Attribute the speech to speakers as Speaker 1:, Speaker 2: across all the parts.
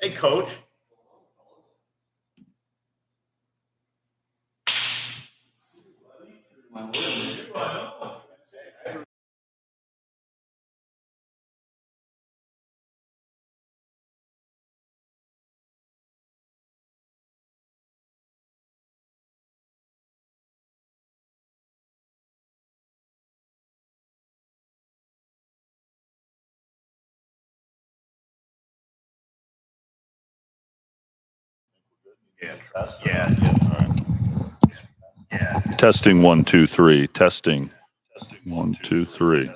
Speaker 1: Hey, Coach.
Speaker 2: Yeah. Testing 1 2 3. Testing 1 2 3.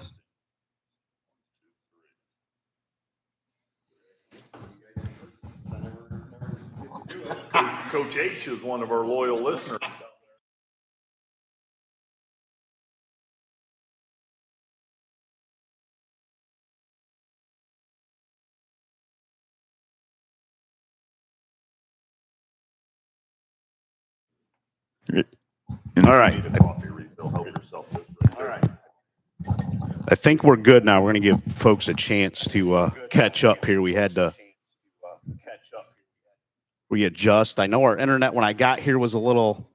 Speaker 2: Coach H is one of our loyal listeners.
Speaker 1: All right. I think we're good now. We're going to give folks a chance to catch up here. We had to readjust. I know our internet when I got here was a little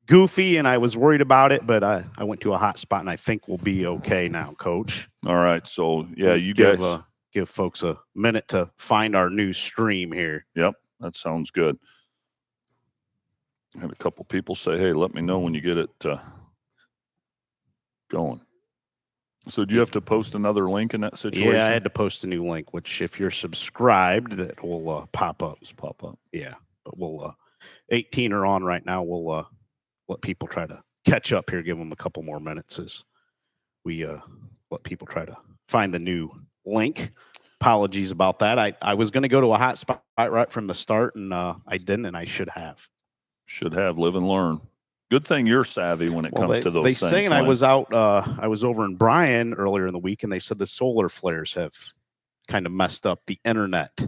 Speaker 1: goofy and I was worried about it, but I went to a hot spot and I think we'll be okay now, Coach.
Speaker 2: All right. So, yeah, you guys
Speaker 1: give folks a minute to find our new stream here.
Speaker 2: Yep, that sounds good. I had a couple people say, hey, let me know when you get it going. So do you have to post another link in that situation?
Speaker 1: Yeah, I had to post a new link, which if you're subscribed, that will pop up.
Speaker 2: Just pop up.
Speaker 1: Yeah, but we'll 18 are on right now. We'll let people try to catch up here, give them a couple more minutes as we let people try to find the new link. Apologies about that. I was going to go to a hot spot right from the start, and I didn't, and I should have.
Speaker 2: Should have. Live and learn. Good thing you're savvy when it comes to those things.
Speaker 1: They say, and I was over in Bryan earlier in the week, and they said the solar flares have kind of messed up the internet,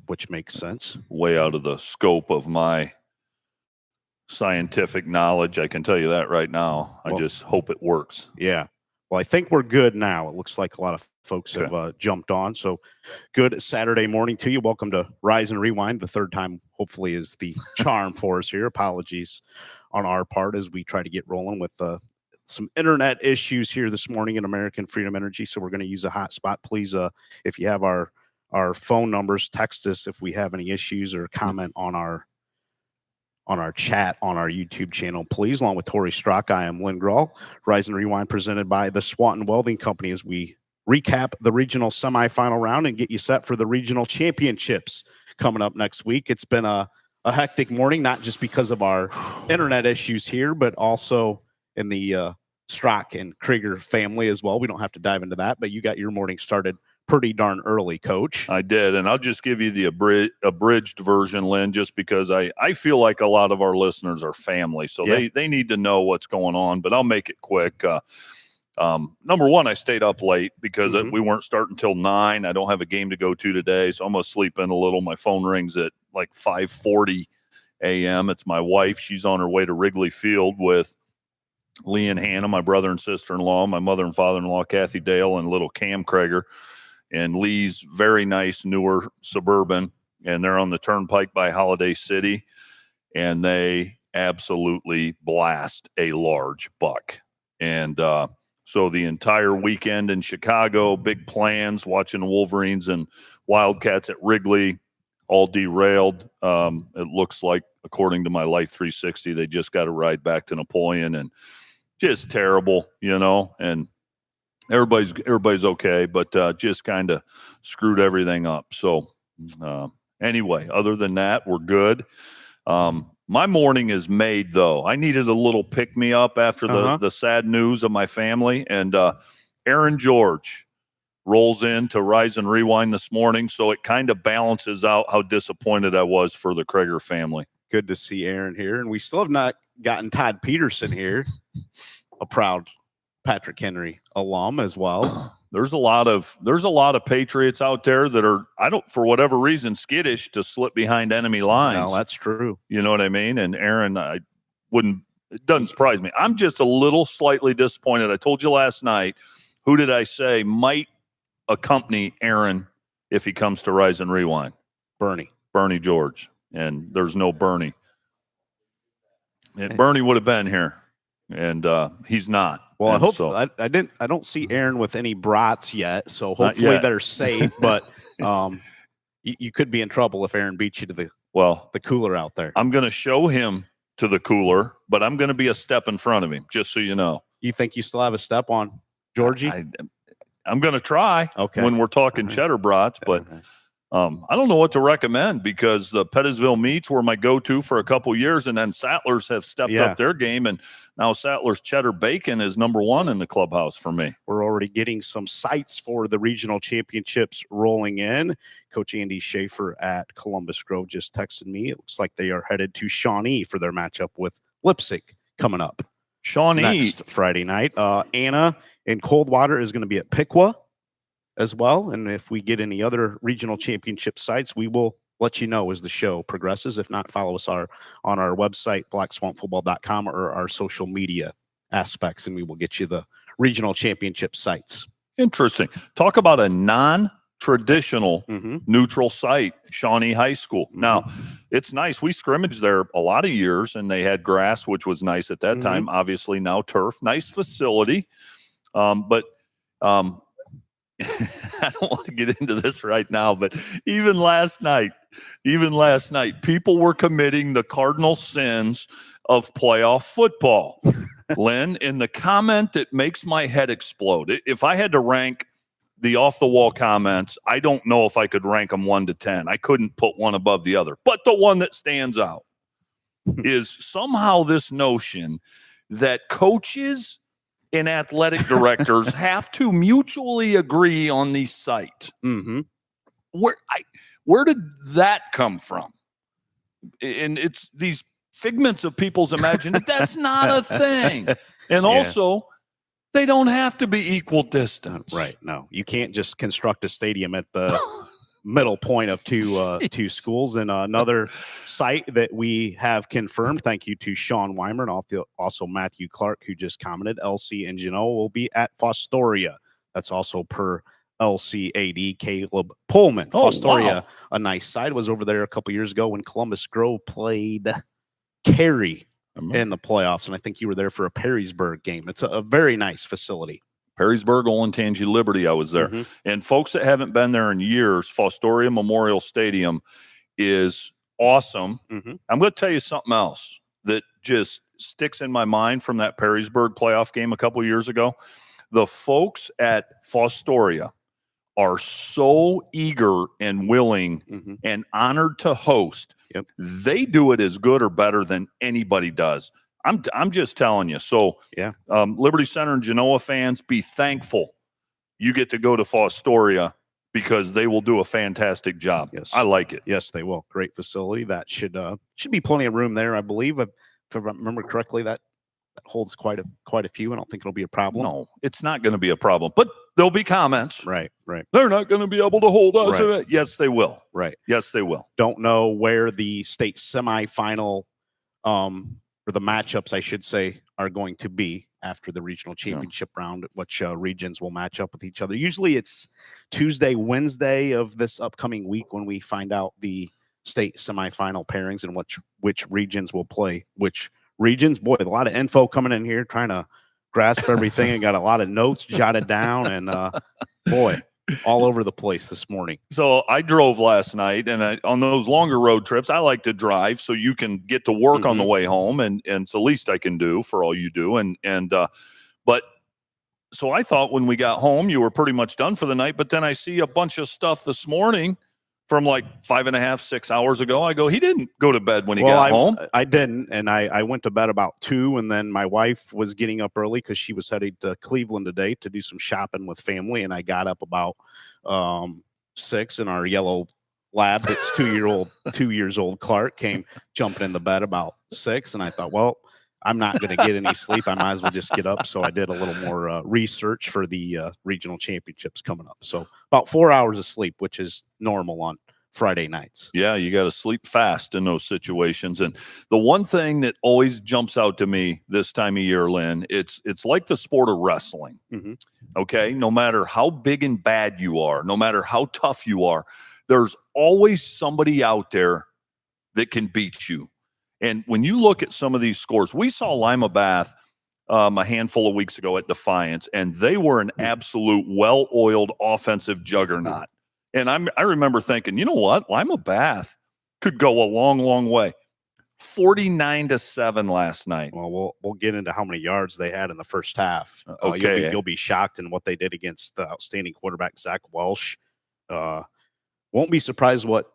Speaker 1: which makes sense.
Speaker 2: Way out of the scope of my scientific knowledge, I can tell you that right now. I just hope it works.
Speaker 1: Yeah. Well, I think we're good now. It looks like a lot of folks have jumped on. So good Saturday morning to you. Welcome to Rise and Rewind. The third time, hopefully, is the charm for us here. Apologies on our part as we try to get rolling with some internet issues here this morning in American Freedom Energy. So we're going to use a hotspot. Please, if you have our phone numbers, text us if we have any issues or comment on our chat on our YouTube channel, please. Along with Tory Strock, I am Lynn Groll. Rise and Rewind presented by the Swanton Welding Company as we recap the regional semifinal round and get you set for the regional championships coming up next week. It's been a hectic morning, not just because of our internet issues here, but also in the Strock and Krieger family as well. We don't have to dive into that, but you got your morning started pretty darn early, Coach.
Speaker 2: I did, and I'll just give you the abridged version, Lynn, just because I feel like a lot of our listeners are family, so they need to know what's going on, but I'll make it quick. Number one, I stayed up late because we weren't starting until 9. I don't have a game to go to today, so I'm going to sleep in a little. My phone rings at like 5:40 a.m. It's my wife. She's on her way to Wrigley Field with Lee and Hannah, my brother and sister-in-law, my mother and father-in-law, Kathy Dale, and little Cam Krieger. And Lee's very nice, newer Suburban, and they're on the turnpike by Holiday City, and they absolutely blast a large buck. And so the entire weekend in Chicago, big plans, watching the Wolverines and Wildcats at Wrigley, all derailed. It looks like, according to my Life 360, they just got a ride back to Napoleon, and just terrible, and everybody's okay, but just kind of screwed everything up. So anyway, other than that, we're good. My morning is made, though. I needed a little pick-me-up after the sad news of my family, and Aaron George rolls in to Rise and Rewind this morning, so it kind of balances out how disappointed I was for the Krieger family.
Speaker 1: Good to see Aaron here, and we still have not gotten Todd Peterson here, a proud Patrick Henry alum as well.
Speaker 2: There's a lot of Patriots out there that are, for whatever reason, skittish to slip behind enemy lines.
Speaker 1: No, that's true.
Speaker 2: You know what I mean? And Aaron, it doesn't surprise me. I'm just a little slightly disappointed. I told you last night, who did I say might accompany Aaron if he comes to Rise and Rewind? Bernie George. And there's no Bernie. And Bernie would have been here, and he's not.
Speaker 1: Well,
Speaker 2: and
Speaker 1: I hope
Speaker 2: so.
Speaker 1: I don't see Aaron with any brats yet, so hopefully they're safe. But you could be in trouble if Aaron beats you to the cooler out there.
Speaker 2: I'm going to show him to the cooler, but I'm going to be a step in front of him, just so you know.
Speaker 1: You think you still have a step on Georgie?
Speaker 2: I'm going to try when we're talking cheddar brats, but I don't know what to recommend because the Pettisville meats were my go-to for a couple years, and then Sattlers have stepped up their game, and now Sattlers cheddar bacon is #1 in the clubhouse for me.
Speaker 1: We're already getting some sites for the regional championships rolling in. Coach Andy Schaefer at Columbus Grove just texted me. It looks like they are headed to Shawnee for their matchup with Leipzig coming up.
Speaker 2: Shawnee
Speaker 1: next Friday night. Anna in Coldwater is going to be at Piqua as well. And if we get any other regional championship sites, we will let you know as the show progresses. If not, follow us on our website, blackswampfootball.com, or our social media aspects, and we will get you the regional championship sites.
Speaker 2: Interesting. Talk about a non-traditional neutral site, Shawnee High School. Now, it's nice. We scrimmaged there a lot of years, and they had grass, which was nice at that time. Obviously, now turf. Nice facility. But I don't want to get into this right now, but even last night, people were committing the cardinal sins of playoff football. Lynn, in the comment that makes my head explode, if I had to rank the off-the-wall comments, I don't know if I could rank them 1 to 10. I couldn't put one above the other. But the one that stands out is somehow this notion that coaches and athletic directors have to mutually agree on the site. Where did that come from? And it's these figments of people's imagination. That's not a thing. And also, they don't have to be equal distance.
Speaker 1: Right. No, you can't just construct a stadium at the middle point of two schools. And another site that we have confirmed, thank you to Sean Weimer and also Matthew Clark, who just commented, LC and Genoa will be at Fostoria. That's also per LCAD Caleb Pullman. Fostoria, a nice side, was over there a couple years ago when Columbus Grove played Cary in the playoffs, and I think you were there for a Perrysburg game. It's a very nice facility.
Speaker 2: Perrysburg, Olentangy, Liberty, I was there. And folks that haven't been there in years, Fostoria Memorial Stadium is awesome. I'm going to tell you something else that just sticks in my mind from that Perrysburg playoff game a couple years ago. The folks at Fostoria are so eager and willing and honored to host. They do it as good or better than anybody does. I'm just telling you. So, Liberty Center and Genoa fans, be thankful you get to go to Fostoria because they will do a fantastic job.
Speaker 1: Yes,
Speaker 2: I like it.
Speaker 1: Yes, they will. Great facility. That should be plenty of room there, I believe. If I remember correctly, that holds quite a few. I don't think it'll be a problem.
Speaker 2: No, it's not going to be a problem. But there'll be comments.
Speaker 1: Right.
Speaker 2: They're not going to be able to hold us.
Speaker 1: Right.
Speaker 2: Yes, they will.
Speaker 1: Right.
Speaker 2: Yes, they will.
Speaker 1: Don't know where the state semifinal or the matchups, I should say, are going to be after the regional championship round, which regions will match up with each other. Usually it's Tuesday, Wednesday of this upcoming week when we find out the state semifinal pairings and which regions will play which regions. Boy, a lot of info coming in here, trying to grasp everything, and got a lot of notes jotted down, and boy, all over the place this morning.
Speaker 2: So I drove last night, and on those longer road trips, I like to drive so you can get to work on the way home, and it's the least I can do for all you do. But so I thought when we got home, you were pretty much done for the night. But then I see a bunch of stuff this morning from like 5.5, 6 hours ago. I go, he didn't go to bed when he got home.
Speaker 1: I didn't, and I went to bed about 2, and then my wife was getting up early because she was headed to Cleveland today to do some shopping with family, and I got up about 6, and our yellow lab that's 2 years old Clark came jumping in the bed about 6, and I thought, well, I'm not going to get any sleep. I might as well just get up. So I did a little more research for the regional championships coming up. So about 4 hours of sleep, which is normal on Friday nights.
Speaker 2: Yeah, you got to sleep fast in those situations. And the one thing that always jumps out to me this time of year, Lynn, it's like the sport of wrestling.
Speaker 1: Mm-hmm.
Speaker 2: Okay, no matter how big and bad you are, no matter how tough you are, there's always somebody out there that can beat you. And when you look at some of these scores, we saw Lima Bath a handful of weeks ago at Defiance, and they were an absolute well-oiled offensive juggernaut. And I remember thinking, you know what? Lima Bath could go a long, long way. 49-7 last night.
Speaker 1: Well, we'll get into how many yards they had in the first half.
Speaker 2: Okay.
Speaker 1: You'll be shocked in what they did against the outstanding quarterback Zach Welsh. Won't be surprised what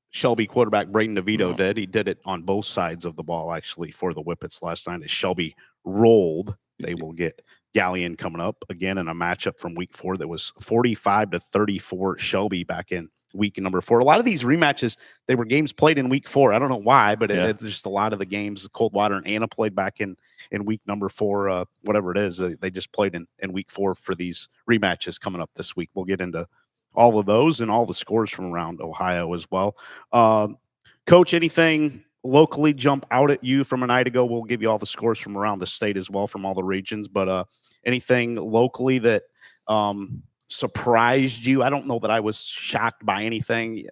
Speaker 1: Shelby quarterback Braden DeVito did. He did it on both sides of the ball, actually, for the Whippets last night. As Shelby rolled, they will get Galleon coming up again in a matchup from week 4 that was 45-34 Shelby back in week number 4. A lot of these rematches, they were games played in week 4. I don't know why, but it's just a lot of the games. Coldwater and Anna played back in week number 4, whatever it is. They just played in week 4 for these rematches coming up this week. We'll get into all of those and all the scores from around Ohio as well. Coach, anything locally jump out at you from a night ago? We'll give you all the scores from around the state as well, from all the regions, but anything locally that surprised you? I don't know that I was shocked by anything.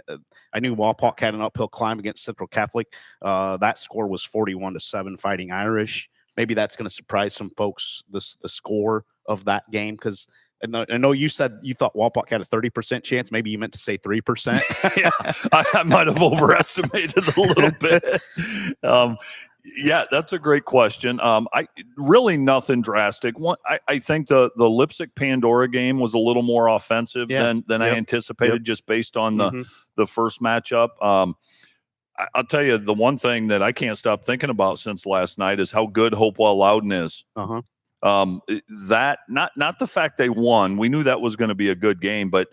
Speaker 1: I knew Walpock had an uphill climb against Central Catholic. That score was 41-7 Fighting Irish. Maybe that's going to surprise some folks, the score of that game, because I know you said you thought Walpock had a 30% chance. Maybe you meant to say 3%.
Speaker 2: Yeah, I might have overestimated a little bit. Yeah, that's a great question. I really nothing drastic. I think the Lipsick Pandora game was a little more offensive than I anticipated, just based on the first matchup. I'll tell you, the one thing that I can't stop thinking about since last night is how good Hopewell-Loudon is. That not the fact they won. We knew that was going to be a good game, but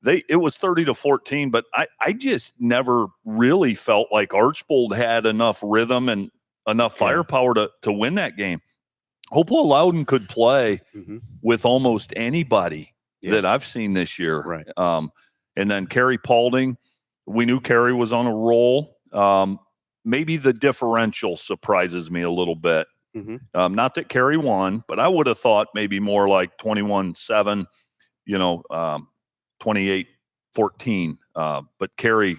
Speaker 2: it was 30-14. But I just never really felt like Archbold had enough rhythm and enough firepower to win that game. Hopewell-Loudon could play with almost anybody that I've seen this year.
Speaker 1: Right.
Speaker 2: And then Kerry Paulding, we knew Kerry was on a roll. Maybe the differential surprises me a little bit. Not that Kerry won, but I would have thought maybe more like 21-7, 28-14. But Kerry,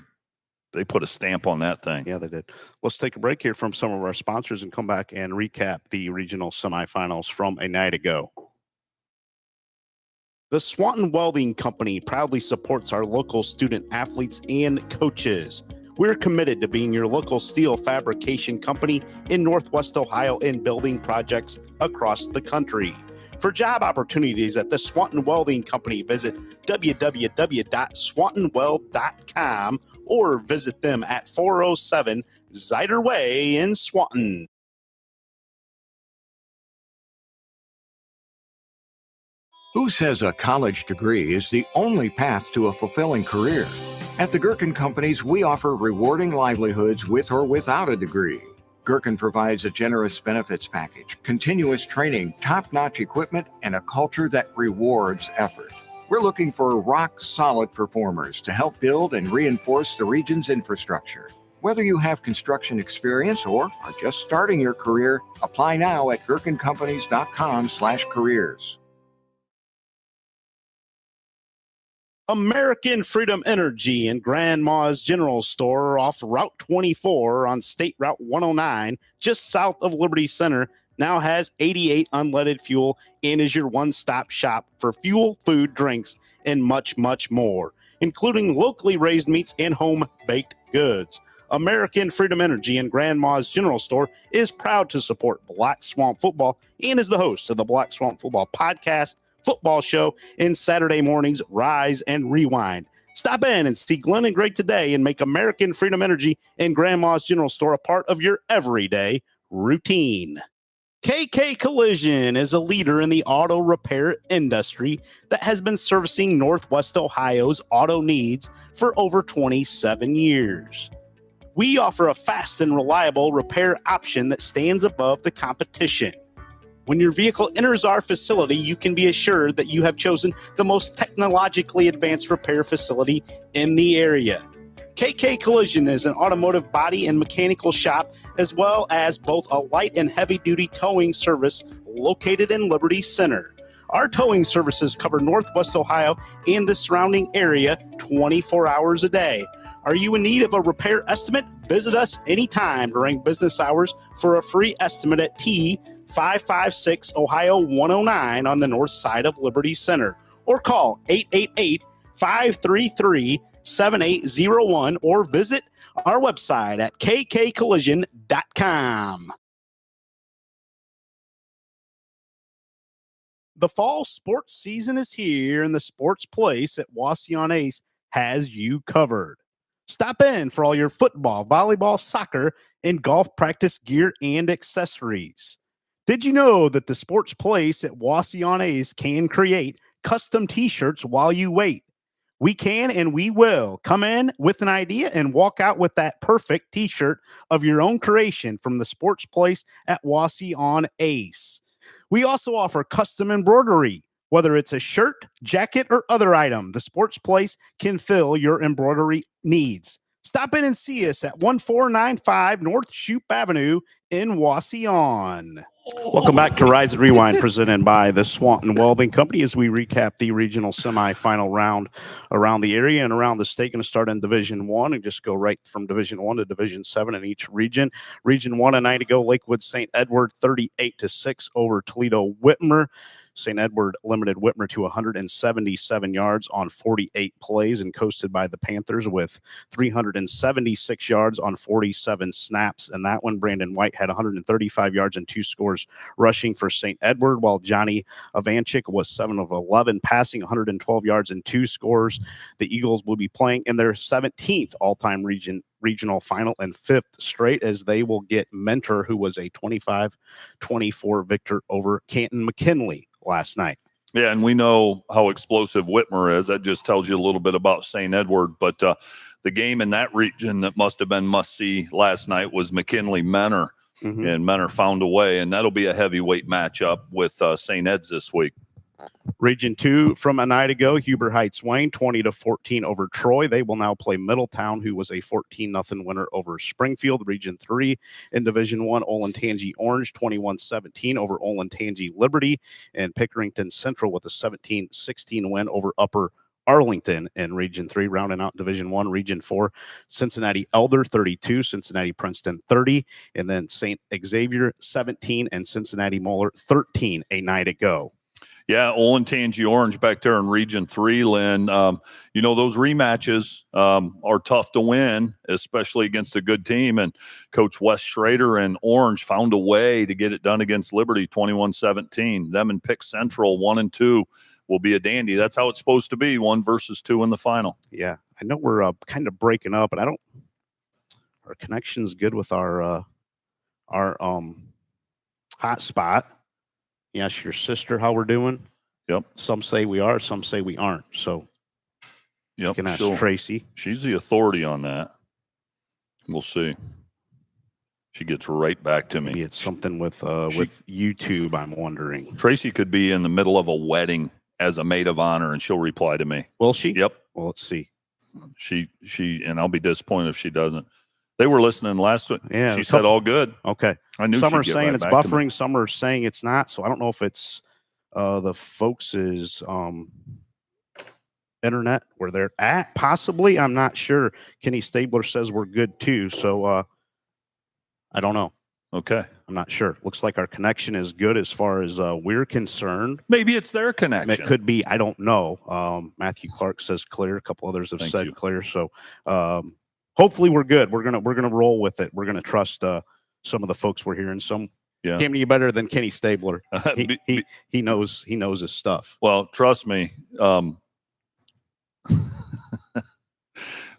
Speaker 2: they put a stamp on that thing.
Speaker 1: Yeah, they did. Let's take a break here from some of our sponsors and come back and recap the regional semifinals from a night ago. The Swanton Welding Company proudly supports our local student athletes and coaches. We're committed to being your local steel fabrication company in Northwest Ohio and building projects across the country. For job opportunities at the Swanton Welding Company, visit www.swantonweld.com or visit them at 407 Zider Way in Swanton.
Speaker 3: Who says a college degree is the only path to a fulfilling career? At the Gherkin Companies, we offer rewarding livelihoods with or without a degree. Gherkin provides a generous benefits package, continuous training, top-notch equipment, and a culture that rewards effort. We're looking for rock-solid performers to help build and reinforce the region's infrastructure. Whether you have construction experience or are just starting your career, apply now at gherkincompanies.com/careers.
Speaker 1: American Freedom Energy and Grandma's General Store off Route 24 on State Route 109, just south of Liberty Center, now has 88 unleaded fuel and is your one-stop shop for fuel, food, drinks, and much, much more, including locally raised meats and home-baked goods. American Freedom Energy and Grandma's General Store is proud to support Black Swamp Football and is the host of the Black Swamp Football podcast, football show, and Saturday mornings Rise and Rewind. Stop in and see Glenn and Greg today and make American Freedom Energy and Grandma's General Store a part of your everyday routine. KK Collision is a leader in the auto repair industry that has been servicing Northwest Ohio's auto needs for over 27 years. We offer a fast and reliable repair option that stands above the competition. When your vehicle enters our facility, you can be assured that you have chosen the most technologically advanced repair facility in the area. KK Collision is an automotive body and mechanical shop, as well as both a light and heavy-duty towing service located in Liberty Center. Our towing services cover Northwest Ohio and the surrounding area 24 hours a day. Are you in need of a repair estimate? Visit us anytime during business hours for a free estimate at T556 Ohio 109 on the north side of Liberty Center, or call 888-533-7801 or visit our website at kkcollision.com. The fall sports season is here, and the Sports Place at Wassee-on-Ace has you covered. Stop in for all your football, volleyball, soccer, and golf practice gear and accessories. Did you know that the Sports Place at Wassee-on-Ace can create custom t-shirts while you wait? We can and we will. Come in with an idea and walk out with that perfect t-shirt of your own creation from the Sports Place at Wassee-on-Ace. We also offer custom embroidery. Whether it's a shirt, jacket, or other item, the Sports Place can fill your embroidery needs. Stop in and see us at 1495 North Shoup Avenue in Wassee-on. Welcome back to Rise and Rewind, presented by the Swanton Welding Company, as we recap the regional semifinal round around the area and around the state. Going to start in Division 1 and just go right from Division 1 to Division 7 in each region. Region 1 a night ago, Lakewood St. Edward 38-6 over Toledo Whitmer. St. Edward limited Whitmer to 177 yards on 48 plays and coasted by the Panthers with 376 yards on 47 snaps. And that one, Brandon White had 135 yards and 2 scores rushing for St. Edward, while Johnny Avanchik was 7 of 11 passing, 112 yards and 2 scores. The Eagles will be playing in their 17th all-time regional final and 5th straight, as they will get Mentor, who was a 25-24 victor over Canton McKinley last night.
Speaker 2: Yeah, and we know how explosive Whitmer is. That just tells you a little bit about St. Edward. But the game in that region that must have been must-see last night was McKinley-Mentor. Mm-hmm. And Mentor found a way, and that'll be a heavyweight matchup with St. Ed's this week.
Speaker 1: Region 2 from a night ago, Huber Heights Wayne 20-14 over Troy. They will now play Middletown, who was a 14-0 winner over Springfield. Region 3 in Division 1, Olentangy Orange 21-17 over Olentangy Liberty, and Pickerington Central with a 17-16 win over Upper Arlington in Region 3. Rounding out Division 1, Region 4, Cincinnati Elder 32, Cincinnati Princeton 30, and then St. Xavier 17 and Cincinnati Moeller 13 a night ago.
Speaker 2: Yeah, Olentangy Orange back there in Region 3, Lynn. Those rematches are tough to win, especially against a good team. And Coach Wes Schrader and Orange found a way to get it done against Liberty 21-17. Them and Pick Central 1-2 will be a dandy. That's how it's supposed to be, 1 versus 2 in the final.
Speaker 1: Yeah, I know we're kind of breaking up, and our connection's good with our hotspot. You ask your sister how we're doing.
Speaker 2: Yep.
Speaker 1: Some say we are, some say we aren't. So you can ask Tracy.
Speaker 2: She's the authority on that. We'll see. She gets right back to me.
Speaker 1: Maybe it's something with YouTube, I'm wondering.
Speaker 2: Tracy could be in the middle of a wedding as a maid of honor, and she'll reply to me.
Speaker 1: Will she?
Speaker 2: Yep.
Speaker 1: Well, let's see.
Speaker 2: She and I'll be disappointed if she doesn't. They were listening last week.
Speaker 1: Yeah,
Speaker 2: she said all good.
Speaker 1: Okay.
Speaker 2: I knew
Speaker 1: some are
Speaker 2: right
Speaker 1: saying it's buffering, some are saying it's not. So I don't know if it's the folks' internet where they're at. Possibly, I'm not sure. Kenny Stabler says we're good too. So I don't know.
Speaker 2: Okay.
Speaker 1: I'm not sure. Looks like our connection is good as far as we're concerned.
Speaker 2: Maybe it's their connection.
Speaker 1: It could be. I don't know. Matthew Clark says clear. A couple others have said clear. So hopefully we're good. We're gonna roll with it. We're gonna trust some of the folks we're hearing. Some can't be better than Kenny Stabler. He knows his stuff.
Speaker 2: Well, trust me.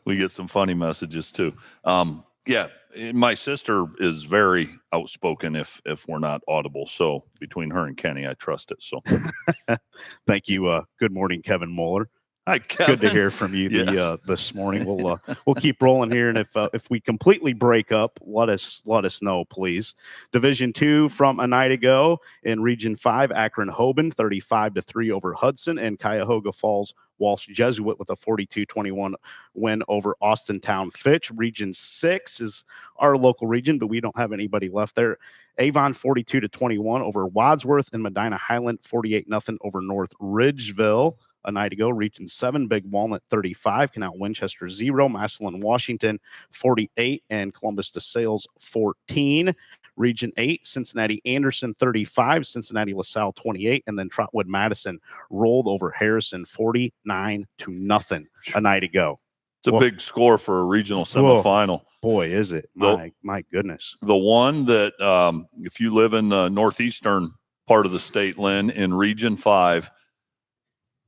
Speaker 2: We get some funny messages too. Yeah, my sister is very outspoken if we're not audible. So between her and Kenny, I trust it. So
Speaker 1: thank you. Good morning, Kevin Moeller.
Speaker 2: Hi, Kevin.
Speaker 1: Good to hear from you this morning. We'll keep rolling here, and if we completely break up, let us know, please. Division 2 from a night ago in Region 5, Akron Hoban 35-3 over Hudson, and Cuyahoga Falls Walsh Jesuit with a 42-21 win over Austintown Fitch. Region 6 is our local region, but we don't have anybody left there. Avon 42-21 over Wadsworth, and Medina Highland 48-0 over North Ridgeville. A night ago, Region 7, Big Walnut 35, Canal Winchester 0, Massillon Washington 48, and Columbus DeSales 14. Region 8, Cincinnati Anderson 35, Cincinnati LaSalle 28, and then Trotwood Madison rolled over Harrison 49-0 a night ago.
Speaker 2: It's a big score for a regional semifinal.
Speaker 1: Boy, is it. My goodness.
Speaker 2: The one that, if you live in the northeastern part of the state, Lynn, in Region 5,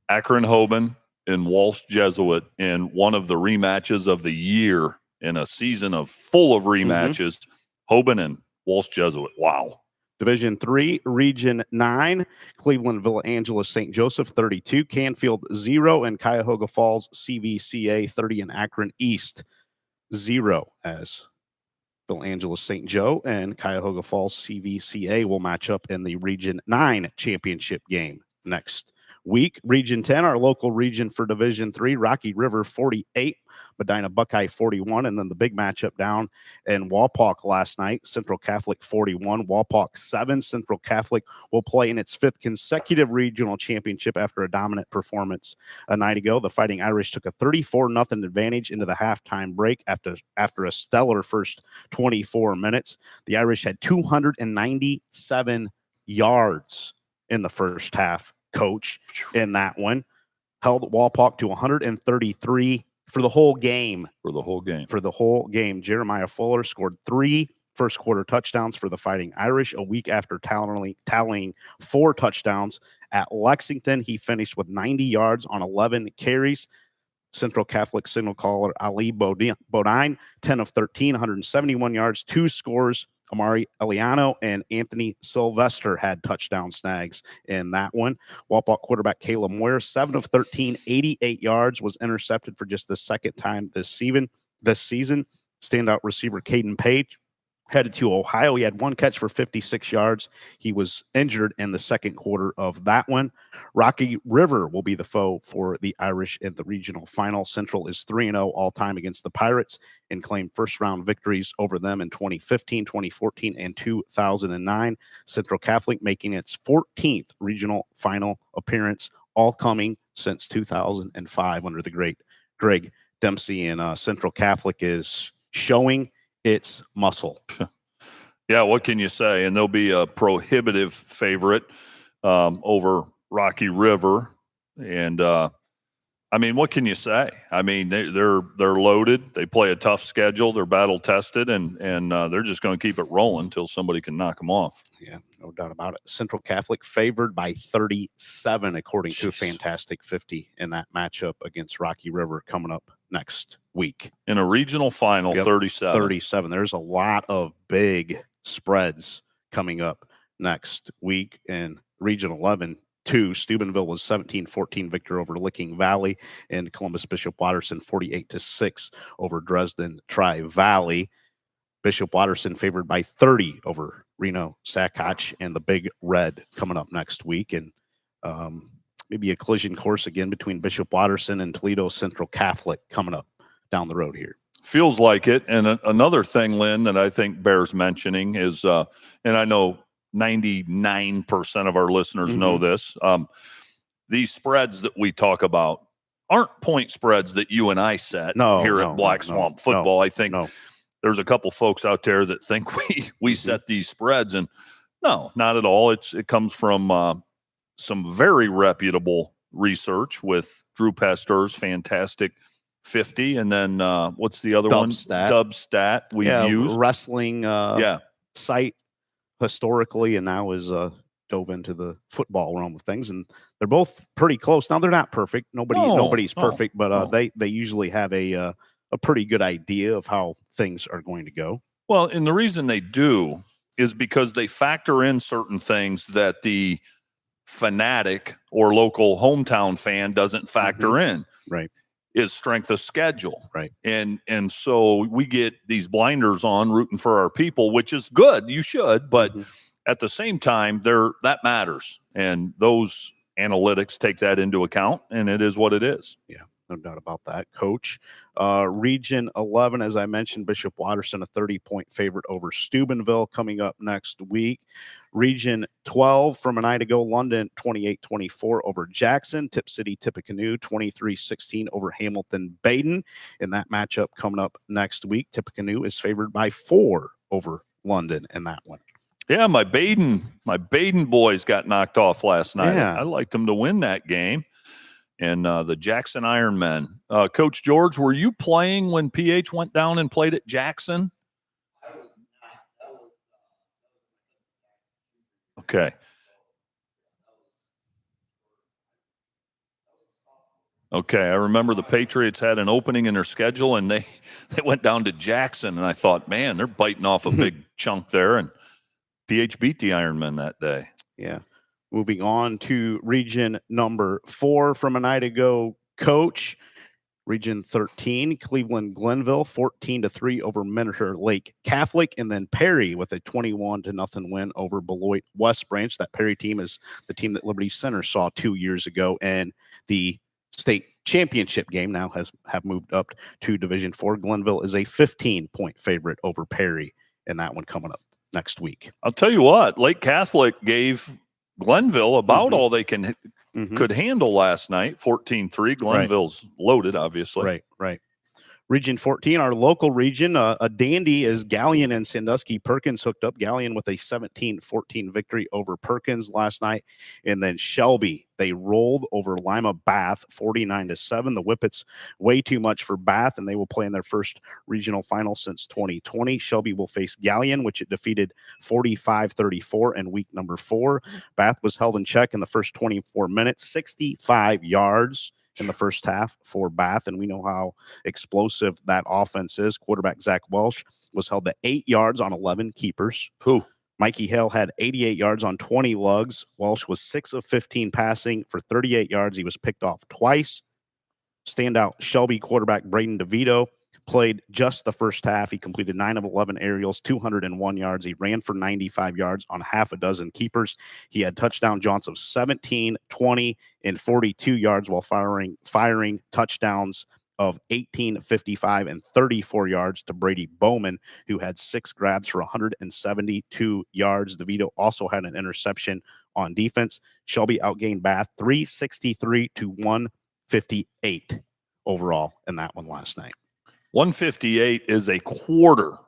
Speaker 2: Akron-Hoban and Walsh Jesuit in one of the rematches of the year in a season full of rematches, Hoban and Walsh Jesuit. Wow.
Speaker 1: Division 3, Region 9, Cleveland Villa Angeles St. Joseph 32, Canfield 0, and Cuyahoga Falls CVCA 30, and Akron East 0, as Villa Angeles St. Joe and Cuyahoga Falls CVCA will match up in the Region 9 championship game next week. Region 10, our local region for Division 3, Rocky River 48, Medina Buckeye 41, and then the big matchup down in Wapak last night, Central Catholic 41, Wapak 7. Central Catholic will play in its 5th consecutive regional championship after a dominant performance a night ago. The Fighting Irish took a 34-0 advantage into the halftime break after a stellar first 24 minutes. The Irish had 297 yards in the first half. Coach in that one held Wapak to 133 for the whole game. Jeremiah Fuller scored 3 first quarter touchdowns for the Fighting Irish. A week after tallying 4 touchdowns at Lexington, he finished with 90 yards on 11 carries. Central Catholic signal caller Ali Bodine, 10 of 13, 171 yards, 2 scores. Amari Eliano and Anthony Sylvester had touchdown snags in that one. Wapak quarterback Kayla Moyer, 7 of 13, 88 yards, was intercepted for just the second time this season. Standout receiver Caden Page headed to Ohio. He had 1 catch for 56 yards. He was injured in the second quarter of that one. Rocky River will be the foe for the Irish in the regional final. Central is 3-0 all-time against the Pirates and claimed first-round victories over them in 2015, 2014, and 2009. Central Catholic making its 14th regional final appearance, all coming since 2005 under the great Greg Dempsey. And Central Catholic is showing its muscle.
Speaker 2: Yeah, what can you say? And they'll be a prohibitive favorite over Rocky River. And I mean, what can you say? I mean, they're loaded. They play a tough schedule. They're battle tested, and they're just going to keep it rolling until somebody can knock them off.
Speaker 1: Yeah, no doubt about it. Central Catholic favored by 37, according to a Fantastic 50 in that matchup against Rocky River coming up next week.
Speaker 2: In a regional final, 37.
Speaker 1: 37. There's a lot of big spreads coming up next week. In Region 11, Steubenville was 17-14 victor over Licking Valley, and Columbus Bishop Watterson 48-6 over Dresden Tri-Valley. Bishop Watterson favored by 30 over Reno Sackatch and the Big Red coming up next week. And maybe a collision course again between Bishop Watterson and Toledo Central Catholic coming up down the road here.
Speaker 2: Feels like it. And another thing, Lynn, that I think bears mentioning is, and I know 99% of our listeners know this, these spreads that we talk about aren't point spreads that you and I set here at Black Swamp Football. I think there's a couple folks out there that think we set these spreads, and no, not at all. It comes from some very reputable research with Drew Pastor's fantastic 50, and then what's the other one? Dubstat we've used.
Speaker 1: Wrestling site historically, and now is dove into the football realm of things, and they're both pretty close. Now they're not perfect. Nobody's perfect, but they usually have a pretty good idea of how things are going to go.
Speaker 2: Well, and the reason they do is because they factor in certain things that the fanatic or local hometown fan doesn't factor in.
Speaker 1: Right.
Speaker 2: Is strength of schedule.
Speaker 1: Right.
Speaker 2: And so we get these blinders on rooting for our people, which is good. You should, but at the same time, that matters. And those analytics take that into account, and it is what it is.
Speaker 1: Yeah, no doubt about that, Coach. Region 11, as I mentioned, Bishop Watterson, a 30-point favorite over Steubenville coming up next week. Region 12, from a night ago, London 28-24 over Jackson. Tip City Tippecanoe 23-16 over Hamilton Baden. In that matchup coming up next week, Tippecanoe is favored by 4 over London in that one.
Speaker 2: Yeah, my Baden boys got knocked off last night.
Speaker 1: Yeah.
Speaker 2: I liked them to win that game. And the Jackson Ironmen. Coach George, were you playing when PH went down and played at Jackson? Okay. Okay, I remember the Patriots had an opening in their schedule, and they went down to Jackson, and I thought, man, they're biting off a big chunk there, and PH beat the Ironmen that day.
Speaker 1: Yeah. Moving on to region number 4 from a night ago, Coach. Region 13, Cleveland Glenville 14-3 over Miniature Lake Catholic, and then Perry with a 21-0 win over Beloit West Branch. That Perry team is the team that Liberty Center saw 2 years ago, and the state championship game now have moved up to Division 4. Glenville is a 15-point favorite over Perry, and that one coming up next week.
Speaker 2: I'll tell you what, Lake Catholic gave Glenville about all they could handle last night, 14-3. Glenville's loaded, obviously.
Speaker 1: Right. Region 14, our local region, a dandy is Gallion and Sandusky. Perkins hooked up. Gallion with a 17-14 victory over Perkins last night. And then Shelby, they rolled over Lima Bath 49-7. The Whippets way too much for Bath, and they will play in their first regional final since 2020. Shelby will face Gallion, which it defeated 45-34 in week number 4. Bath was held in check in the first 24 minutes, 65 yards in the first half for Bath, and we know how explosive that offense is. Quarterback Zach Welsh was held to 8 yards on 11 keepers. Mikey Hale had 88 yards on 20 lugs. Welsh was 6 of 15 passing for 38 yards. He was picked off twice. Standout Shelby quarterback Braden DeVito played just the first half. He completed 9 of 11 aerials, 201 yards. He ran for 95 yards on half a dozen keepers. He had touchdown jaunts of 17, 20, and 42 yards while firing touchdowns of 18, 55, and 34 yards to Brady Bowman, who had 6 grabs for 172 yards. DeVito also had an interception on defense. Shelby outgained Bath 363 to 158 overall in that one last night.
Speaker 2: 158 is a quarter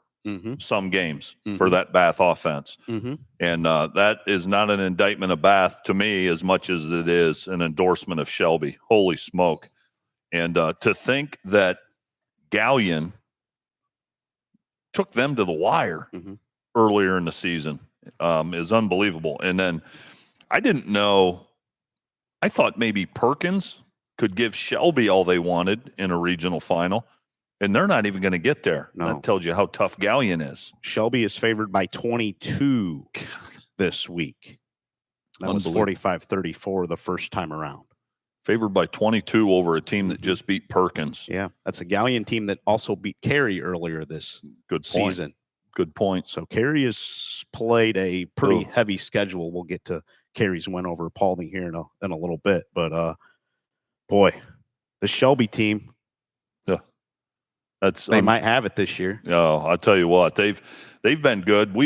Speaker 2: some games for that Bath offense. And that is not an indictment of Bath to me as much as it is an endorsement of Shelby. Holy smoke. And to think that Gallion took them to the wire earlier in the season is unbelievable. And then I didn't know, I thought maybe Perkins could give Shelby all they wanted in a regional final. And they're not even going to get there.
Speaker 1: No.
Speaker 2: That tells you how tough Gallion is.
Speaker 1: Shelby is favored by 22 this week. That was 45-34 the first time around.
Speaker 2: Favored by 22 over a team that just beat Perkins.
Speaker 1: Yeah, that's a Gallion team that also beat Cary earlier this season.
Speaker 2: Good point.
Speaker 1: So Cary has played a pretty heavy schedule. We'll get to Cary's win over Paulding here in a little bit. But, boy, the Shelby team, they might have it this year.
Speaker 2: Oh, I'll tell you what, they've been good.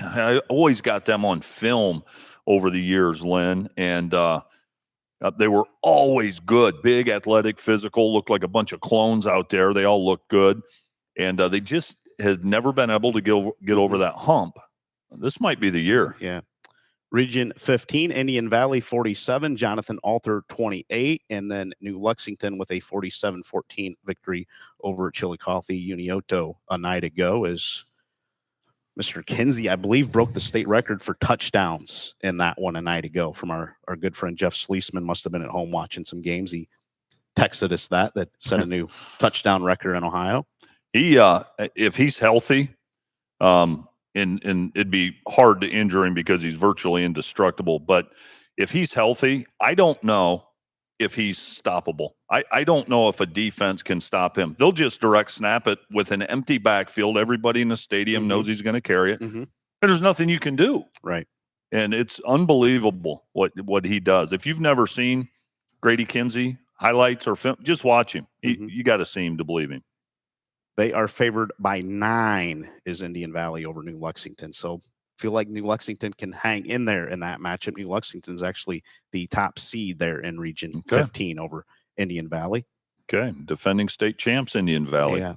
Speaker 2: I always got them on film over the years, Lynn, and they were always good. Big, athletic, physical, looked like a bunch of clones out there. They all looked good, and they just had never been able to get over that hump. This might be the year.
Speaker 1: Yeah. Region 15, Indian Valley 47, Jonathan Alter 28, and then New Lexington with a 47-14 victory over Chillicothe Unioto a night ago, as Mr. Kinsey, I believe, broke the state record for touchdowns in that one a night ago from our good friend Jeff Sleesman. Must have been at home watching some games. He texted us that set a new touchdown record in Ohio.
Speaker 2: He, if he's healthy, and it'd be hard to injure him because he's virtually indestructible. But if he's healthy, I don't know if he's stoppable. I don't know if a defense can stop him. They'll just direct snap it with an empty backfield. Everybody in the stadium knows he's going to carry it. And there's nothing you can do.
Speaker 1: Right.
Speaker 2: And it's unbelievable what he does. If you've never seen Grady Kinsey highlights or film, just watch him. You got to see him to believe him.
Speaker 1: They are favored by 9 is Indian Valley over New Lexington. So feel like New Lexington can hang in there in that matchup. New Lexington is actually the top seed there in Region 15 over Indian Valley.
Speaker 2: Okay, defending state champs, Indian Valley.
Speaker 1: Yeah.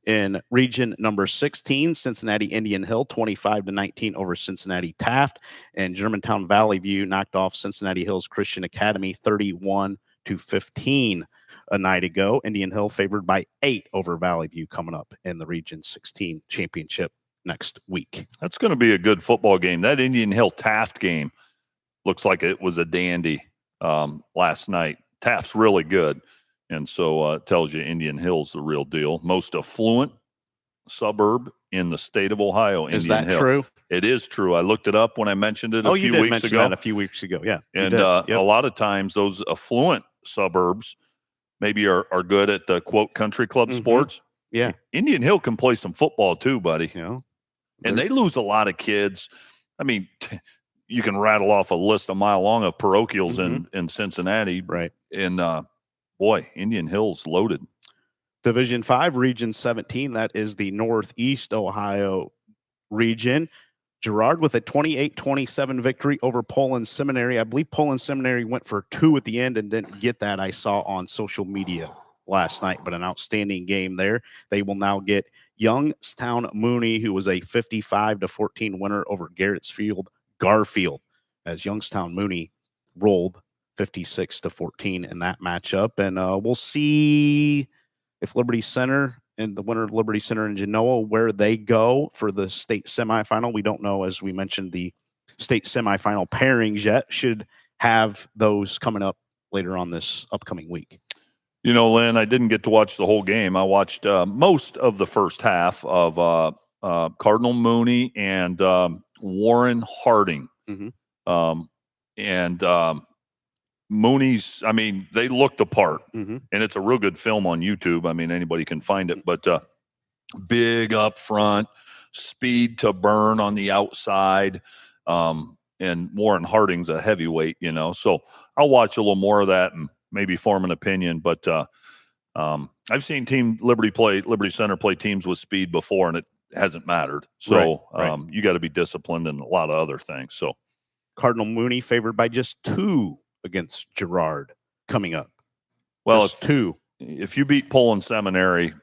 Speaker 1: In region number 16, Cincinnati Indian Hill 25-19 over Cincinnati Taft, and Germantown Valley View knocked off Cincinnati Hills Christian Academy 31-15 a night ago. Indian Hill favored by 8 over Valley View coming up in the Region 16 championship next week.
Speaker 2: That's going to be a good football game. That Indian Hill Taft game looks like it was a dandy last night. Taft's really good. And so it tells you Indian Hill's the real deal. Most affluent suburb in the state of Ohio.
Speaker 1: Is
Speaker 2: Indian
Speaker 1: that
Speaker 2: Hill.
Speaker 1: true?
Speaker 2: It is true. I looked it up when I mentioned it a few weeks ago.
Speaker 1: That a few weeks ago, yeah.
Speaker 2: And a lot of times those affluent suburbs maybe are good at the quote country club sports.
Speaker 1: Yeah.
Speaker 2: Indian Hill can play some football too, buddy.
Speaker 1: You know,
Speaker 2: and they lose a lot of kids. I mean, you can rattle off a list a mile long of parochials in Cincinnati.
Speaker 1: Right.
Speaker 2: And boy, Indian Hill's loaded.
Speaker 1: Division 5, Region 17. That is the Northeast Ohio region. Girard with a 28-27 victory over Poland Seminary. I believe Poland Seminary went for 2 at the end and didn't get that. I saw on social media last night, but an outstanding game there. They will now get Youngstown Mooney, who was a 55-14 winner over Garrettsfield Garfield, as Youngstown Mooney rolled 56-14 in that matchup. And we'll see if Liberty Center and the winner of Liberty Center and Genoa, where they go for the state semifinal. We don't know, as we mentioned, the state semifinal pairings yet. Should have those coming up later on this upcoming week.
Speaker 2: You know, Lynn, I didn't get to watch the whole game. I watched most of the first half of Cardinal Mooney and Warren Harding. Mooney's, I mean, they looked apart, and it's a real good film on YouTube. I mean, anybody can find it, but big up front, speed to burn on the outside, and Warren Harding's a heavyweight, you know. So I'll watch a little more of that and maybe form an opinion. But I've seen Liberty Center play teams with speed before, and it hasn't mattered. So
Speaker 1: right.
Speaker 2: You got to be disciplined and a lot of other things. So
Speaker 1: Cardinal Mooney favored by just 2 against Girard coming up.
Speaker 2: Well,
Speaker 1: just 2.
Speaker 2: If you beat Poland Seminary,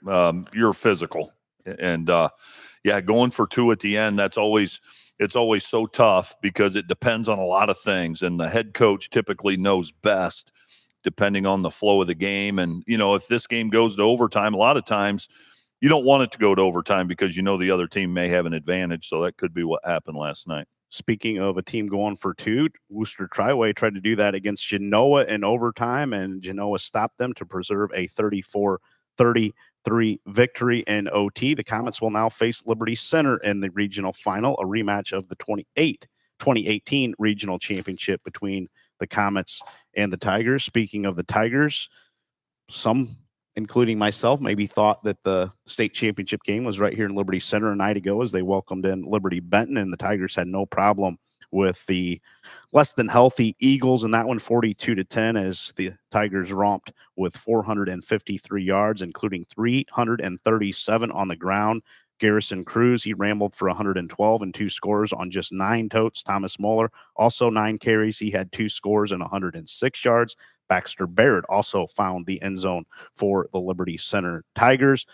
Speaker 2: you're physical. And going for 2 at the end, it's always so tough because it depends on a lot of things. And the head coach typically knows best depending on the flow of the game. And, you know, if this game goes to overtime, a lot of times you don't want it to go to overtime because you know the other team may have an advantage. So that could be what happened last night.
Speaker 1: Speaking of a team going for 2, Worcester Triway tried to do that against Genoa in overtime, and Genoa stopped them to preserve a 34-33 victory in OT. The Comets will now face Liberty Center in the regional final, a rematch of the 2018 regional championship between the Comets and the Tigers. Speaking of the Tigers, some, including myself, maybe thought that the state championship game was right here in Liberty Center a night ago as they welcomed in Liberty Benton, and the Tigers had no problem with the less than healthy Eagles in that one, 42-10, as the Tigers romped with 453 yards, including 337 on the ground. Garrison Cruz, he rambled for 112 and 2 scores on just 9 totes. Thomas Moeller, also 9 carries. He had 2 scores and 106 yards. Baxter Barrett also found the end zone for the Liberty Center Tigers.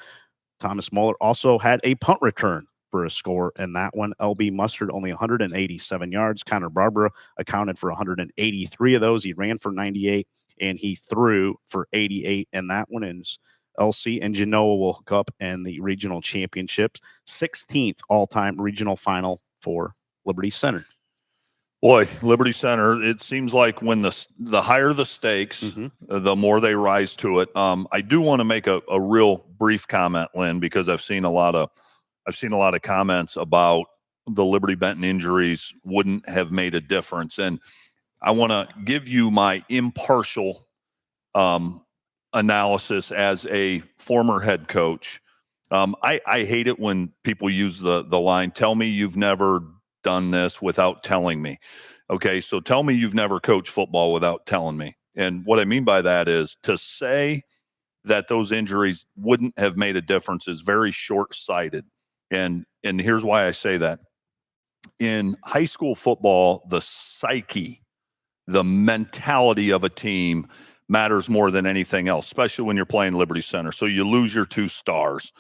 Speaker 1: Thomas Moeller also had a punt return for a score in that one. LB Mustard only 187 yards. Connor Barbara accounted for 183 of those. He ran for 98 and he threw for 88 in that one. And LC and Genoa will hook up in the regional championships. 16th all-time regional final for Liberty Center.
Speaker 2: Boy, Liberty Center, it seems like when the higher the stakes, the more they rise to it. I do want to make a real brief comment, Lynn, because I've seen a lot of comments about the Liberty Benton injuries wouldn't have made a difference. And I want to give you my impartial analysis as a former head coach. I hate it when people use the line, tell me you've never done this without telling me. Okay, so tell me you've never coached football without telling me. And what I mean by that is to say that those injuries wouldn't have made a difference is very short-sighted. And here's why I say that. In high school football, the psyche, the mentality of a team matters more than anything else, especially when you're playing Liberty Center. So you lose your 2 stars,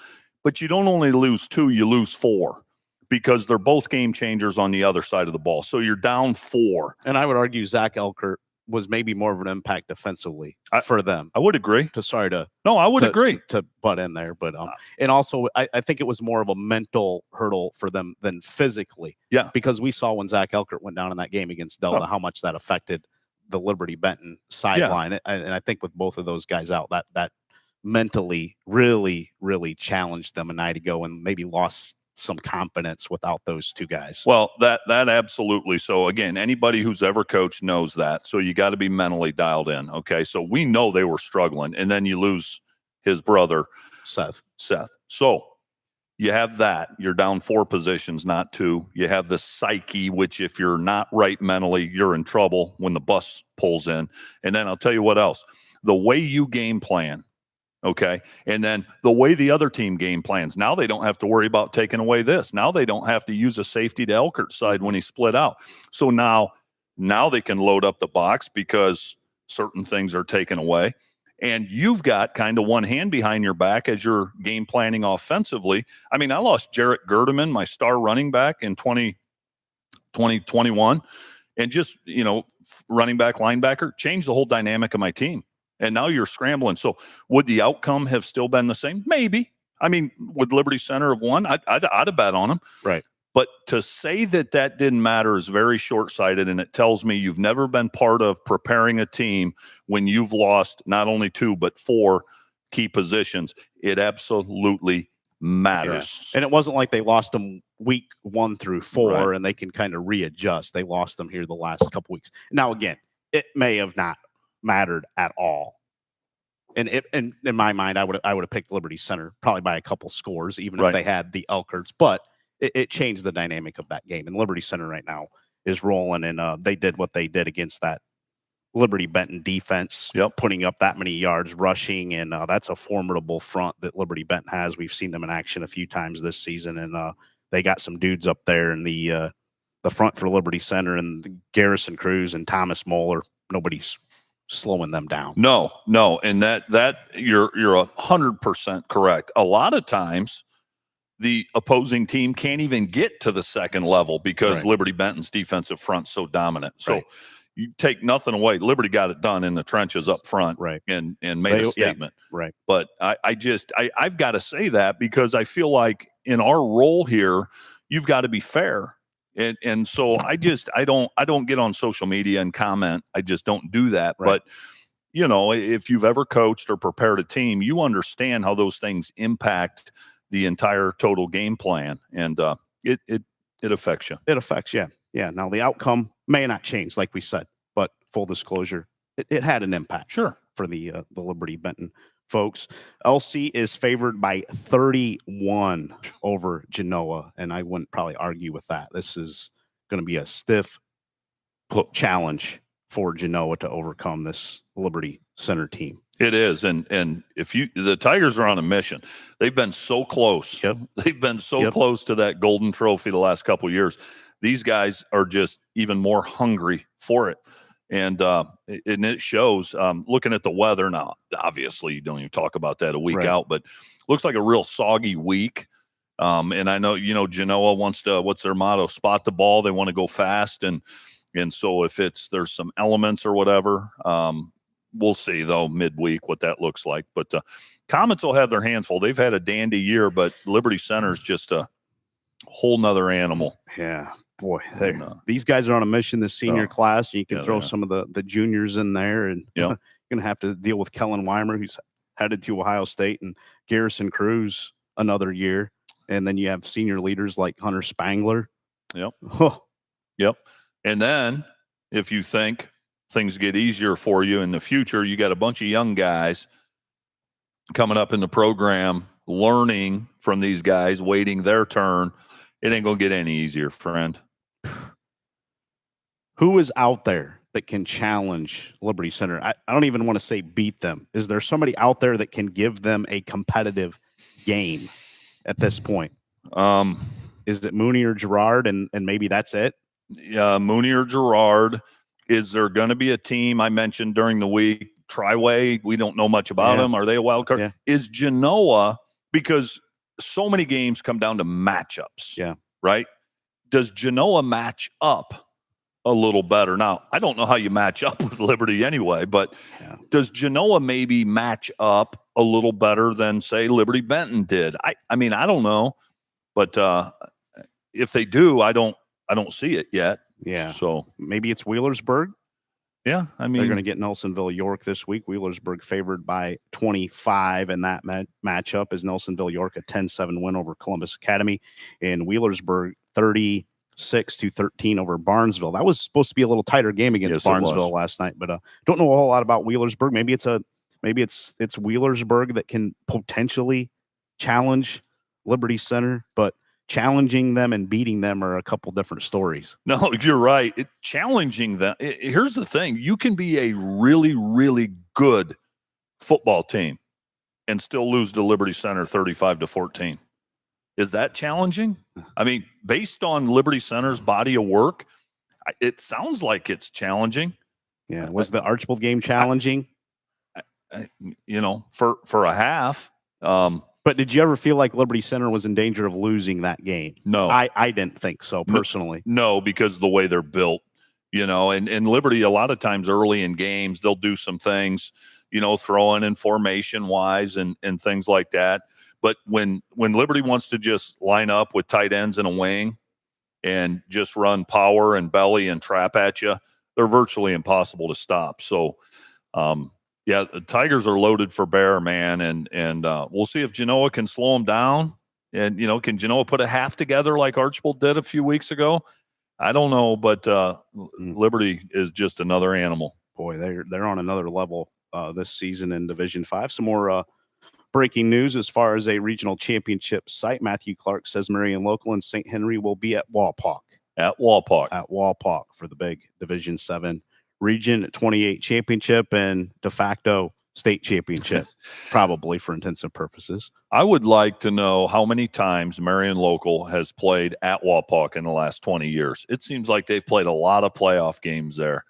Speaker 2: but you don't only lose 2, you lose 4 because they're both game changers on the other side of the ball. So you're down 4.
Speaker 1: And I would argue Zach Elkert was maybe more of an impact defensively for them.
Speaker 2: I would agree.
Speaker 1: I
Speaker 2: would agree
Speaker 1: to butt in there, but and also I think it was more of a mental hurdle for them than physically.
Speaker 2: Yeah,
Speaker 1: because we saw when Zach Elkert went down in that game against Delta how much that affected the Liberty Benton sideline, and I think with both of those guys out, that mentally really challenged them a night ago, and maybe lost some confidence without those 2 guys.
Speaker 2: Well, that absolutely. So again, anybody who's ever coached knows that. So you got to be mentally dialed in. Okay. So we know they were struggling, and then you lose his brother, Seth. So you have that. You're down 4 positions, not 2. You have the psyche, which if you're not right mentally, you're in trouble when the bus pulls in. And then I'll tell you what else. The way you game plan. Okay. And then the way the other team game plans, now they don't have to worry about taking away this. Now they don't have to use a safety to Elkert's side when he split out. So now they can load up the box because certain things are taken away. And you've got kind of one hand behind your back as you're game planning offensively. I mean, I lost Jarrett Gerdeman, my star running back in 2021, and just, running back, linebacker, changed the whole dynamic of my team. And now you're scrambling. So would the outcome have still been the same? Maybe. I mean, would Liberty Center have won? I'd have bet on them.
Speaker 1: Right.
Speaker 2: But to say that didn't matter is very short-sighted, and it tells me you've never been part of preparing a team when you've lost not only 2 but 4 key positions. It absolutely matters.
Speaker 1: Yeah. And it wasn't like they lost them week 1 through 4
Speaker 2: Right.
Speaker 1: and they can kind of readjust. They lost them here the last couple weeks. Now, again, it may have not mattered at all. And in my mind, I would have picked Liberty Center probably by a couple scores, even if they had the Elkerts. But it changed the dynamic of that game. And Liberty Center right now is rolling, and they did what they did against that Liberty Benton defense, putting up that many yards rushing, and that's a formidable front that Liberty Benton has. We've seen them in action a few times this season, and they got some dudes up there in the front for Liberty Center, and Garrison Cruz and Thomas Moeller. Nobody's slowing them down.
Speaker 2: No, and that you're 100% correct. A lot of times, the opposing team can't even get to the second level because Liberty Benton's defensive front's so dominant. So you take nothing away. Liberty got it done in the trenches up front, and made a statement.
Speaker 1: Yeah, right.
Speaker 2: But I've got to say that because I feel like in our role here, you've got to be fair. And so I don't get on social media and comment. I just don't do that. Right. But if you've ever coached or prepared a team, you understand how those things impact the entire total game plan, and it affects you.
Speaker 1: It affects, yeah. Now the outcome may not change, like we said, but full disclosure, it had an impact.
Speaker 2: Sure.
Speaker 1: For the Liberty Benton folks. LC is favored by 31 over Genoa, and I wouldn't probably argue with that. This is going to be a stiff challenge for Genoa to overcome this Liberty Center team.
Speaker 2: It is, and if the Tigers are on a mission. They've been so close.
Speaker 1: Yep.
Speaker 2: They've been so close to that golden trophy the last couple of years. These guys are just even more hungry for it. And it shows. Looking at the weather now, obviously you don't even talk about that a week out, but looks like a real soggy week. And I know Genoa wants to. What's their motto? Spot the ball. They want to go fast, and so if there's some elements or whatever, we'll see though midweek what that looks like. But Comets will have their hands full. They've had a dandy year, but Liberty Center's just a whole nother animal.
Speaker 1: Yeah. Boy, these guys are on a mission this senior class. You can throw some of the juniors in there, and you're going to have to deal with Kellen Weimer, who's headed to Ohio State, and Garrison Cruz another year. And then you have senior leaders like Hunter Spangler.
Speaker 2: Yep. And then if you think things get easier for you in the future, you got a bunch of young guys coming up in the program, learning from these guys, waiting their turn. It ain't going to get any easier, friend.
Speaker 1: Who is out there that can challenge Liberty Center? I don't even want to say beat them. Is there somebody out there that can give them a competitive game at this point? Is it Mooney or Girard, and maybe that's it?
Speaker 2: Mooney or Girard. Is there going to be a team I mentioned during the week? Triway, we don't know much about them. Are they a wild card?
Speaker 1: Yeah.
Speaker 2: Is Genoa, because so many games come down to matchups.
Speaker 1: Yeah.
Speaker 2: Right? Does Genoa match up a little better? Now, I don't know how you match up with Liberty anyway, but does Genoa maybe match up a little better than, say, Liberty Benton did? I mean, I don't know, but if they do, I don't see it yet.
Speaker 1: Yeah.
Speaker 2: So
Speaker 1: maybe it's Wheelersburg.
Speaker 2: Yeah, I mean,
Speaker 1: they're going to get Nelsonville York this week. Wheelersburg favored by 25 in that matchup as Nelsonville York a 10-7 win over Columbus Academy, and Wheelersburg 36-13 over Barnesville. That was supposed to be a little tighter game against Barnesville last night, but don't know a whole lot about Wheelersburg. Maybe it's Wheelersburg that can potentially challenge Liberty Center, but challenging them and beating them are a couple different stories.
Speaker 2: No, you're right. Challenging them. Here's the thing. You can be a really, really good football team and still lose to Liberty Center 35-14. Is that challenging? I mean, based on Liberty Center's body of work, it sounds like it's challenging.
Speaker 1: Yeah. Was the Archbold game challenging?
Speaker 2: For a half.
Speaker 1: But did you ever feel like Liberty Center was in danger of losing that game?
Speaker 2: No.
Speaker 1: I didn't think so, personally.
Speaker 2: No, because of the way they're built, and Liberty, a lot of times early in games, they'll do some things, throwing in formation-wise and things like that. But when Liberty wants to just line up with tight ends and a wing and just run power and belly and trap at you, they're virtually impossible to stop. So, yeah, the Tigers are loaded for bear, man, and we'll see if Genoa can slow them down. And can Genoa put a half together like Archbold did a few weeks ago? I don't know, but Liberty is just another animal.
Speaker 1: Boy, they're on another level this season in Division 5. Some more breaking news as far as a regional championship site. Matthew Clark says Marion Local and St. Henry will be at Walpock.
Speaker 2: At Walpock
Speaker 1: for the big Division 7 Region 28 championship and de facto state championship, probably for intensive purposes.
Speaker 2: I would like to know how many times Marion Local has played at Walpock in the last 20 years. It seems like they've played a lot of playoff games there.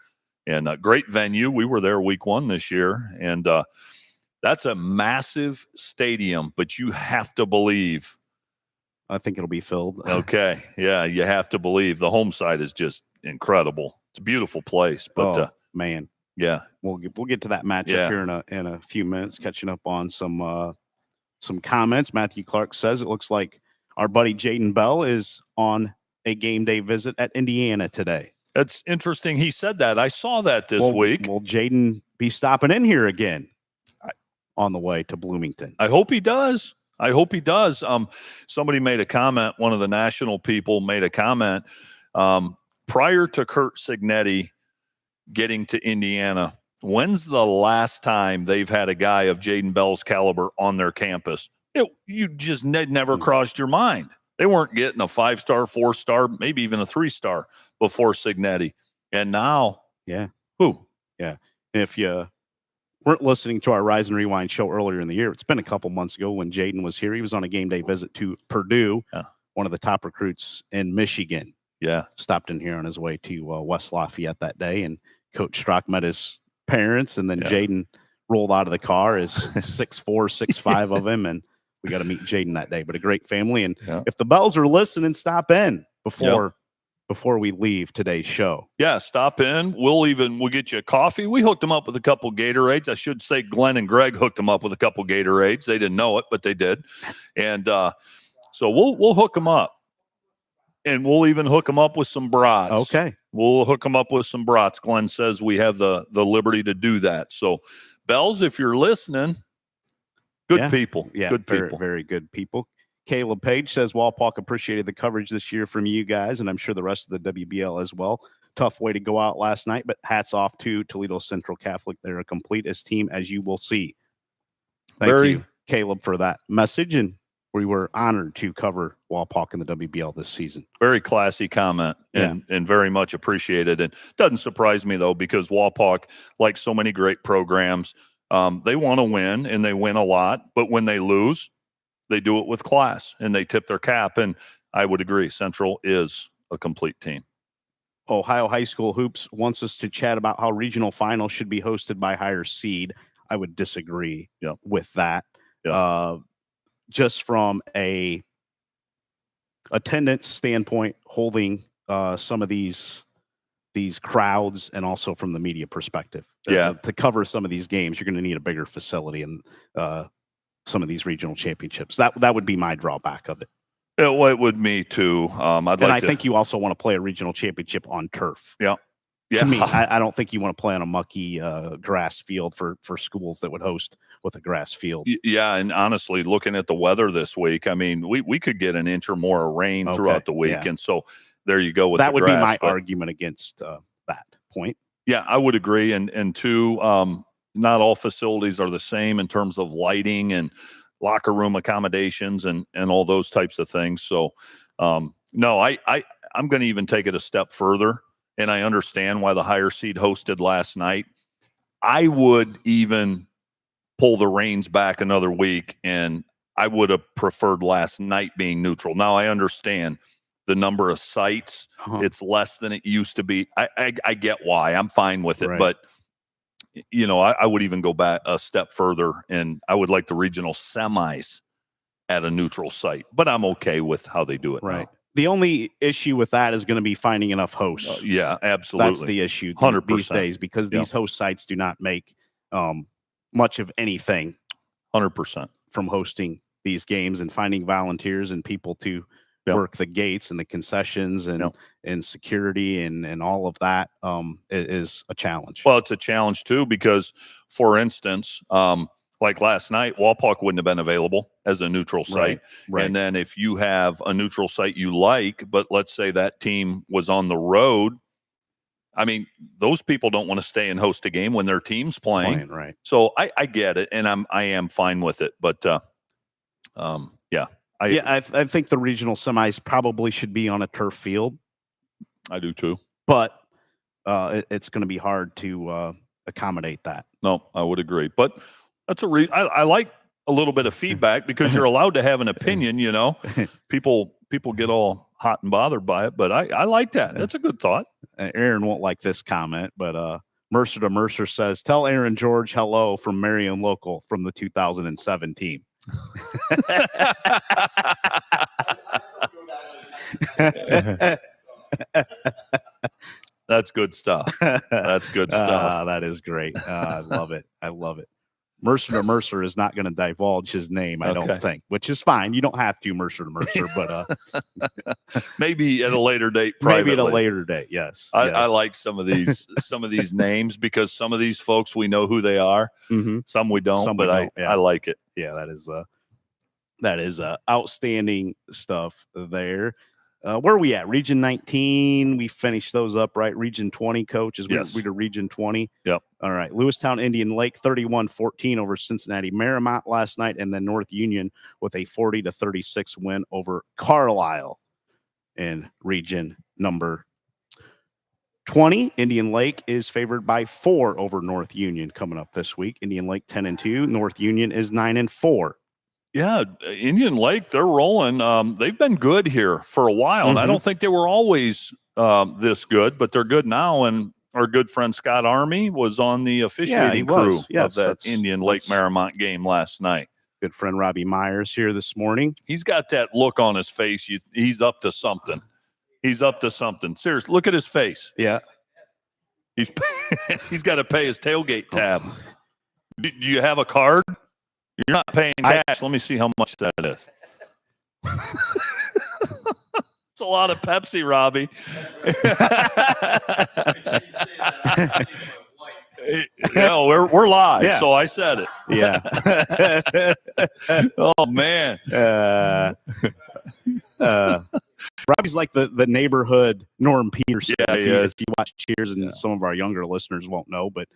Speaker 2: And a great venue. We were there week 1 this year. And that's a massive stadium, but you have to believe.
Speaker 1: I think it'll be filled.
Speaker 2: Okay. Yeah, you have to believe. The home side is just incredible. It's a beautiful place, but
Speaker 1: man,
Speaker 2: yeah,
Speaker 1: we'll get to that matchup here in a few minutes. Catching up on some comments. Matthew Clark says it looks like our buddy Jaden Bell is on a game day visit at Indiana today.
Speaker 2: That's interesting. He said that. I saw that this week.
Speaker 1: Will Jaden be stopping in here again on the way to Bloomington?
Speaker 2: I hope he does. Somebody made a comment. One of the national people made a comment. Prior to Kurt Signetti getting to Indiana, when's the last time they've had a guy of Jaden Bell's caliber on their campus? You just never crossed your mind. They weren't getting a 5-star, 4-star, maybe even a 3-star before Signetti. And now, who?
Speaker 1: Yeah. If you weren't listening to our Rise and Rewind show earlier in the year, it's been a couple months ago when Jaden was here. He was on a game day visit to Purdue, one of the top recruits in Michigan.
Speaker 2: Yeah.
Speaker 1: Stopped in here on his way to West Lafayette that day, and Coach Strock met his parents, and then Jaden rolled out of the car as 6'4", 6'5" of him, and we got to meet Jaden that day. But a great family, and if the Bells are listening, stop in before we leave today's show.
Speaker 2: Yeah, stop in. We'll get you a coffee. We hooked them up with a couple Gatorades. I should say Glenn and Greg hooked them up with a couple Gatorades. They didn't know it, but they did. And so we'll hook them up. And we'll even hook them up with some brats.
Speaker 1: Okay.
Speaker 2: We'll hook them up with some brats. Glenn says we have the liberty to do that. So, Bells, if you're listening, good people.
Speaker 1: Yeah,
Speaker 2: good people.
Speaker 1: Very good people. Caleb Page says Walpock appreciated the coverage this year from you guys, and I'm sure the rest of the WBL as well. Tough way to go out last night, but hats off to Toledo Central Catholic. They're a complete as team as you will see. Thank you, Caleb, for that message. And We were honored to cover Walpock in the WBL this season.
Speaker 2: Very classy comment and very much appreciated. And doesn't surprise me, though, because Walpock, like so many great programs, they want to win and they win a lot. But when they lose, they do it with class and they tip their cap. And I would agree, Central is a complete team.
Speaker 1: Ohio High School Hoops wants us to chat about how regional finals should be hosted by higher seed. I would disagree with that. Just from a attendance standpoint, holding some of these crowds, and also from the media perspective. To cover some of these games, you're going to need a bigger facility and some of these regional championships. That would be my drawback of it.
Speaker 2: It would me too. I
Speaker 1: think you also want to play a regional championship on turf.
Speaker 2: Yeah.
Speaker 1: To me, I don't think you want to play on a mucky grass field for schools that would host with a grass field.
Speaker 2: Yeah, and honestly, looking at the weather this week, I mean, we could get an inch or more of rain throughout the week, and so there you go with
Speaker 1: that.
Speaker 2: Would be
Speaker 1: my argument against that point.
Speaker 2: Yeah, I would agree, and two, not all facilities are the same in terms of lighting and locker room accommodations and all those types of things. So, no, I'm going to even take it a step further. And I understand why the higher seed hosted last night. I would even pull the reins back another week, and I would have preferred last night being neutral. Now, I understand the number of sites. It's less than it used to be. I get why. I'm fine with it. Right. But, I would even go back a step further, and I would like the regional semis at a neutral site. But I'm okay with how they do it now.
Speaker 1: The only issue with that is going to be finding enough hosts.
Speaker 2: Yeah, absolutely.
Speaker 1: That's the issue
Speaker 2: 100%.
Speaker 1: These days, because these host sites do not make much of anything
Speaker 2: 100%
Speaker 1: from hosting these games and finding volunteers and people to work the gates and the concessions and security and all of that is a challenge.
Speaker 2: Well, it's a challenge, too, because, for instance, like last night, Walpock wouldn't have been available as a neutral site. Right. And then if you have a neutral site you like, but let's say that team was on the road, I mean, those people don't want to stay and host a game when their team's playing.
Speaker 1: Right.
Speaker 2: So I get it, and I am fine with it. But,
Speaker 1: I think the regional semis probably should be on a turf field.
Speaker 2: I do, too.
Speaker 1: But it's going to be hard to accommodate that.
Speaker 2: No, I would agree. But that's I like a little bit of feedback because you're allowed to have an opinion, People get all hot and bothered by it, but I like that. That's a good thought.
Speaker 1: Aaron won't like this comment, but Mercer to Mercer says, tell Aaron George hello from Marion Local from the 2007 team.
Speaker 2: That's good stuff. That's good stuff.
Speaker 1: That is great. I love it. I love it. Mercer to Mercer is not going to divulge his name, I don't think, which is fine. You don't have to Mercer to Mercer, but
Speaker 2: maybe at a later date. Privately.
Speaker 1: Maybe at a later date. Yes.
Speaker 2: I like some of these names because some of thee folks we know who they are. Mm-hmm. Some we don't, I like it.
Speaker 1: Yeah, that is outstanding stuff there. Where are we at? Region 19. We finished those up, right? Region 20, coach, we to Region 20.
Speaker 2: Yep.
Speaker 1: All right. Lewistown Indian Lake 31-14 over Cincinnati Marymount last night, and then North Union with a 40-36 win over Carlisle in region number 20. Indian Lake is favored by 4 over North Union coming up this week. Indian Lake 10-2. North Union is 9-4.
Speaker 2: Yeah, Indian Lake, they're rolling. They've been good here for a while, and I don't think they were always this good, but they're good now. And our good friend Scott Army was on the officiating crew of that Indian Lake Marymount game last night.
Speaker 1: Good friend Robbie Myers here this morning.
Speaker 2: He's got that look on his face. He's up to something. He's up to something. Seriously, look at his face.
Speaker 1: Yeah.
Speaker 2: He's got to pay his tailgate tab. Do you have a card? You're not paying cash. Let me see how much that is. It's a lot of Pepsi, Robbie. No, we're live, so I said it.
Speaker 1: Yeah.
Speaker 2: Oh man.
Speaker 1: Robbie's like the neighborhood Norm Peterson.
Speaker 2: If
Speaker 1: you watch Cheers, and some of our younger listeners won't know, but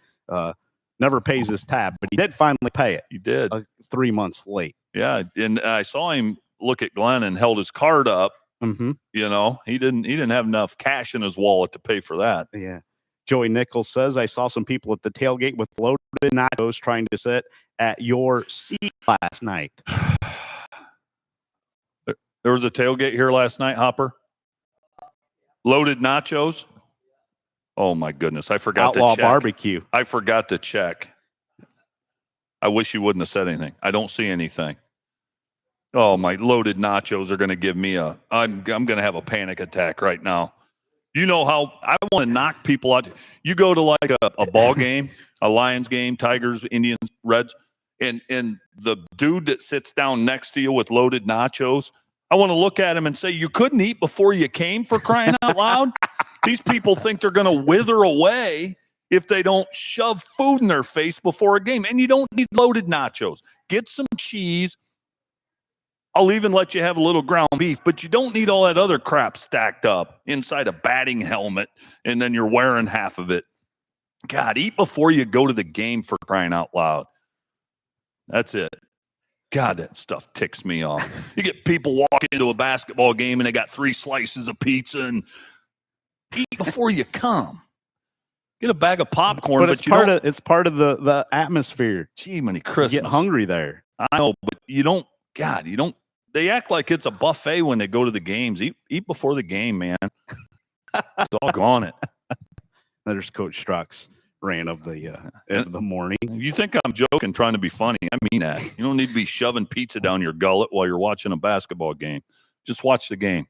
Speaker 1: never pays his tab, but he did finally pay it.
Speaker 2: He did.
Speaker 1: 3 months late.
Speaker 2: Yeah, and I saw him look at Glenn and held his card up.
Speaker 1: Mm-hmm.
Speaker 2: You know, he didn't have enough cash in his wallet to pay for that.
Speaker 1: Yeah. Joey Nichols says, I saw some people at the tailgate with loaded nachos trying to sit at your seat last night.
Speaker 2: There was a tailgate here last night, Hopper. Loaded nachos. Oh my goodness. I forgot
Speaker 1: Outlaw
Speaker 2: to check.
Speaker 1: barbecue.
Speaker 2: I forgot to check. I wish you wouldn't have said anything. I don't see anything. Oh, my loaded nachos are going to give me I'm going to have a panic attack right now. You know how I want to knock people out. You go to like a ball game, a Lions game, Tigers, Indians, Reds, and the dude that sits down next to you with loaded nachos, I want to look at him and say, you couldn't eat before you came, for crying out loud? These people think they're going to wither away if they don't shove food in their face before a game. And you don't need loaded nachos. Get some cheese. I'll even let you have a little ground beef, but you don't need all that other crap stacked up inside a batting helmet, and then you're wearing half of it. God, eat before you go to the game, for crying out loud. That's it. God, that stuff ticks me off. You get people walking into a basketball game, and they got 3 slices of pizza, and eat before you come. Get a bag of popcorn,
Speaker 1: it's part of the atmosphere.
Speaker 2: Gee, many Christmas.
Speaker 1: You get hungry there.
Speaker 2: I know, but you don't. God, you don't. They act like it's a buffet when they go to the games. Eat before the game, man. Doggone it.
Speaker 1: There's Coach Strock's rant of the morning.
Speaker 2: You think I'm joking, trying to be funny? I mean that. You don't need to be shoving pizza down your gullet while you're watching a basketball game. Just watch the game.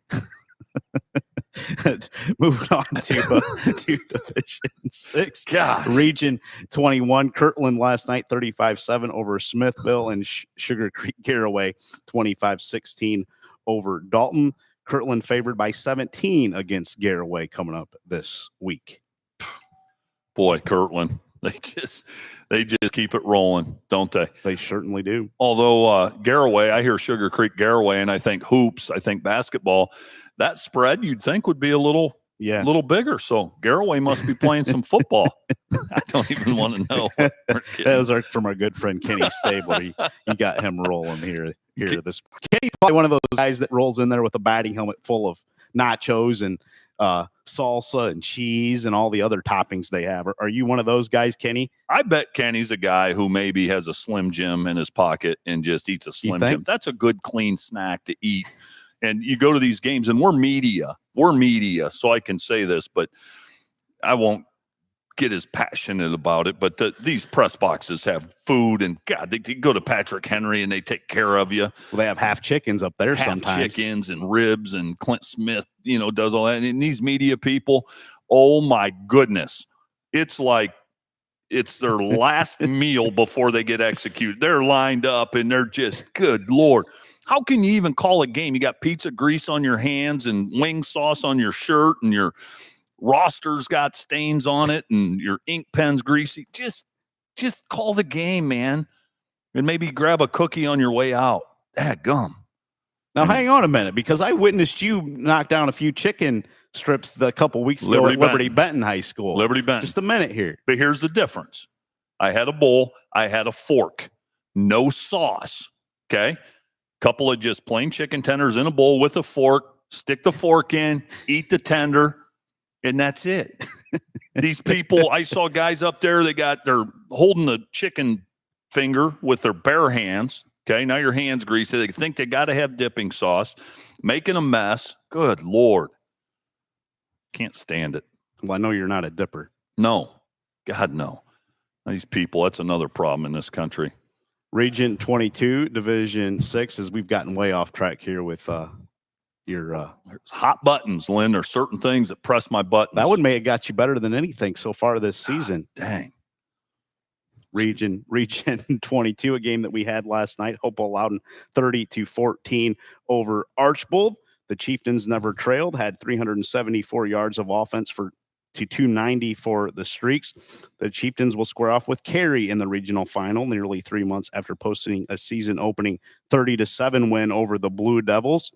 Speaker 1: Moving on to Division 6.
Speaker 2: Gosh.
Speaker 1: Region 21. Kirtland last night, 35-7 over Smithville, and Sugar Creek Garraway, 25-16 over Dalton. Kirtland favored by 17 against Garraway coming up this week.
Speaker 2: Boy, Kirtland. They just keep it rolling, don't they?
Speaker 1: They certainly do.
Speaker 2: Although Garraway, I hear Sugar Creek Garraway, and I think hoops, I think basketball. That spread you'd think would be a little bigger. So Garraway must be playing some football. I don't even want to know.
Speaker 1: That was from our good friend Kenny Stable. He got him rolling here. This Kenny's probably one of those guys that rolls in there with a batting helmet full of nachos and salsa and cheese and all the other toppings they have. Are you one of those guys, Kenny?
Speaker 2: I bet Kenny's a guy who maybe has a Slim Jim in his pocket and just eats a Slim Jim. That's a good, clean snack to eat. And you go to these games, and we're media, so I can say this, but I won't get as passionate about it. But these press boxes have food, and God, they go to Patrick Henry, and they take care of you.
Speaker 1: Well, they have half chickens up there sometimes.
Speaker 2: Half chickens and ribs, and Clint Smith, does all that. And these media people, oh my goodness, it's like it's their last meal before they get executed. They're lined up, and they're just, good Lord. How can you even call a game? You got pizza grease on your hands and wing sauce on your shirt, and your roster's got stains on it, and your ink pen's greasy. Just call the game, man, and maybe grab a cookie on your way out. Dadgum.
Speaker 1: Now, hang on a minute, because I witnessed you knock down a few chicken strips a couple weeks ago at Liberty Benton High School.
Speaker 2: Liberty Benton.
Speaker 1: Just a minute here.
Speaker 2: But here's the difference. I had a bowl. I had a fork. No sauce. Okay? Couple of just plain chicken tenders in a bowl with a fork. Stick the fork in. Eat the tender. And that's it. These people, I saw guys up there, they're holding the chicken finger with their bare hands. Okay, now your hand's greasy. They think they got to have dipping sauce, making a mess. Good Lord. Can't stand it.
Speaker 1: Well, I know you're not a dipper.
Speaker 2: No. God, no. These people, that's another problem in this country.
Speaker 1: Region 22, Division 6, as we've gotten way off track here with your
Speaker 2: there's hot buttons, Lynn. There's certain things that press my buttons.
Speaker 1: That would may have got you better than anything so far this season.
Speaker 2: Dang.
Speaker 1: Region 22, a game that we had last night. Hopewell-Loudon 30-14 over Archbold. The Chieftains never trailed, had 374 yards of offense to 290 for the Streaks. The Chieftains will square off with Cary in the regional final nearly 3 months after posting a season-opening 30-7 win over the Blue Devils.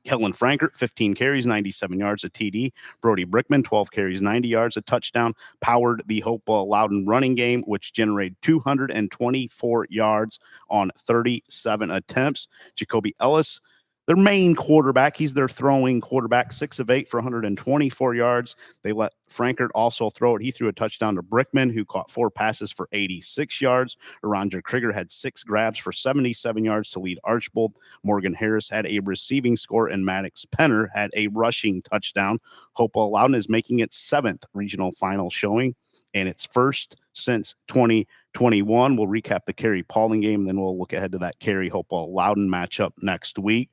Speaker 1: Kellen Frankert, 15 carries, 97 yards, a TD. Brody Brickman, 12 carries, 90 yards, a touchdown, powered the Hopewell-Loudon running game, which generated 224 yards on 37 attempts. Jacoby Ellis, their main quarterback. He's their throwing quarterback, 6 of 8 for 124 yards. They let Frankert also throw it. He threw a touchdown to Brickman, who caught 4 passes for 86 yards. Arondra Krieger had 6 grabs for 77 yards to lead Archbold. Morgan Harris had a receiving score, and Maddox Penner had a rushing touchdown. Hopewell-Loudon is making its 7th regional final showing, and its first since 2021. We'll recap the Cary Paulding game, then we'll look ahead to that Cary Hopewell-Loudon matchup next week.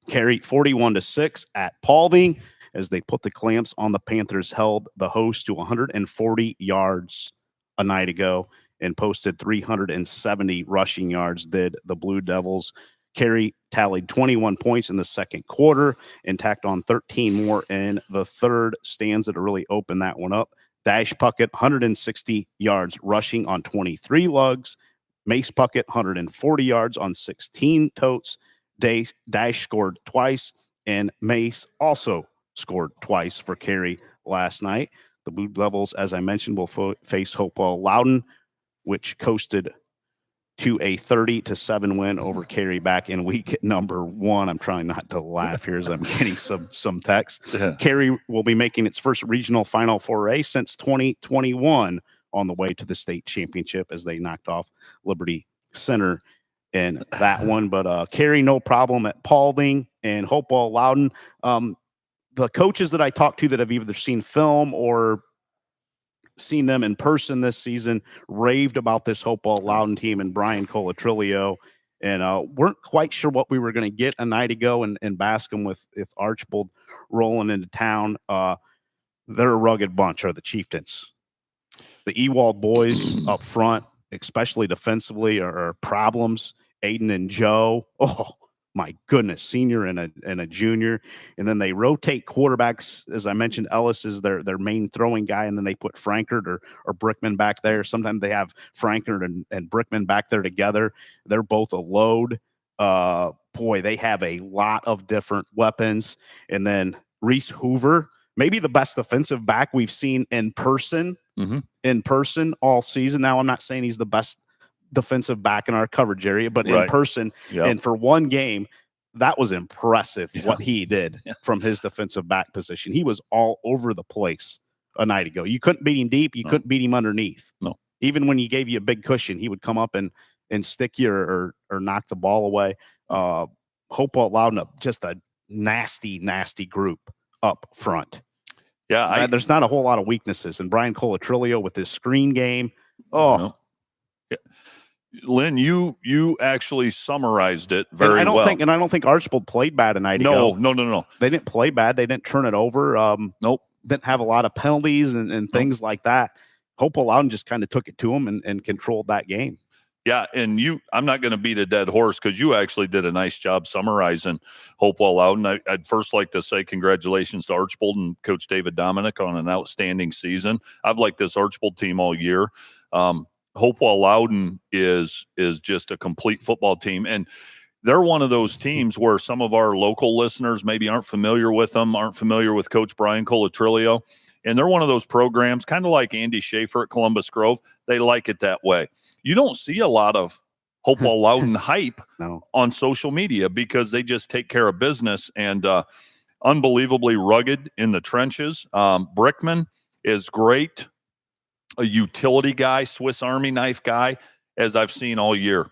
Speaker 1: Cary 41-6 at Paulding as they put the clamps on the Panthers, held the host to 140 yards a night ago and posted 370 rushing yards, did the Blue Devils. Cary tallied 21 points in the second quarter and tacked on 13 more in the third. Stanza to really open that one up. Dash Puckett, 160 yards rushing on 23 lugs. Mace Puckett, 140 yards on 16 totes. Dash scored twice, and Mace also scored twice for Cary last night. The Blue Devils, as I mentioned, will face Hopewell-Loudon, which coasted to a 30-7 win over Cary back in week number 1. I'm trying not to laugh here as I'm getting some text.
Speaker 2: Yeah.
Speaker 1: Cary will be making its first regional Final Four since 2021 on the way to the state championship as they knocked off Liberty Center in that one. But Cary, no problem at Paulding, and Hopewell-Loudon. The coaches that I talked to that have either seen film or seen them in person this season raved about this Hopewell-Loudon team and Brian Colatrillo, and weren't quite sure what we were going to get a night ago in Bascom with Archbold rolling into town. They're a rugged bunch, are the Chieftains. The Ewald boys up front, especially defensively, are problems. Aiden and Joe, oh my goodness, senior and a junior. And then they rotate quarterbacks. As I mentioned, Ellis is their main throwing guy, and then they put Frankert or Brickman back there. Sometimes they have Frankert and Brickman back there together. They're both a load. Boy, they have a lot of different weapons. And then Reese Hoover, maybe the best defensive back we've seen in person all season. Now, I'm not saying he's the best defensive back in our coverage area, but in person, and for one game, that was impressive what he did from his defensive back position. He was all over the place a night ago. You couldn't beat him deep. You couldn't beat him underneath.
Speaker 2: No.
Speaker 1: Even when he gave you a big cushion, he would come up and stick you or knock the ball away. Hopewell-Loudon, just a nasty group up front.
Speaker 2: Yeah,
Speaker 1: there's not a whole lot of weaknesses. And Brian Colatrillo with his screen game. Oh,
Speaker 2: yeah. Lynn, you actually summarized it very well.
Speaker 1: And I don't think Archbold played bad a night ago.
Speaker 2: No.
Speaker 1: They didn't play bad. They didn't turn it over.
Speaker 2: Nope.
Speaker 1: Didn't have a lot of penalties and things like that. Hopewell-Loudon just kind of took it to them and controlled that game.
Speaker 2: Yeah, and I'm not going to beat a dead horse because you actually did a nice job summarizing Hopewell-Loudon. I'd first like to say congratulations to Archbold and Coach David Dominic on an outstanding season. I've liked this Archbold team all year. Hopewell-Loudon is just a complete football team, and they're one of those teams where some of our local listeners maybe aren't familiar with them, aren't familiar with Coach Brian Colatrillo, and they're one of those programs, kind of like Andy Schaefer at Columbus Grove. They like it that way. You don't see a lot of Hopewell-Loudon hype on social media because they just take care of business and unbelievably rugged in the trenches. Brickman is great. A utility guy, Swiss Army knife guy, as I've seen all year.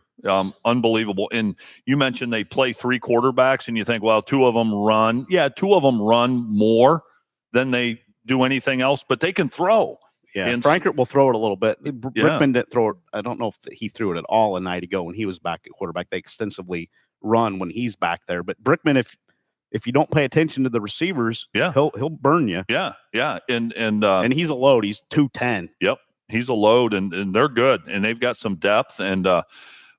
Speaker 2: Unbelievable. And you mentioned they play 3 quarterbacks, and you think, well, 2 of them run. Yeah, 2 of them run more than they do anything else, but they can throw.
Speaker 1: Yeah, and Frankert will throw it a little bit. Brickman didn't throw it. I don't know if he threw it at all a night ago when he was back at quarterback. They extensively run when he's back there. But Brickman, if you don't pay attention to the receivers, he'll burn you.
Speaker 2: Yeah. And
Speaker 1: he's a load. He's 210.
Speaker 2: Yep, he's a load, and they're good, and they've got some depth, and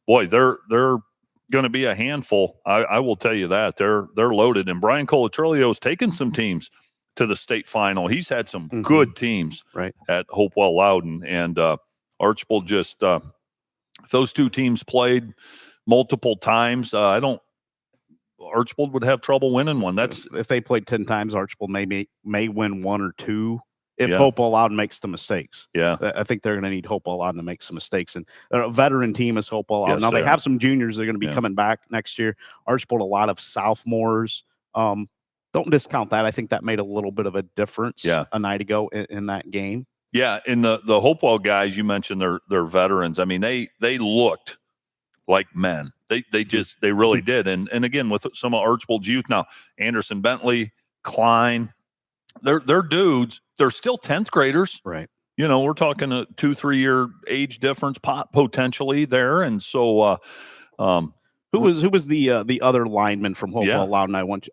Speaker 2: boy, they're going to be a handful. I will tell you that they're loaded. And Brian Colatrillo's taken some teams to the state final. He's had some good teams at Hopewell-Loudon, and Archbold just those 2 teams played multiple times. Archbold would have trouble winning one. That's
Speaker 1: if they played 10 times, Archbold may win 1 or 2. if Hopewell-Loudon makes the mistakes.
Speaker 2: Yeah.
Speaker 1: I think they're going to need Hopewell-Loudon to make some mistakes. And a veteran team is Hopewell-Loudon.
Speaker 2: Yes,
Speaker 1: now, they
Speaker 2: are.
Speaker 1: have some juniors that are going to be coming back next year. Archbold, a lot of sophomores. Don't discount that. I think that made a little bit of a difference a night ago in that game.
Speaker 2: Yeah, and the Hopewell guys, you mentioned they're veterans. I mean, they looked like men. They really did. And again, with some of Archbold's youth now, Anderson Bentley, Klein, they're dudes. They're still 10th graders.
Speaker 1: Right.
Speaker 2: You know, we're talking a 2-3 year age difference potentially there. And so
Speaker 1: who was the other lineman from Hopewell-Loudon? I want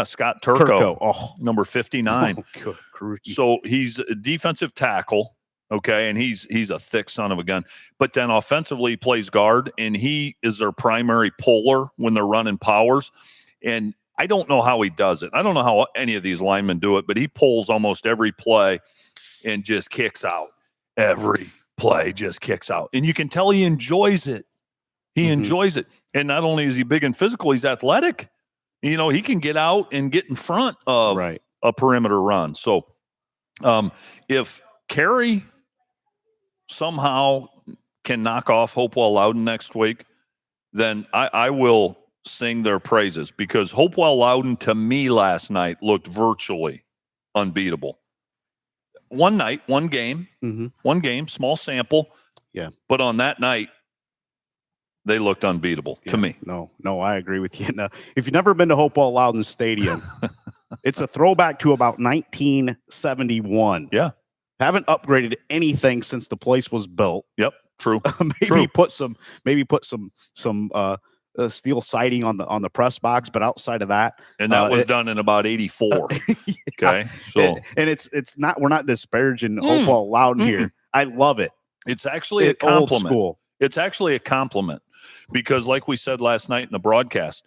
Speaker 2: Scott Turco.
Speaker 1: Oh,
Speaker 2: number 59.
Speaker 1: Oh,
Speaker 2: so he's a defensive tackle. Okay, and he's a thick son of a gun. But then offensively, he plays guard, and he is their primary puller when they're running powers. And I don't know how he does it. I don't know how any of these linemen do it, but he pulls almost every play and just kicks out. Every play just kicks out. And you can tell he enjoys it. He enjoys it. And not only is he big and physical, he's athletic. You know, he can get out and get in front of a perimeter run. So if Carey somehow can knock off Hopewell-Loudon next week, then I will sing their praises, because Hopewell-Loudon to me last night looked virtually unbeatable. One night, one game, small sample.
Speaker 1: Yeah.
Speaker 2: But on that night, they looked unbeatable to me.
Speaker 1: No, I agree with you. Now, if you've never been to Hopewell-Loudon Stadium, it's a throwback to about 1971.
Speaker 2: Yeah.
Speaker 1: Haven't upgraded anything since the place was built.
Speaker 2: Yep, true.
Speaker 1: Put some steel siding on the press box, but outside of that,
Speaker 2: and that was done in about 84. Okay, so
Speaker 1: and it's not, we're not disparaging Hopewell-Loudon here. I love it.
Speaker 2: It's actually a compliment.
Speaker 1: Old school.
Speaker 2: It's actually a compliment, because, like we said last night in the broadcast,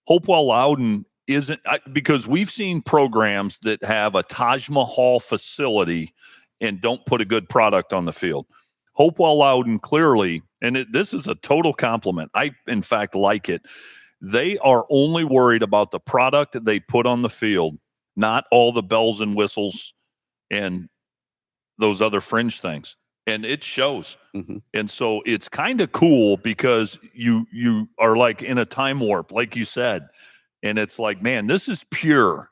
Speaker 2: Hopewell-Loudon isn't, because we've seen programs that have a Taj Mahal facility and don't put a good product on the field. Hopewell-Loudon clearly, and this is a total compliment. I, in fact, like it. They are only worried about the product that they put on the field, not all the bells and whistles and those other fringe things. And it shows. And so it's kind of cool, because you are like in a time warp, like you said. And it's like, man, this is pure.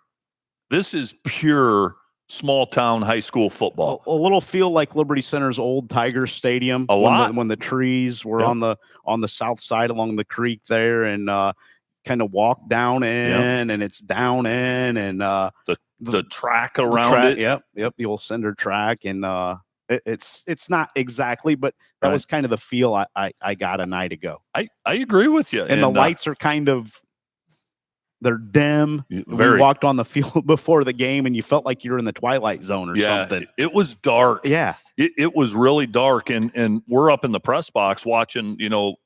Speaker 2: This is pure small town high school football.
Speaker 1: A little feel like Liberty Center's old Tiger Stadium.
Speaker 2: A lot.
Speaker 1: When the trees were on the south side along the creek there, and kind of walk down in, and it's down in, and
Speaker 2: the track around it.
Speaker 1: Yep. The old cinder track, and it's not exactly, but that was kind of the feel I got a night ago.
Speaker 2: I agree with you.
Speaker 1: And the lights are kind of, they're dim. We walked on the field before the game, and you felt like you were in the Twilight Zone or something.
Speaker 2: It was dark.
Speaker 1: Yeah.
Speaker 2: It was really dark. And we're up in the press box watching,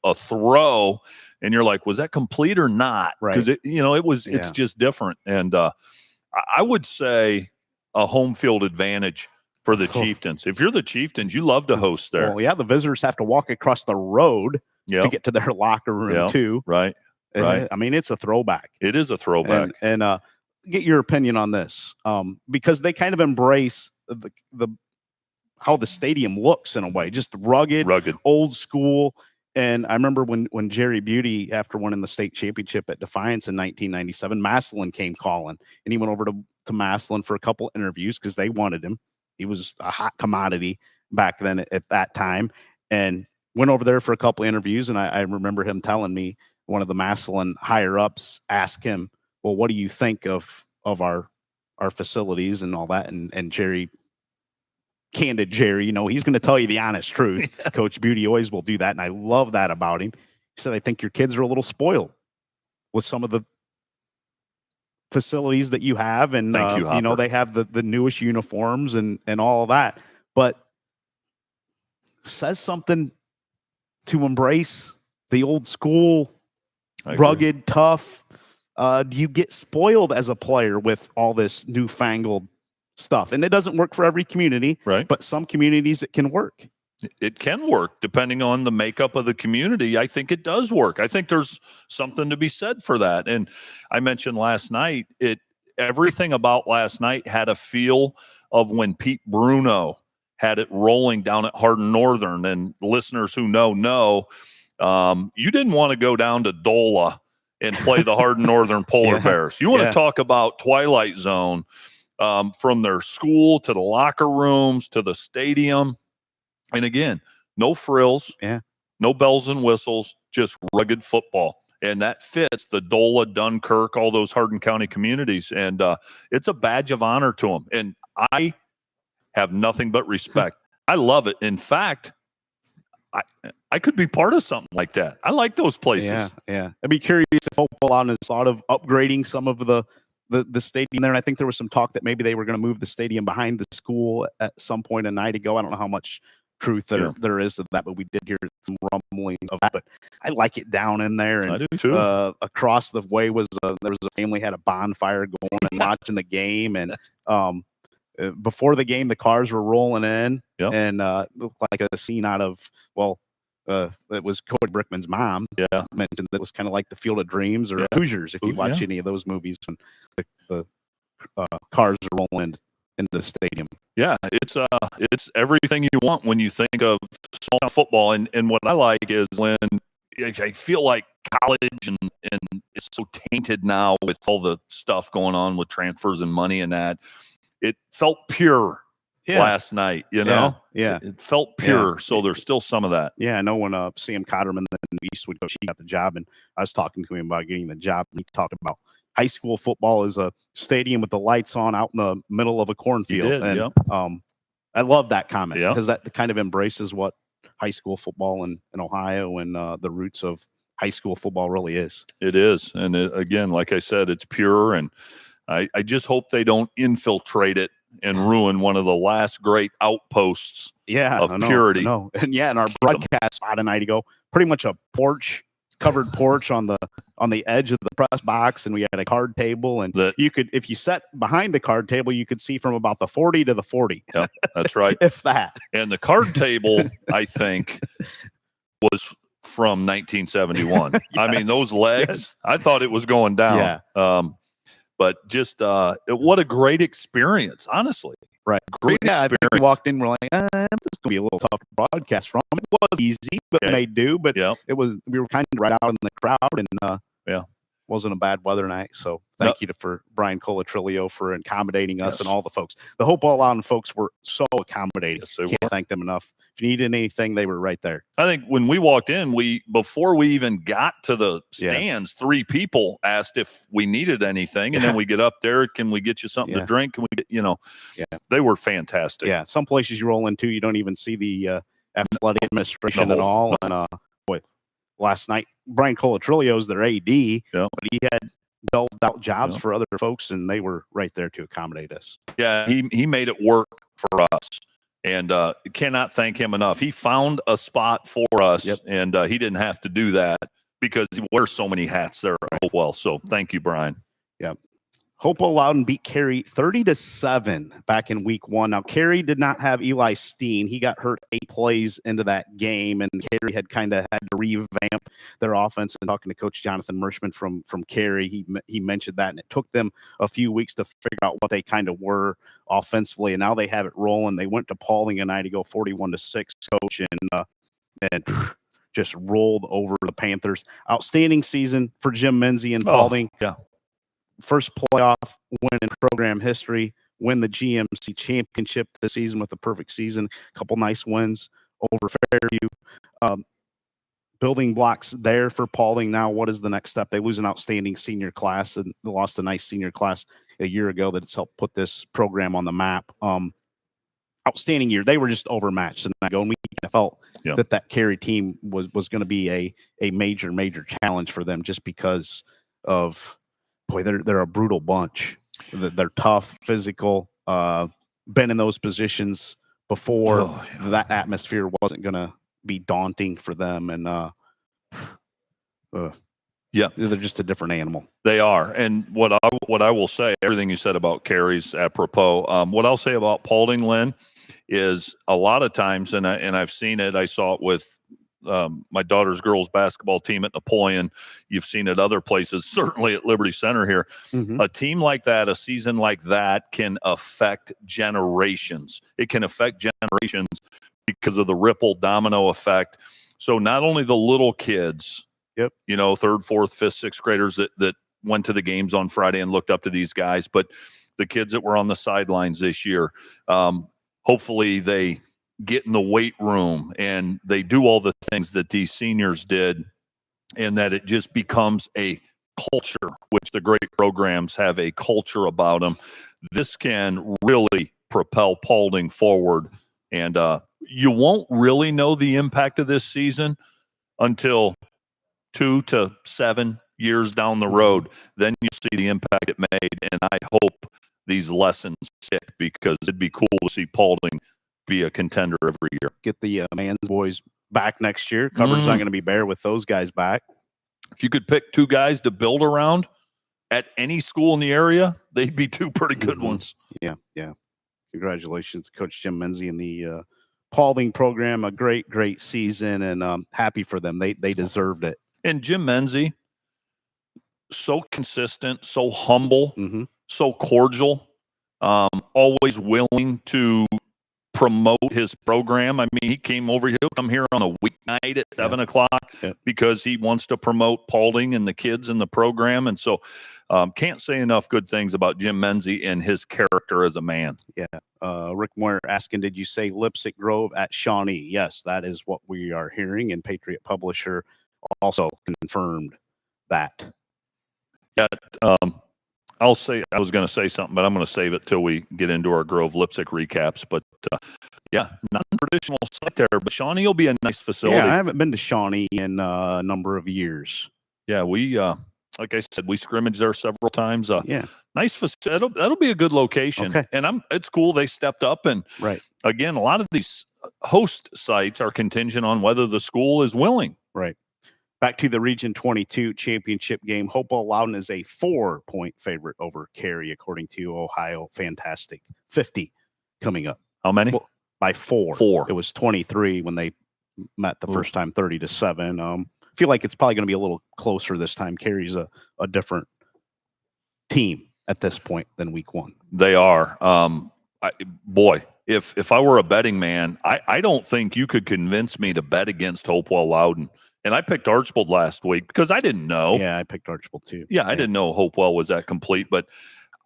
Speaker 2: a throw, and you're like, was that complete or not?
Speaker 1: Right.
Speaker 2: Because it's just different. And I would say a home field advantage for the Chieftains. If you're the Chieftains, you love to host there.
Speaker 1: Well, yeah, the visitors have to walk across the road to get to their locker room too.
Speaker 2: Right.
Speaker 1: I mean, it's a throwback.
Speaker 2: It is a throwback.
Speaker 1: And get your opinion on this, because they kind of embrace the how the stadium looks in a way, just rugged, old school. And I remember when Jerry Beauty, after winning the state championship at Defiance in 1997, Massillon came calling, and he went over to Massillon for a couple interviews because they wanted him. He was a hot commodity back then at that time, and went over there for a couple interviews. And I remember him telling me, one of the Massillon higher ups asked him, well, what do you think of our facilities and all that? And Jerry, candid Jerry, he's going to tell you the honest truth. Coach Beauty always will do that. And I love that about him. He said, I think your kids are a little spoiled with some of the facilities that you have. And, they have the newest uniforms and all of that, but says something to embrace the old school, rugged, tough. Do you get spoiled as a player with all this newfangled stuff? And it doesn't work for every community,
Speaker 2: right?
Speaker 1: But some communities it can work.
Speaker 2: It can work depending on the makeup of the community. I think it does work. I think there's something to be said for that. And I mentioned last night, everything about last night had a feel of when Pete Bruno had it rolling down at Hardin Northern. And listeners who know, you didn't want to go down to Dola and play the Hardin Northern Polar Bears. You want to talk about Twilight Zone, from their school to the locker rooms to the stadium. And again, no frills, no bells and whistles, just rugged football. And that fits the Dola, Dunkirk, all those Hardin County communities. And it's a badge of honor to them. And I have nothing but respect. I love it. In fact, I could be part of something like that. I like those places.
Speaker 1: Yeah. I'd be curious if Hopewell-Loudon has thought of upgrading some of the stadium there. And I think there was some talk that maybe they were going to move the stadium behind the school at some point a night ago. I don't know how much truth there is to that, but we did hear some rumbling of that. But I like it down in there. And
Speaker 2: I do too.
Speaker 1: Across the way there was a family had a bonfire going and watching the game. And before the game, the cars were rolling in and looked like a scene out of, it was Cody Brickman's mom. Mentioned that it was kind of like the Field of Dreams or Hoosiers, if you watch any of those movies when the cars are rolling into the stadium.
Speaker 2: Yeah, it's everything you want when you think of small football. And what I like is when I feel like college and it's so tainted now with all the stuff going on with transfers and money and that. It felt pure last night,
Speaker 1: Yeah.
Speaker 2: It felt pure. So there's still some of that.
Speaker 1: Yeah, I know when Sam Cotterman in the Eastwood coach, he got the job, and I was talking to him about getting the job, and he talked about high school football is a stadium with the lights on out in the middle of a cornfield. I love that comment because that kind of embraces what high school football in Ohio and the roots of high school football really is.
Speaker 2: It is. And again, like I said, it's pure. And I just hope they don't infiltrate it and ruin one of the last great outposts of purity.
Speaker 1: No. And in our broadcast spot tonight, you go pretty much a covered porch on the edge of the press box, and we had a card table, and you could, if you sat behind the card table, you could see from about the 40 to the 40.
Speaker 2: Yep, that's right.
Speaker 1: If that.
Speaker 2: And the card table, I think, was from 1971. I mean, those legs, I thought it was going down. But just what a great experience, honestly.
Speaker 1: Right.
Speaker 2: Great experience.
Speaker 1: I think we walked in, we're like, this is going to be a little tough to broadcast from. It was easy, but they do. But we were kind of right out in the crowd, and wasn't a bad weather night. So thank you for Brian Colatrillo for accommodating us and all the folks. The Hopewell-Loudon folks were so accommodating. Can't thank them enough. If you needed anything, they were right there.
Speaker 2: I think when we walked in, before we even got to the stands, 3 people asked if we needed anything, and then we get up there. Can we get you something to drink? Can we get, they were fantastic.
Speaker 1: Yeah, some places you roll into, you don't even see the athletic administration at all. And last night, Brian Colatrillo is their AD, but he had built out jobs for other folks, and they were right there to accommodate us.
Speaker 2: Yeah, he made it work for us. And cannot thank him enough. He found a spot for us, and he didn't have to do that because he wears so many hats there at Hopewell. So thank you, Brian.
Speaker 1: Yep. Hopewell-Loudon beat Cary 30-7 back in week 1. Now, Cary did not have Eli Steen. He got hurt 8 plays into that game, and Cary had kind of had to revamp their offense. And talking to Coach Jonathan Mershman from Cary, he mentioned that, and it took them a few weeks to figure out what they kind of were offensively, and now they have it rolling. They went to Paulding tonight to go 41-6, Coach, and just rolled over the Panthers. Outstanding season for Jim Menzie and Paulding. First playoff win in program history, win the GMC championship this season with a perfect season, a couple nice wins over Fairview. Building blocks there for Paulding. Now, what is the next step? They lose an outstanding senior class, and they lost a nice senior class a year ago that has helped put this program on the map. Outstanding year. They were just overmatched, and we felt that Cary team was going to be a major challenge for them just because of they're a brutal bunch. They're tough, physical, been in those positions before. That atmosphere wasn't going to be daunting for them. And they're just a different animal.
Speaker 2: They are. And what I will say, everything you said about Cary's apropos. What I'll say about Paulding, Lynn, is a lot of times, and I've seen it. I saw it with my daughter's girls basketball team at Napoleon. You've seen it other places, certainly at Liberty Center here.
Speaker 1: Mm-hmm.
Speaker 2: A team like that, a season like that can affect generations. It can affect generations because of the ripple domino effect. So not only the little kids,
Speaker 1: Yep.
Speaker 2: you know, 3rd, 4th, 5th, 6th graders that went to the games on Friday and looked up to these guys, but the kids that were on the sidelines this year, hopefully they get in the weight room and they do all the things that these seniors did, and that it just becomes a culture, which the great programs have a culture about them. This can really propel Paulding forward. And you won't really know the impact of this season until 2 to 7 years down the road. Then you see the impact it made. And I hope these lessons stick, because it'd be cool to see Paulding be a contender every year.
Speaker 1: Get the Mans boys back next year. Coverage not going to be bare with those guys back.
Speaker 2: If you could pick 2 guys to build around at any school in the area, they'd be 2 pretty good ones.
Speaker 1: Yeah. Congratulations, Coach Jim Menzie and the Paulding program. A great season, and happy for them. They deserved it.
Speaker 2: And Jim Menzie, so consistent, so humble, so cordial, always willing to promote his program. I mean, he came over here, he'll come here on a weeknight at 7 o'clock because he wants to promote Paulding and the kids in the program. And so can't say enough good things about Jim Menzie and his character as a man.
Speaker 1: Yeah. Rick Moyer asking, did you say Lipstick Grove at Shawnee? Yes, that is what we are hearing. And Patriot Publisher also confirmed that.
Speaker 2: Yeah. I was going to say something, but I'm going to save it till we get into our Grove Lipstick recaps. But non-traditional site there, but Shawnee will be a nice facility.
Speaker 1: Yeah, I haven't been to Shawnee in a number of years.
Speaker 2: Yeah, we like I said, we scrimmaged there several times. Nice facility. That'll be a good location.
Speaker 1: Okay.
Speaker 2: And it's cool they stepped up. And again, a lot of these host sites are contingent on whether the school is willing.
Speaker 1: Right. Back to the Region 22 championship game. Hopewell-Loudon is a 4-point favorite over Cary, according to Ohio Fantastic. 50 coming up.
Speaker 2: How many?
Speaker 1: Well, by 4.
Speaker 2: 4.
Speaker 1: It was 23 when they met the first time, 30-7. I feel like it's probably going to be a little closer this time. Cary's a different team at this point than week 1.
Speaker 2: They are. If I were a betting man, I don't think you could convince me to bet against Hopewell-Loudon. And I picked Archbold last week because I didn't know.
Speaker 1: Yeah, I picked Archbold too.
Speaker 2: Yeah, I didn't know Hopewell was that complete. But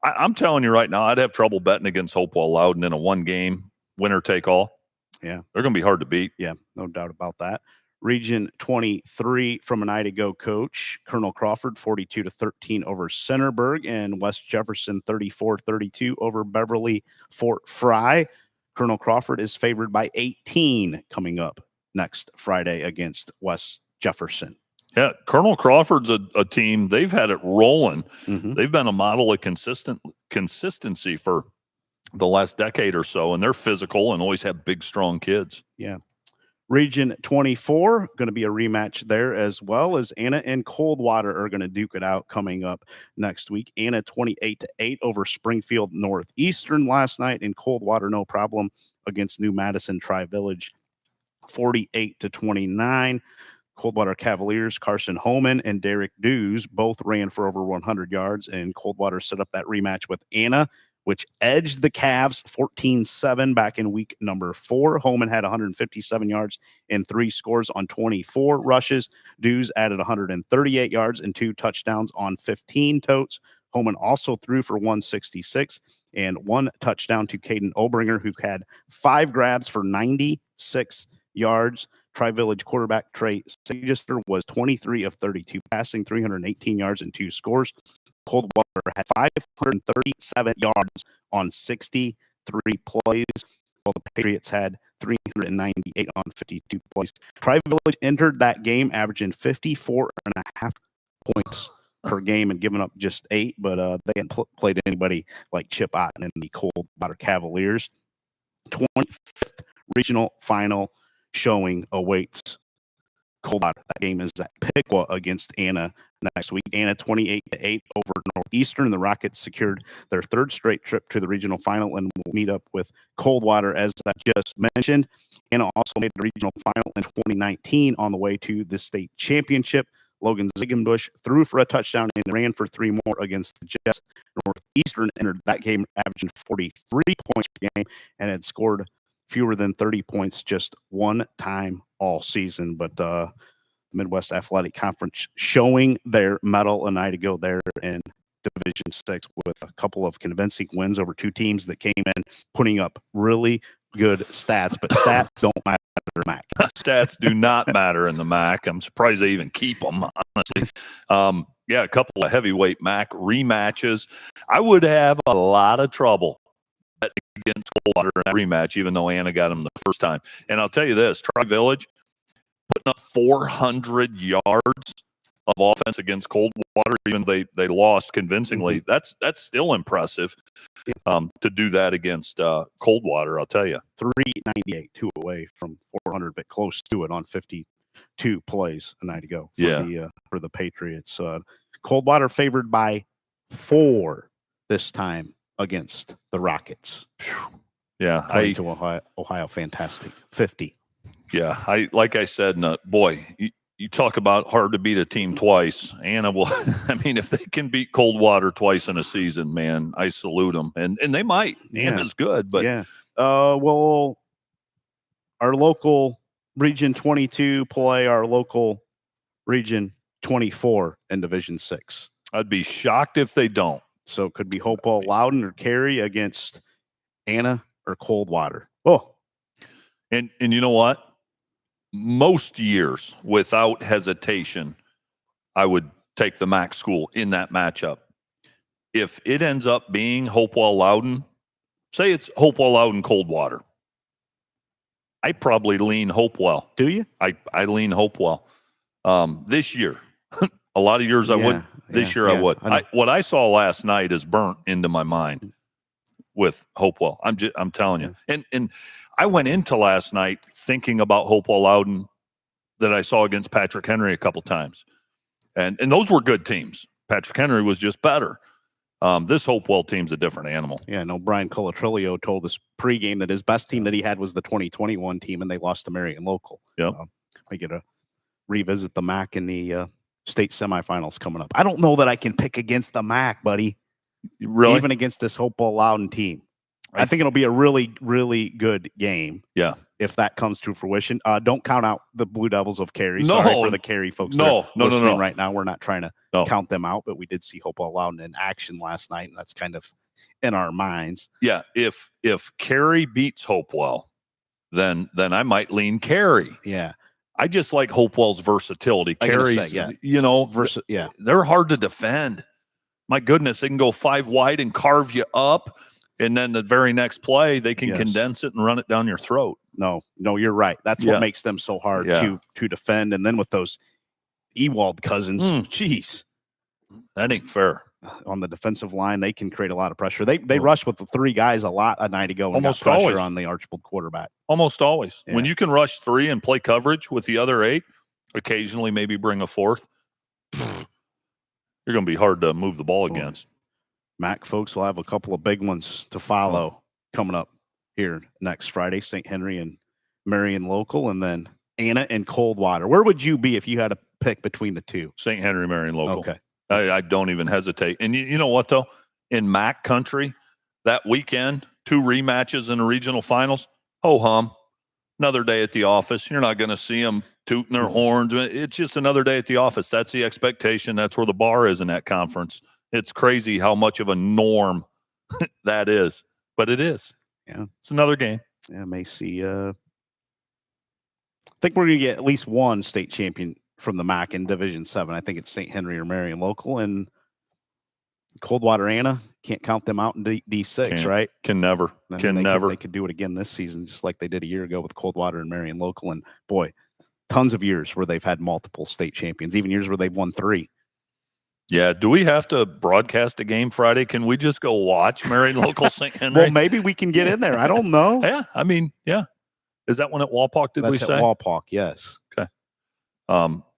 Speaker 2: I'm telling you right now, I'd have trouble betting against Hopewell-Loudon in a 1-game winner take all.
Speaker 1: Yeah.
Speaker 2: They're going to be hard to beat.
Speaker 1: Yeah, no doubt about that. Region 23 from a night ago, Coach Colonel Crawford 42-13 over Centerburg, and West Jefferson 34-32 over Beverly Fort Fry. Colonel Crawford is favored by 18 coming up next Friday against West Jefferson.
Speaker 2: Yeah, Colonel Crawford's a team. They've had it rolling. They've been a model of consistency for the last decade or so, and they're physical and always have big, strong kids.
Speaker 1: Yeah. Region 24, going to be a rematch there, as well as Anna and Coldwater are going to duke it out coming up next week. Anna 28-8 over Springfield Northeastern last night, and Coldwater no problem against New Madison Tri-Village 48-29. Coldwater Cavaliers, Carson Holman and Derek Dews both ran for over 100 yards, and Coldwater set up that rematch with Anna, which edged the Cavs 14-7 back in week number 4. Holman had 157 yards and 3 scores on 24 rushes. Dews added 138 yards and 2 touchdowns on 15 totes. Holman also threw for 166 and 1 touchdown to Caden Obringer, who had 5 grabs for 96 yards. Tri-Village quarterback Trey Sagister was 23 of 32 passing, 318 yards and 2 scores. Coldwater had 537 yards on 63 plays, while the Patriots had 398 on 52 plays. Tri-Village entered that game averaging 54.5 points per game and giving up just 8, but they hadn't played anybody like Chip Otten and the Coldwater Cavaliers. 25th regional final showing awaits Coldwater. That game is at Piqua against Anna next week. Anna 28-8 over Northeastern. The Rockets secured their 3rd straight trip to the regional final and will meet up with Coldwater, as I just mentioned. Anna also made the regional final in 2019 on the way to the state championship. Logan Ziegenbusch threw for a touchdown and ran for 3 more against the Jets. Northeastern entered that game averaging 43 points per game and had scored fewer than 30 points just one time all season. But Midwest Athletic Conference showing their mettle a night ago there in Division 6 with a couple of convincing wins over 2 teams that came in putting up really good stats, but stats don't matter in the MAC.
Speaker 2: Stats do not matter in the MAC. I'm surprised they even keep them, honestly. Yeah, a couple of heavyweight MAC rematches. I would have a lot of trouble against Coldwater in that rematch, even though Anna got them the first time. And I'll tell you this, Tri-Village putting up 400 yards of offense against Coldwater, even though they lost convincingly. That's still impressive to do that against Coldwater, I'll tell you.
Speaker 1: 398, 2 away from 400, but close to it on 52 plays a night ago for the Patriots. Coldwater favored by 4 this time against the Rockets.
Speaker 2: Yeah,
Speaker 1: according to Ohio Fantastic 50.
Speaker 2: Yeah, like I said, boy, you talk about hard to beat a team twice. Anna will. I mean, if they can beat Coldwater twice in a season, man, I salute them, and they might.
Speaker 1: Yeah.
Speaker 2: Anna's good, but
Speaker 1: well, our local Region 22 play our local Region 24 in Division 6.
Speaker 2: I'd be shocked if they don't.
Speaker 1: So it could be Hopewell-Loudon or Cary against Anna or Coldwater. Oh,
Speaker 2: and you know what? Most years, without hesitation, I would take the MAC school in that matchup. If it ends up being Hopewell-Loudon, say it's Hopewell-Loudon Coldwater, I probably lean Hopewell.
Speaker 1: Do you?
Speaker 2: I lean Hopewell. This year, a lot of years I would. This year I would. What I saw last night is burnt into my mind with Hopewell. I'm telling you. And I went into last night thinking about Hopewell-Loudon that I saw against Patrick Henry a couple times. And those were good teams. Patrick Henry was just better. This Hopewell team's a different animal.
Speaker 1: Yeah, no, Brian Colatrillo told us pregame that his best team that he had was the 2021 team, and they lost to Marion Local.
Speaker 2: Yep.
Speaker 1: I get to revisit the MAC in the state semifinals coming up. I don't know that I can pick against the MAC, buddy.
Speaker 2: Really?
Speaker 1: Even against this Hopewell-Loudon team. I think it'll be a really, really good game.
Speaker 2: Yeah.
Speaker 1: If that comes to fruition. Don't count out the Blue Devils of Cary. Sorry for the Cary folks.
Speaker 2: No.
Speaker 1: Right now, we're not trying to count them out, but we did see Hopewell-Loudon in action last night, and that's kind of in our minds.
Speaker 2: Yeah. If Cary beats Hopewell, then I might lean Cary.
Speaker 1: Yeah.
Speaker 2: I just like Hopewell's versatility. Cary's, they're hard to defend. My goodness, they can go 5 wide and carve you up. And then the very next play, they can condense it and run it down your throat.
Speaker 1: No, you're right. That's what makes them so hard to defend. And then with those Ewald cousins, geez.
Speaker 2: That ain't fair.
Speaker 1: On the defensive line, they can create a lot of pressure. They rushed with the 3 guys a lot a night ago and
Speaker 2: almost
Speaker 1: got pressure
Speaker 2: always
Speaker 1: on the Archibald quarterback.
Speaker 2: Almost always.
Speaker 1: Yeah.
Speaker 2: When you can rush 3 and play coverage with the other 8, occasionally maybe bring a 4th, you're going to be hard to move the ball against.
Speaker 1: MAC folks will have a couple of big ones to follow coming up here next Friday. St. Henry and Marion Local, and then Anna and Coldwater. Where would you be if you had to pick between the two?
Speaker 2: St. Henry, Marion Local.
Speaker 1: Okay.
Speaker 2: I don't even hesitate. And you know what, though? In MAC country, that weekend, 2 rematches in the regional finals, ho-hum. Another day at the office. You're not going to see them tooting their horns. It's just another day at the office. That's the expectation. That's where the bar is in that conference. It's crazy how much of a norm that is, but it is.
Speaker 1: Yeah.
Speaker 2: It's another game.
Speaker 1: Yeah, may see. I think we're going to get at least one state champion from the MAC in Division 7. I think it's St. Henry or Marion Local, and Coldwater Anna. Can't count them out in D6, right?
Speaker 2: Can never.
Speaker 1: They could do it again this season, just like they did a year ago with Coldwater and Marion Local. And boy, tons of years where they've had multiple state champions, even years where they've won 3.
Speaker 2: Yeah. Do we have to broadcast a game Friday? Can we just go watch Marion Local St. Henry?
Speaker 1: Well, maybe we can get in there. I don't know.
Speaker 2: Yeah. I mean, yeah. Is that one at Walpock, did we say?
Speaker 1: At Walpock, yes.
Speaker 2: Okay.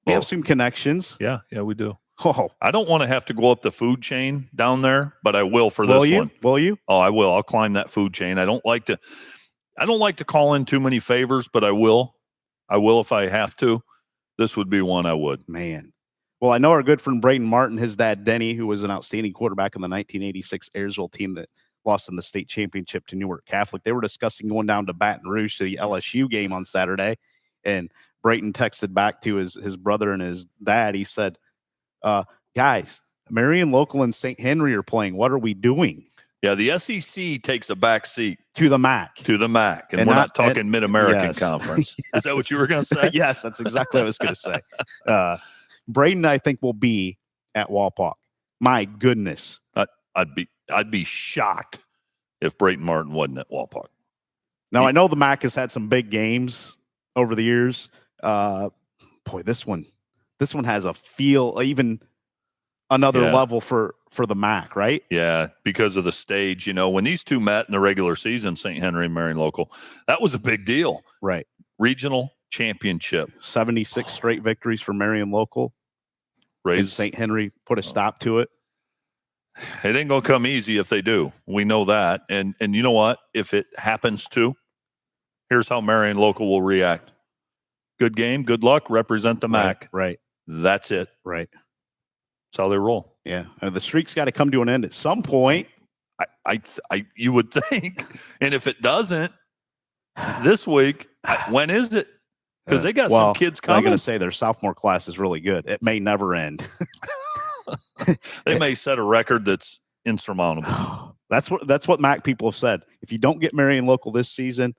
Speaker 1: We have some connections.
Speaker 2: Yeah, we do.
Speaker 1: Oh.
Speaker 2: I don't want to have to go up the food chain down there, but I will for this one.
Speaker 1: Will you?
Speaker 2: Oh, I will. I'll climb that food chain. I don't like to I don't like to call in too many favors, but I will. I will if I have to. This would be one I would.
Speaker 1: Man. Well, I know our good friend Braden Martin, his dad Denny, who was an outstanding quarterback in the 1986 Ayersville team that lost in the state championship to Newark Catholic. They were discussing going down to Baton Rouge to the LSU game on Saturday. And Brayton texted back to his brother and his dad. He said, guys, Marion Local and St. Henry are playing. What are we doing?
Speaker 2: Yeah, the SEC takes a back seat
Speaker 1: to the MAC.
Speaker 2: To the MAC. And we're not talking Mid-American Conference. Is that what you were going to say?
Speaker 1: Yes, that's exactly what I was going to say. Braden, I think, will be at Walpock. My goodness.
Speaker 2: I'd be shocked if Brayton Martin wasn't at Walpock.
Speaker 1: Now, I know the MAC has had some big games over the years. Boy, this one has a feel, even another level for the MAC, right?
Speaker 2: Yeah, because of the stage. You know, when these two met in the regular season, St. Henry and Marion Local, that was a big deal.
Speaker 1: Right.
Speaker 2: Regional championship.
Speaker 1: 76 straight victories for Marion Local. And St. Henry put a stop to it.
Speaker 2: It ain't going to come easy if they do. We know that. And you know what? If it happens to, here's how Marion Local will react. Good game, good luck, represent the MAC.
Speaker 1: Right.
Speaker 2: That's it.
Speaker 1: Right.
Speaker 2: That's how they roll.
Speaker 1: Yeah. The streak's got to come to an end at some point.
Speaker 2: You would think. And if it doesn't, this week, when is it? Because they got some kids coming.
Speaker 1: I'm going to say their sophomore class is really good. It may never end.
Speaker 2: They may set a record that's insurmountable.
Speaker 1: That's what MAC people have said. If you don't get Marion Local this season,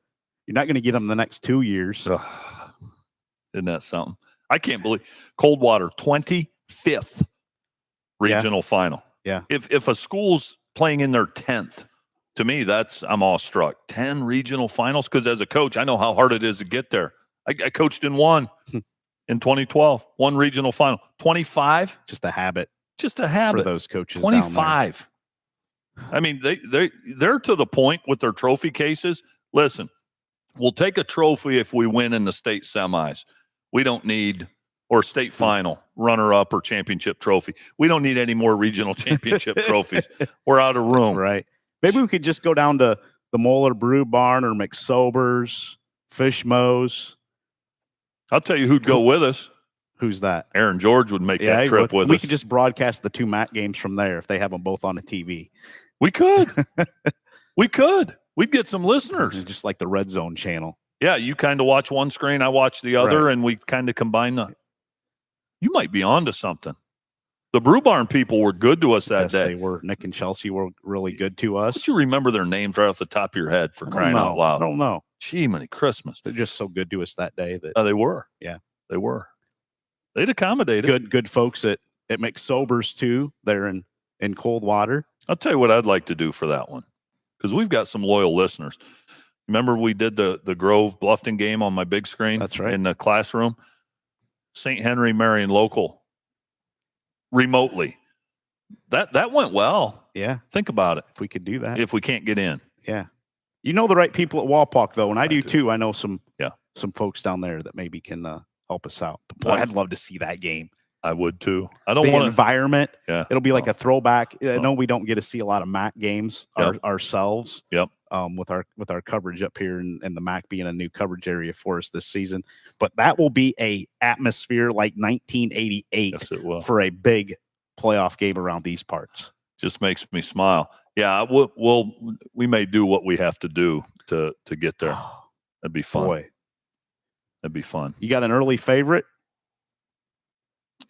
Speaker 1: you're not going to get them the next 2 years.
Speaker 2: Isn't that something? I can't believe Coldwater 25th regional final.
Speaker 1: Yeah.
Speaker 2: If a school's playing in their 10th, to me, I'm awestruck. 10 regional finals, because as a coach, I know how hard it is to get there. I coached in one in 2012, one regional final. 25,
Speaker 1: just a habit.
Speaker 2: Just a habit
Speaker 1: for those coaches.
Speaker 2: 25. I mean, they're to the point with their trophy cases. Listen, we'll take a trophy if we win in the state semis. We don't need, or state final, runner-up, or championship trophy. We don't need any more regional championship trophies. We're out of room.
Speaker 1: Right. Maybe we could just go down to the Moeller Brew Barn or McSober's, Fishmo's.
Speaker 2: I'll tell you who'd go with us.
Speaker 1: Who's that?
Speaker 2: Aaron George would make that trip with us.
Speaker 1: We could just broadcast the two MAC games from there if they have them both on the TV.
Speaker 2: We could. We could. We'd get some listeners.
Speaker 1: Just like the Red Zone channel.
Speaker 2: Yeah, you kind of watch one screen, I watch the other, and we kind of combine the. You might be onto something. The Brew Barn people were good to us that day.
Speaker 1: They were. Nick and Chelsea were really good to us.
Speaker 2: Don't you remember their names right off the top of your head, for crying out loud?
Speaker 1: I don't know.
Speaker 2: Gee, many Christmas.
Speaker 1: They're just so good to us that day.
Speaker 2: They were.
Speaker 1: Yeah.
Speaker 2: They were. They'd accommodated.
Speaker 1: Good folks at McSober's too. They're in Coldwater.
Speaker 2: I'll tell you what I'd like to do for that one, because we've got some loyal listeners. Remember we did the Grove Bluffton game on my big screen?
Speaker 1: That's right.
Speaker 2: In the classroom. St. Henry Marion Local remotely. That went well.
Speaker 1: Yeah.
Speaker 2: Think about it.
Speaker 1: If we could do that.
Speaker 2: If we can't get in.
Speaker 1: Yeah. You know the right people at Walpock, though, and I do too. I know some folks down there that maybe can help us out. But boy, I'd love to see that game.
Speaker 2: I would too. I don't want
Speaker 1: environment.
Speaker 2: Yeah.
Speaker 1: It'll be like a throwback. I know we don't get to see a lot of MAC games ourselves.
Speaker 2: Yep.
Speaker 1: With our coverage up here and the MAC being a new coverage area for us this season. But that will be a atmosphere like 1988
Speaker 2: yes, it will.
Speaker 1: For a big playoff game around these parts.
Speaker 2: Just makes me smile. Yeah, we may do what we have to do to get there. That'd be fun.
Speaker 1: Boy.
Speaker 2: That'd be fun.
Speaker 1: You got an early favorite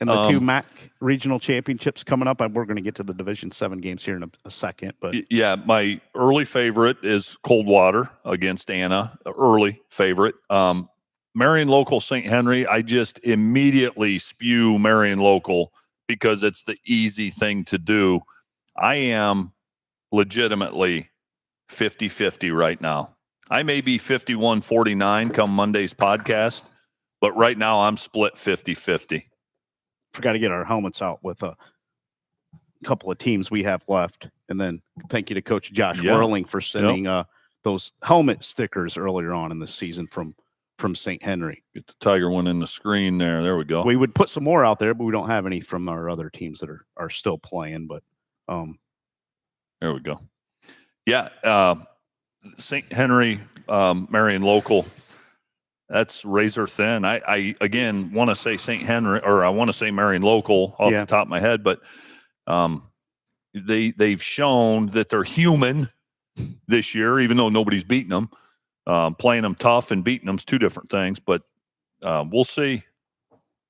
Speaker 1: in the two MAC regional championships coming up? We're going to get to the Division 7 games here in a second. But
Speaker 2: yeah, my early favorite is Coldwater against Anna. Early favorite. Marion Local St. Henry, I just immediately spew Marion Local because it's the easy thing to do. I am legitimately 50-50 right now. I may be 51-49 come Monday's podcast, but right now I'm split 50-50.
Speaker 1: Forgot to get our helmets out with a couple of teams we have left. And then thank you to Coach Josh Whirling for sending those helmet stickers earlier on in the season from St. Henry.
Speaker 2: Get the Tiger one in the screen there. There we go.
Speaker 1: We would put some more out there, but we don't have any from our other teams that are still playing. But
Speaker 2: there we go. Yeah. St. Henry, Marion local. That's razor thin. I again want to say St. Henry, or I want to say Marion local off the top of my head, but they've shown that they're human this year, even though nobody's beaten them. Playing them tough and beating them is two different things, but we'll see.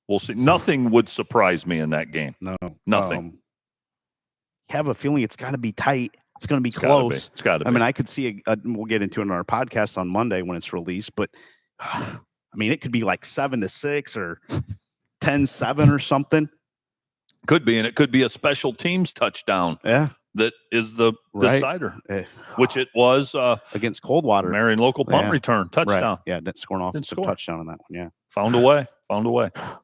Speaker 2: We'll see. Nothing would surprise me in that game.
Speaker 1: No,
Speaker 2: nothing.
Speaker 1: Have a feeling it's got to be tight. It's going to be close.
Speaker 2: It's got to be.
Speaker 1: I mean, I could see we'll get into it in our podcast on Monday when it's released, but I mean, it could be like 7-6 or 10-7 or something.
Speaker 2: Could be, and it could be a special teams touchdown.
Speaker 1: Yeah.
Speaker 2: That is the decider, which it was
Speaker 1: against Coldwater.
Speaker 2: Marion local punt return touchdown.
Speaker 1: Right. Yeah, didn't score an offensive touchdown on that one. Yeah,
Speaker 2: found a way.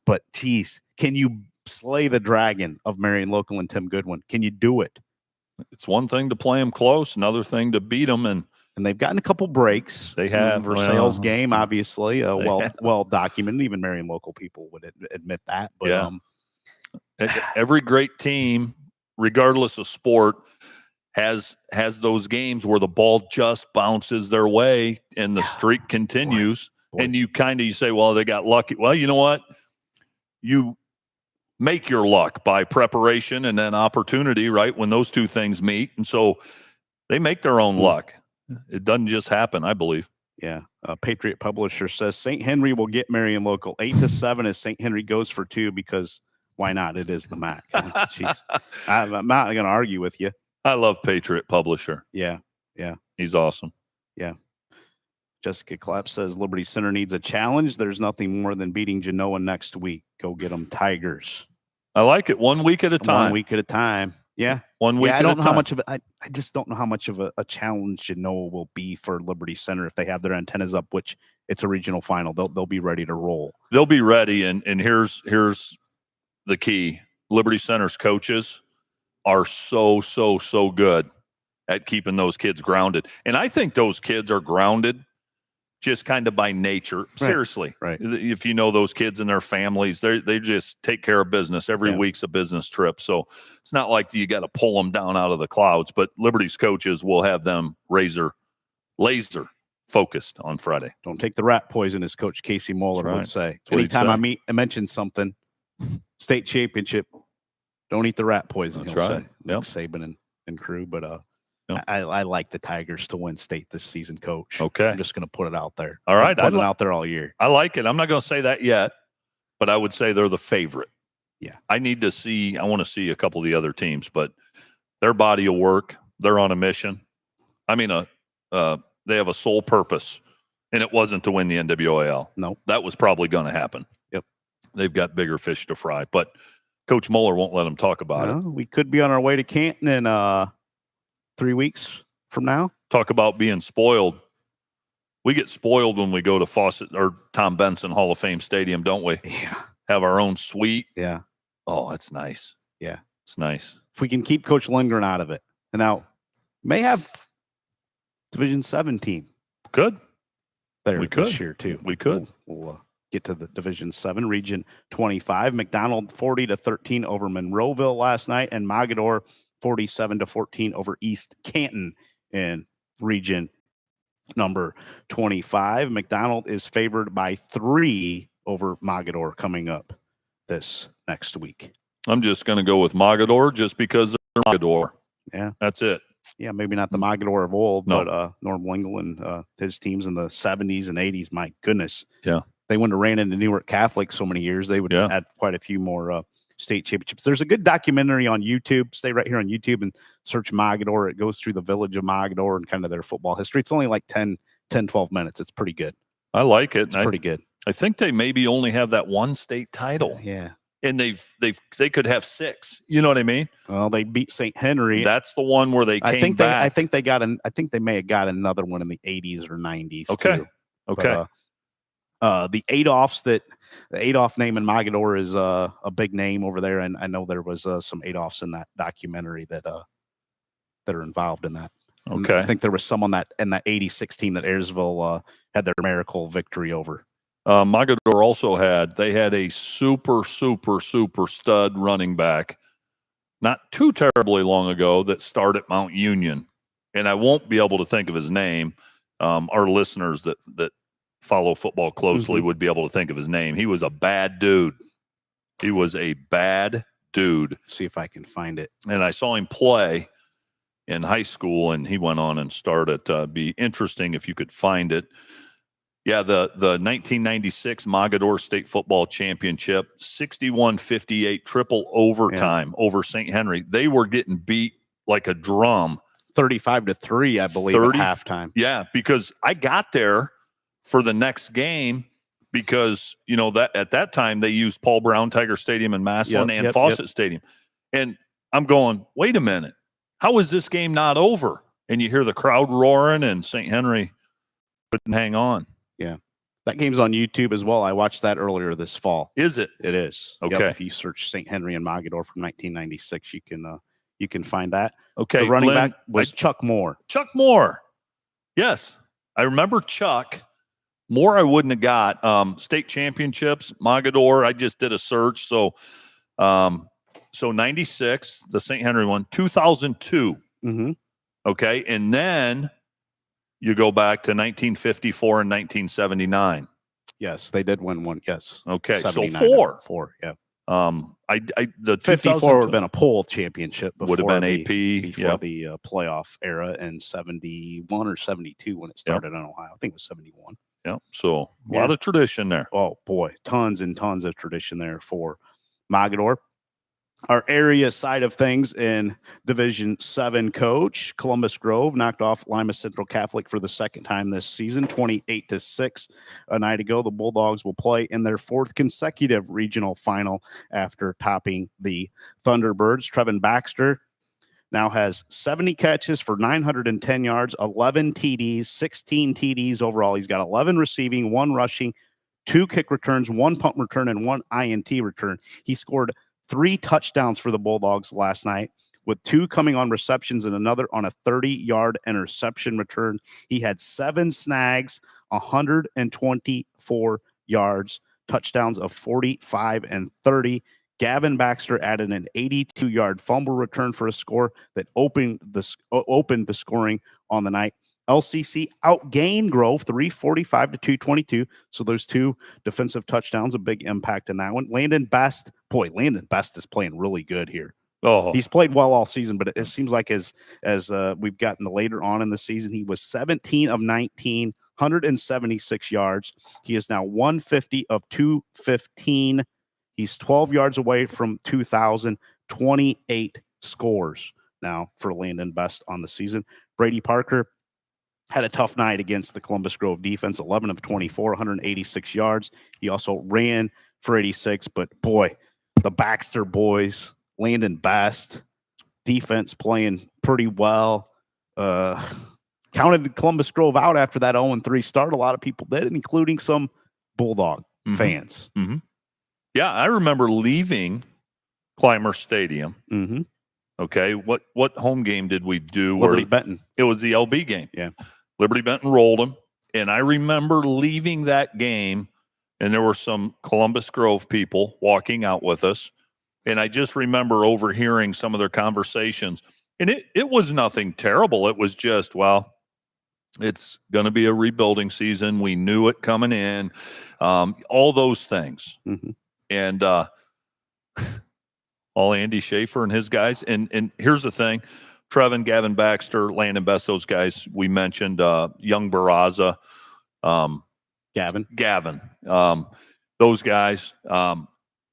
Speaker 1: But geez, can you slay the dragon of Marion local and Tim Goodwin? Can you do it?
Speaker 2: It's one thing to play them close, another thing to beat them, and
Speaker 1: they've gotten a couple breaks.
Speaker 2: They have.
Speaker 1: Versailles game, obviously, well documented. Even Marion local people would admit that. But
Speaker 2: every great team, regardless of sport, has those games where the ball just bounces their way and the streak continues. Boy. And you say, well, they got lucky. Well, you know what? You make your luck by preparation and then opportunity, right? When those two things meet. And so they make their own luck. It doesn't just happen, I believe.
Speaker 1: Yeah. Patriot Publisher says St. Henry will get Marion local 8-7 as St. Henry goes for 2 because why not? It is the MAC. Jeez. I'm not going to argue with you.
Speaker 2: I love Patriot Publisher.
Speaker 1: Yeah.
Speaker 2: He's awesome.
Speaker 1: Yeah. Jessica Clapp says Liberty Center needs a challenge. There's nothing more than beating Genoa next week. Go get them Tigers.
Speaker 2: I like it. 1 week at a time.
Speaker 1: 1 week at a time. Yeah.
Speaker 2: 1 week
Speaker 1: I
Speaker 2: at
Speaker 1: don't
Speaker 2: a
Speaker 1: know
Speaker 2: time.
Speaker 1: how much of it. I just don't know how much of a challenge Genoa will be for Liberty Center if they have their antennas up, which it's a regional final. They'll be ready to roll.
Speaker 2: They'll be ready. And here's the key. Liberty Center's coaches are so good at keeping those kids grounded. And I think those kids are grounded just kind of by nature. Right. Seriously.
Speaker 1: Right.
Speaker 2: If you know those kids and their families, they just take care of business. Every week's a business trip. So it's not like you got to pull them down out of the clouds, but Liberty's coaches will have them laser focused on Friday.
Speaker 1: Don't take the rat poison, as Coach Casey Moeller would say. Anytime I mention something, state championship, don't eat the rat poison.
Speaker 2: That's
Speaker 1: he'll
Speaker 2: right.
Speaker 1: say. Yep. Saban and crew, but I like the Tigers to win state this season, Coach.
Speaker 2: Okay.
Speaker 1: I'm just going to put it out there.
Speaker 2: All right.
Speaker 1: I've put it out there all year.
Speaker 2: I like it. I'm not going to say that yet, but I would say they're the favorite.
Speaker 1: Yeah.
Speaker 2: I want to see a couple of the other teams, but their body of work, they're on a mission. I mean, they have a sole purpose, and it wasn't to win the NWAL.
Speaker 1: No.
Speaker 2: That was probably going to happen.
Speaker 1: Yep.
Speaker 2: They've got bigger fish to fry, but Coach Moeller won't let them talk about it.
Speaker 1: We could be on our way to Canton in 3 weeks from now.
Speaker 2: Talk about being spoiled. We get spoiled when we go to Fawcett or Tom Benson Hall of Fame Stadium, don't we?
Speaker 1: Yeah.
Speaker 2: Have our own suite.
Speaker 1: Yeah.
Speaker 2: Oh, that's nice.
Speaker 1: Yeah.
Speaker 2: It's nice.
Speaker 1: If we can keep Coach Lindgren out of it. And now may have Division 7 team.
Speaker 2: Good.
Speaker 1: There
Speaker 2: we could.
Speaker 1: This year too.
Speaker 2: We could.
Speaker 1: We'll get to the Division 7, Region 25. McDonald 40-13 over Monroeville last night, and Mogador 47-14 over East Canton in Region number 25. McDonald is favored by 3 over Mogador coming up this next week.
Speaker 2: I'm just going to go with Mogador just because they're Mogador.
Speaker 1: Yeah.
Speaker 2: That's it.
Speaker 1: Yeah, maybe not the Mogador of old,
Speaker 2: No.
Speaker 1: but Norm Lingle and his teams in the 70s and 80s, my goodness.
Speaker 2: Yeah.
Speaker 1: They wouldn't have ran into Newark Catholic so many years. They would have had quite a few more state championships. There's a good documentary on YouTube. Stay right here on YouTube and search Mogador. It goes through the village of Mogador and kind of their football history. It's only like 12 minutes. It's pretty good.
Speaker 2: I like it.
Speaker 1: It's pretty good.
Speaker 2: I think they maybe only have that one state title.
Speaker 1: Yeah.
Speaker 2: And they could have 6. You know what I mean?
Speaker 1: Well, they beat St. Henry.
Speaker 2: That's the one where they came back.
Speaker 1: I think they may have got another one in the 80s or 90s.
Speaker 2: Okay.
Speaker 1: Too.
Speaker 2: Okay.
Speaker 1: But, the Adolph name in Mogador is a big name over there, and I know there was some Adolphs in that documentary that are involved in that.
Speaker 2: Okay.
Speaker 1: And I think there was some in that 86 team that Ayersville had their miracle victory over.
Speaker 2: Mogador also had a super stud running back not too terribly long ago that started at Mount Union and I won't be able to think of his name. Our listeners that follow football closely would be able to think of his name. He was a bad dude. He was a bad dude.
Speaker 1: See if I can find it.
Speaker 2: And I saw him play in high school, and he went on and started. Be interesting if you could find it. Yeah, the 1996 Mogador State Football Championship, 61-58 triple overtime over St. Henry. They were getting beat like a drum.
Speaker 1: 35-3, I believe, at halftime.
Speaker 2: Yeah, because I got there for the next game because, that at that time they used Paul Brown Tiger Stadium in Massillon and Fawcett Stadium. And I'm going, wait a minute. How is this game not over? And you hear the crowd roaring, and St. Henry couldn't hang on.
Speaker 1: Yeah. That game's on YouTube as well. I watched that earlier this fall.
Speaker 2: Is it?
Speaker 1: It is.
Speaker 2: Okay.
Speaker 1: Yep, if you search St. Henry and Mogador from 1996, you can find that.
Speaker 2: Okay.
Speaker 1: The running
Speaker 2: Lynn,
Speaker 1: back was Chuck Moore.
Speaker 2: Chuck Moore. Yes. I remember Chuck. Moore I wouldn't have got. State championships, Mogador, I just did a search. So 96, the St. Henry one, 2002.
Speaker 1: Mm-hmm.
Speaker 2: Okay. And then you go back to 1954 and 1979.
Speaker 1: Yes, they did win one. Yes.
Speaker 2: Okay. So
Speaker 1: 4. Yeah.
Speaker 2: The
Speaker 1: 54 would have been a poll championship.
Speaker 2: Would have been AP
Speaker 1: before the playoff era in 71 or 72 when it started in Ohio. I think it was 71.
Speaker 2: Yeah. So a lot of tradition there.
Speaker 1: Oh boy, tons and tons of tradition there for Mogador. Our area side of things in Division 7 coach, Columbus Grove knocked off Lima Central Catholic for the second time this season, 28-6 a night ago. The Bulldogs will play in their 4th consecutive regional final after topping the Thunderbirds. Trevin Baxter now has 70 catches for 910 yards, 11 TDs, 16 TDs overall. He's got 11 receiving, 1 rushing, 2 kick returns, 1 punt return, and 1 INT return. He scored 3 touchdowns for the Bulldogs last night, with 2 coming on receptions and another on a 30-yard interception return. He had 7 snags, 124 yards, touchdowns of 45 and 30. Gavin Baxter added an 82-yard fumble return for a score that opened the scoring on the night. LCC outgained Grove 345 to 222. So those 2 defensive touchdowns, a big impact in that one. Landon Best is playing really good here.
Speaker 2: Oh,
Speaker 1: he's played well all season, but it seems like as we've gotten later on in the season, he was 17 of 19, 176 yards. He is now 150 of 215. He's 12 yards away from 2,000, 28 scores now for Landon Best on the season. Brady Parker had a tough night against the Columbus Grove defense, 11 of 24, 186 yards. He also ran for 86, but boy, the Baxter boys, Landon Best, defense playing pretty well. Counted Columbus Grove out after that 0-3 start. A lot of people did, including some Bulldog fans.
Speaker 2: Mm-hmm. Yeah, I remember leaving Clymer Stadium.
Speaker 1: Mm-hmm.
Speaker 2: Okay, what home game did we do?
Speaker 1: Liberty Benton.
Speaker 2: It was the LB game.
Speaker 1: Yeah.
Speaker 2: Liberty Benton rolled them. And I remember leaving that game, and there were some Columbus Grove people walking out with us. And I just remember overhearing some of their conversations. And it was nothing terrible. It was just, well, it's going to be a rebuilding season. We knew it coming in. All those things.
Speaker 1: Mm-hmm.
Speaker 2: And all Andy Schaefer and his guys. And here's the thing. Trevin, Gavin Baxter, Landon Best, those guys we mentioned, Young Barraza,
Speaker 1: Gavin,
Speaker 2: those guys.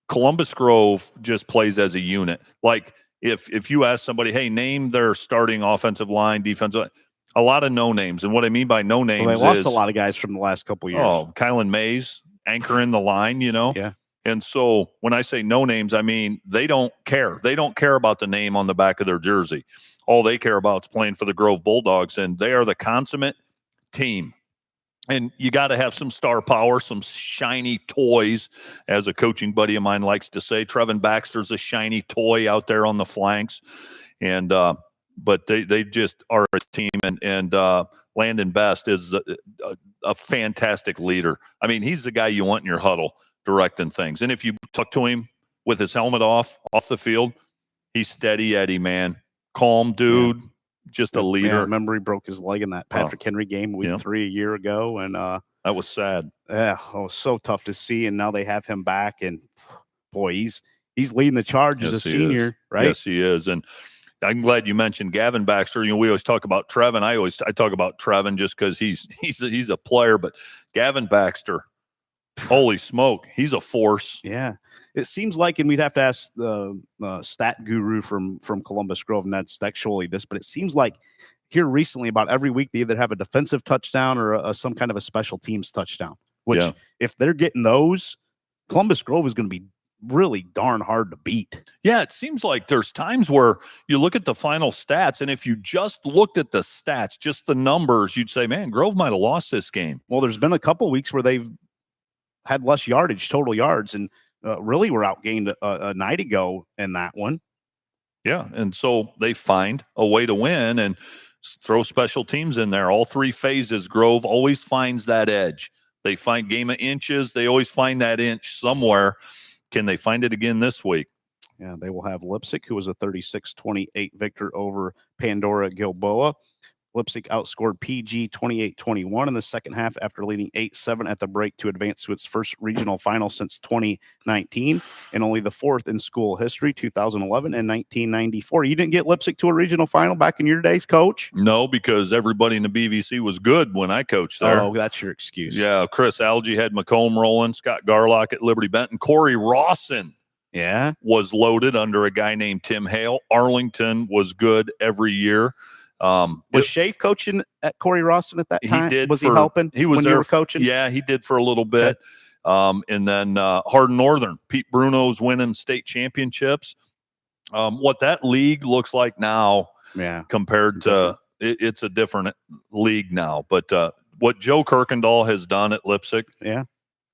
Speaker 2: Columbus Grove just plays as a unit. Like if you ask somebody, hey, name their starting offensive line, defensive, a lot of no names. And what I mean by no names
Speaker 1: they lost a lot of guys from the last couple of years.
Speaker 2: Oh, Kylan Mays anchoring the line,
Speaker 1: Yeah.
Speaker 2: And so when I say no names, I mean they don't care. They don't care about the name on the back of their jersey. All they care about is playing for the Grove Bulldogs, and they are the consummate team. And you got to have some star power, some shiny toys, as a coaching buddy of mine likes to say. Trevin Baxter's a shiny toy out there on the flanks, and but they just are a team. And Landon Best is a fantastic leader. I mean, he's the guy you want in your huddle directing things. And if you talk to him with his helmet off the field, he's steady Eddie, man. Calm dude, just a leader.
Speaker 1: Yeah, remember he broke his leg in that Patrick Henry game week 3 a year ago, and
Speaker 2: that was sad.
Speaker 1: Yeah, it was so tough to see, and now they have him back, and boy, he's leading the charge as a senior, right?
Speaker 2: Yes, he is, and I'm glad you mentioned Gavin Baxter. You know, we always talk about Trevin. I talk about Trevin just because he's a player, but Gavin Baxter, holy smoke, he's a force.
Speaker 1: Yeah, it seems like, and we'd have to ask the stat guru from Columbus Grove, Ned Stexually, this, but it seems like here recently, about every week, they either have a defensive touchdown or some kind of a special teams touchdown. Which, if they're getting those, Columbus Grove is going to be really darn hard to beat.
Speaker 2: Yeah, it seems like there's times where you look at the final stats, and if you just looked at the stats, just the numbers, you'd say, man, Grove might have lost this game.
Speaker 1: Well, there's been a couple weeks where they've had less yardage, total yards, and really were outgained a night ago in that one.
Speaker 2: Yeah, and so they find a way to win and throw special teams in there. All three phases, Grove always finds that edge. They find game of inches. They always find that inch somewhere. Can they find it again this week?
Speaker 1: Yeah, they will have Leipzig, who was a 36-28 victor over Pandora Gilboa. Leipzig outscored PG 28-21 in the second half after leading 8-7 at the break to advance to its first regional final since 2019 and only the fourth in school history, 2011 and 1994. You didn't get Leipzig to a regional final back in your days, Coach?
Speaker 2: No, because everybody in the BVC was good when I coached there.
Speaker 1: Oh, that's your excuse.
Speaker 2: Yeah, Chris Algie had Macomb rolling, Scott Garlock at Liberty Benton, Corey Rawson was loaded under a guy named Tim Hale. Arlington was good every year.
Speaker 1: Was Shafe coaching at Corey Rawson at that time?
Speaker 2: He did.
Speaker 1: Was he helping?
Speaker 2: He was
Speaker 1: when
Speaker 2: there.
Speaker 1: You were coaching.
Speaker 2: Yeah, he did for a little bit. Okay. And then Hardin Northern, Pete Bruno's winning state championships. What that league looks like now, compared to it's a different league now. But what Joe Kirkendall has done at Leipzig,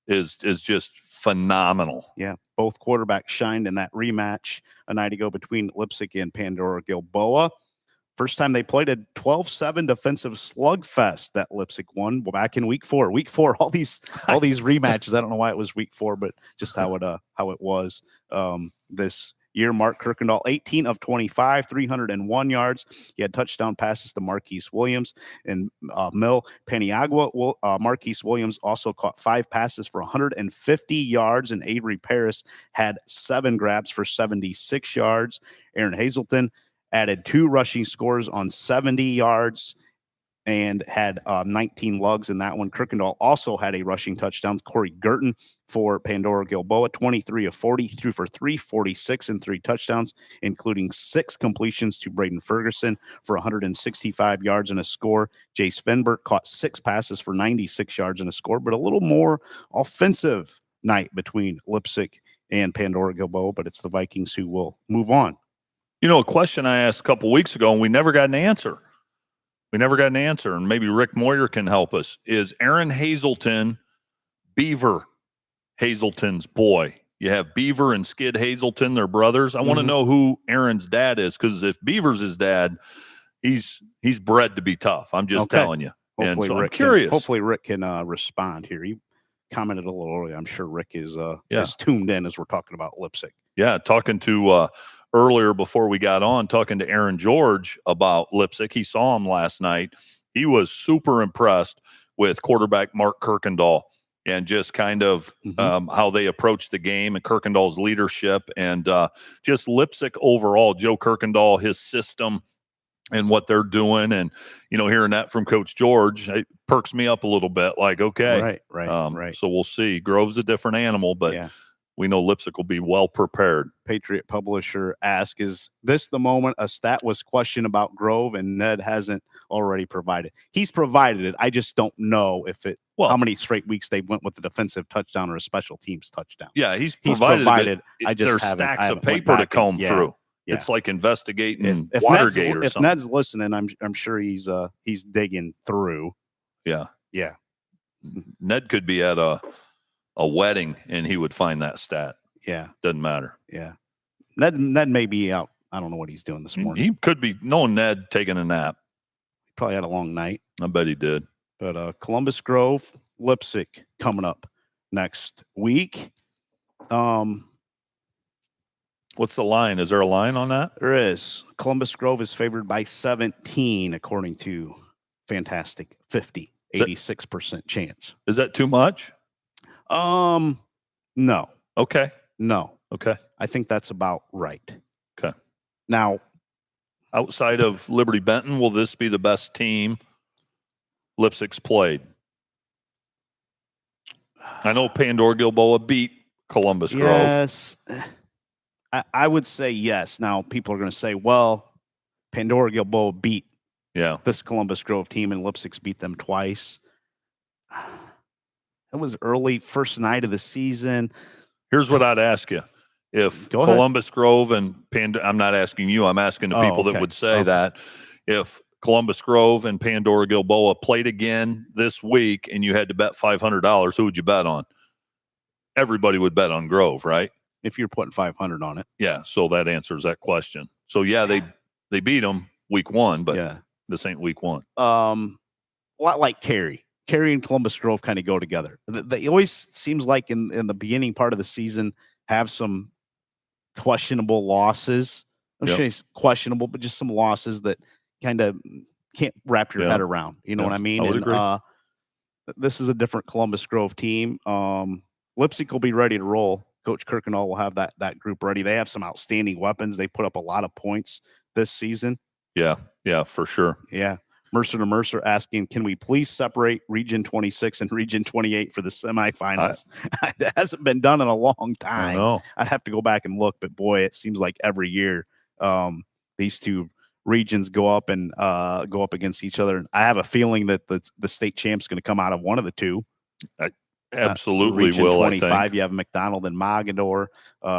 Speaker 2: is just phenomenal.
Speaker 1: Yeah, both quarterbacks shined in that rematch a night ago between Leipzig and Pandora Gilboa. First time they played a 12-7 defensive slugfest that Leipzig won back in week 4. Week 4, all these rematches. I don't know why it was week 4, but just how it was this year. Mark Kirkendall, 18 of 25, 301 yards. He had touchdown passes to Marquise Williams and Mil Paniagua. Marquise Williams also caught 5 passes for 150 yards, and Avery Paris had 7 grabs for 76 yards. Aaron Hazelton added 2 rushing scores on 70 yards and had 19 lugs in that one. Kirkendall also had a rushing touchdown. Corey Gurton for Pandora Gilboa, 23 of 40, threw for 346 and 3 touchdowns, including 6 completions to Braden Ferguson for 165 yards and a score. Jace Fenbert caught 6 passes for 96 yards and a score, but a little more offensive night between Leipzig and Pandora Gilboa, but it's the Vikings who will move on.
Speaker 2: You know, a question I asked a couple weeks ago, and we never got an answer. And maybe Rick Moyer can help us. Is Aaron Hazelton Beaver Hazelton's boy? You have Beaver and Skid Hazelton, they're brothers. I want to know who Aaron's dad is, because if Beaver's his dad, he's bred to be tough. I'm just telling you.
Speaker 1: Hopefully,
Speaker 2: and so
Speaker 1: Rick
Speaker 2: I'm curious.
Speaker 1: Hopefully, Rick can respond here. You commented a little earlier. I'm sure Rick is tuned in as we're talking about Leipzig.
Speaker 2: Yeah, talking to earlier before we got on, talking to Aaron George about Leipzig. He saw him last night. He was super impressed with quarterback Mark Kirkendall and just kind of how they approached the game and Kirkendall's leadership and just Leipzig overall. Joe Kirkendall, his system and what they're doing. And, you know, hearing that from Coach George, it perks me up a little bit. Like, okay.
Speaker 1: Right.
Speaker 2: So we'll see. Grove's a different animal, but we know Leipzig will be well prepared.
Speaker 1: Patriot Publisher asked, is this the moment a stat was questioned about Grove and Ned hasn't already provided? He's provided it. I just don't know if how many straight weeks they went with the defensive touchdown or a special teams touchdown.
Speaker 2: Yeah, he's provided it.
Speaker 1: I just
Speaker 2: there's stacks of paper to comb through. Yeah. It's like investigating Watergate or something.
Speaker 1: If Ned's listening, I'm sure he's digging through.
Speaker 2: Yeah. Ned could be at a wedding and he would find that stat.
Speaker 1: Yeah.
Speaker 2: Doesn't matter.
Speaker 1: Yeah. Ned may be out. I don't know what he's doing this morning.
Speaker 2: He could be knowing Ned taking a nap.
Speaker 1: He probably had a long night.
Speaker 2: I bet he did.
Speaker 1: But Columbus Grove, Leipzig coming up next week.
Speaker 2: What's the line? Is there a line on that?
Speaker 1: There is. Columbus Grove is favored by 17, according to Fantastic 50, 86% chance.
Speaker 2: Is that too much?
Speaker 1: No.
Speaker 2: Okay.
Speaker 1: No.
Speaker 2: Okay.
Speaker 1: I think that's about right.
Speaker 2: Okay.
Speaker 1: Now,
Speaker 2: outside of Liberty Benton, will this be the best team Lipsick's played? I know Pandora Gilboa beat Columbus Grove.
Speaker 1: Yes. I would say yes. Now, people are going to say, well, Pandora Gilboa beat this Columbus Grove team, and Lipsick's beat them twice. It was early, first night of the season.
Speaker 2: Here's what I'd ask you. If Columbus Grove and I'm not asking you, I'm asking the people that would say that. If Columbus Grove and Pandora Gilboa played again this week and you had to bet $500, who would you bet on? Everybody would bet on Grove, right?
Speaker 1: If you're putting 500 on it.
Speaker 2: Yeah, so that answers that question. So, they beat them week one, but this ain't week one.
Speaker 1: A lot like Cary. Cary and Columbus Grove kind of go together. They always seems like in the beginning part of the season have some questionable losses. I'm sure it's questionable, but just some losses that kind of can't wrap your head around. You know what I mean?
Speaker 2: I would agree.
Speaker 1: This is a different Columbus Grove team. Lipsick will be ready to roll. Coach Kirkendall will have that group ready. They have some outstanding weapons. They put up a lot of points this season.
Speaker 2: Yeah, for sure.
Speaker 1: Yeah. Mercer to Mercer asking, can we please separate Region 26 and Region 28 for the semifinals? That hasn't been done in a long time. I'd have to go back and look, but boy, it seems like every year these two regions go up against each other. And I have a feeling that the state champ's going to come out of one of the two.
Speaker 2: Absolutely
Speaker 1: Region
Speaker 2: will.
Speaker 1: 25,
Speaker 2: I think.
Speaker 1: you have McDonald and Mogador.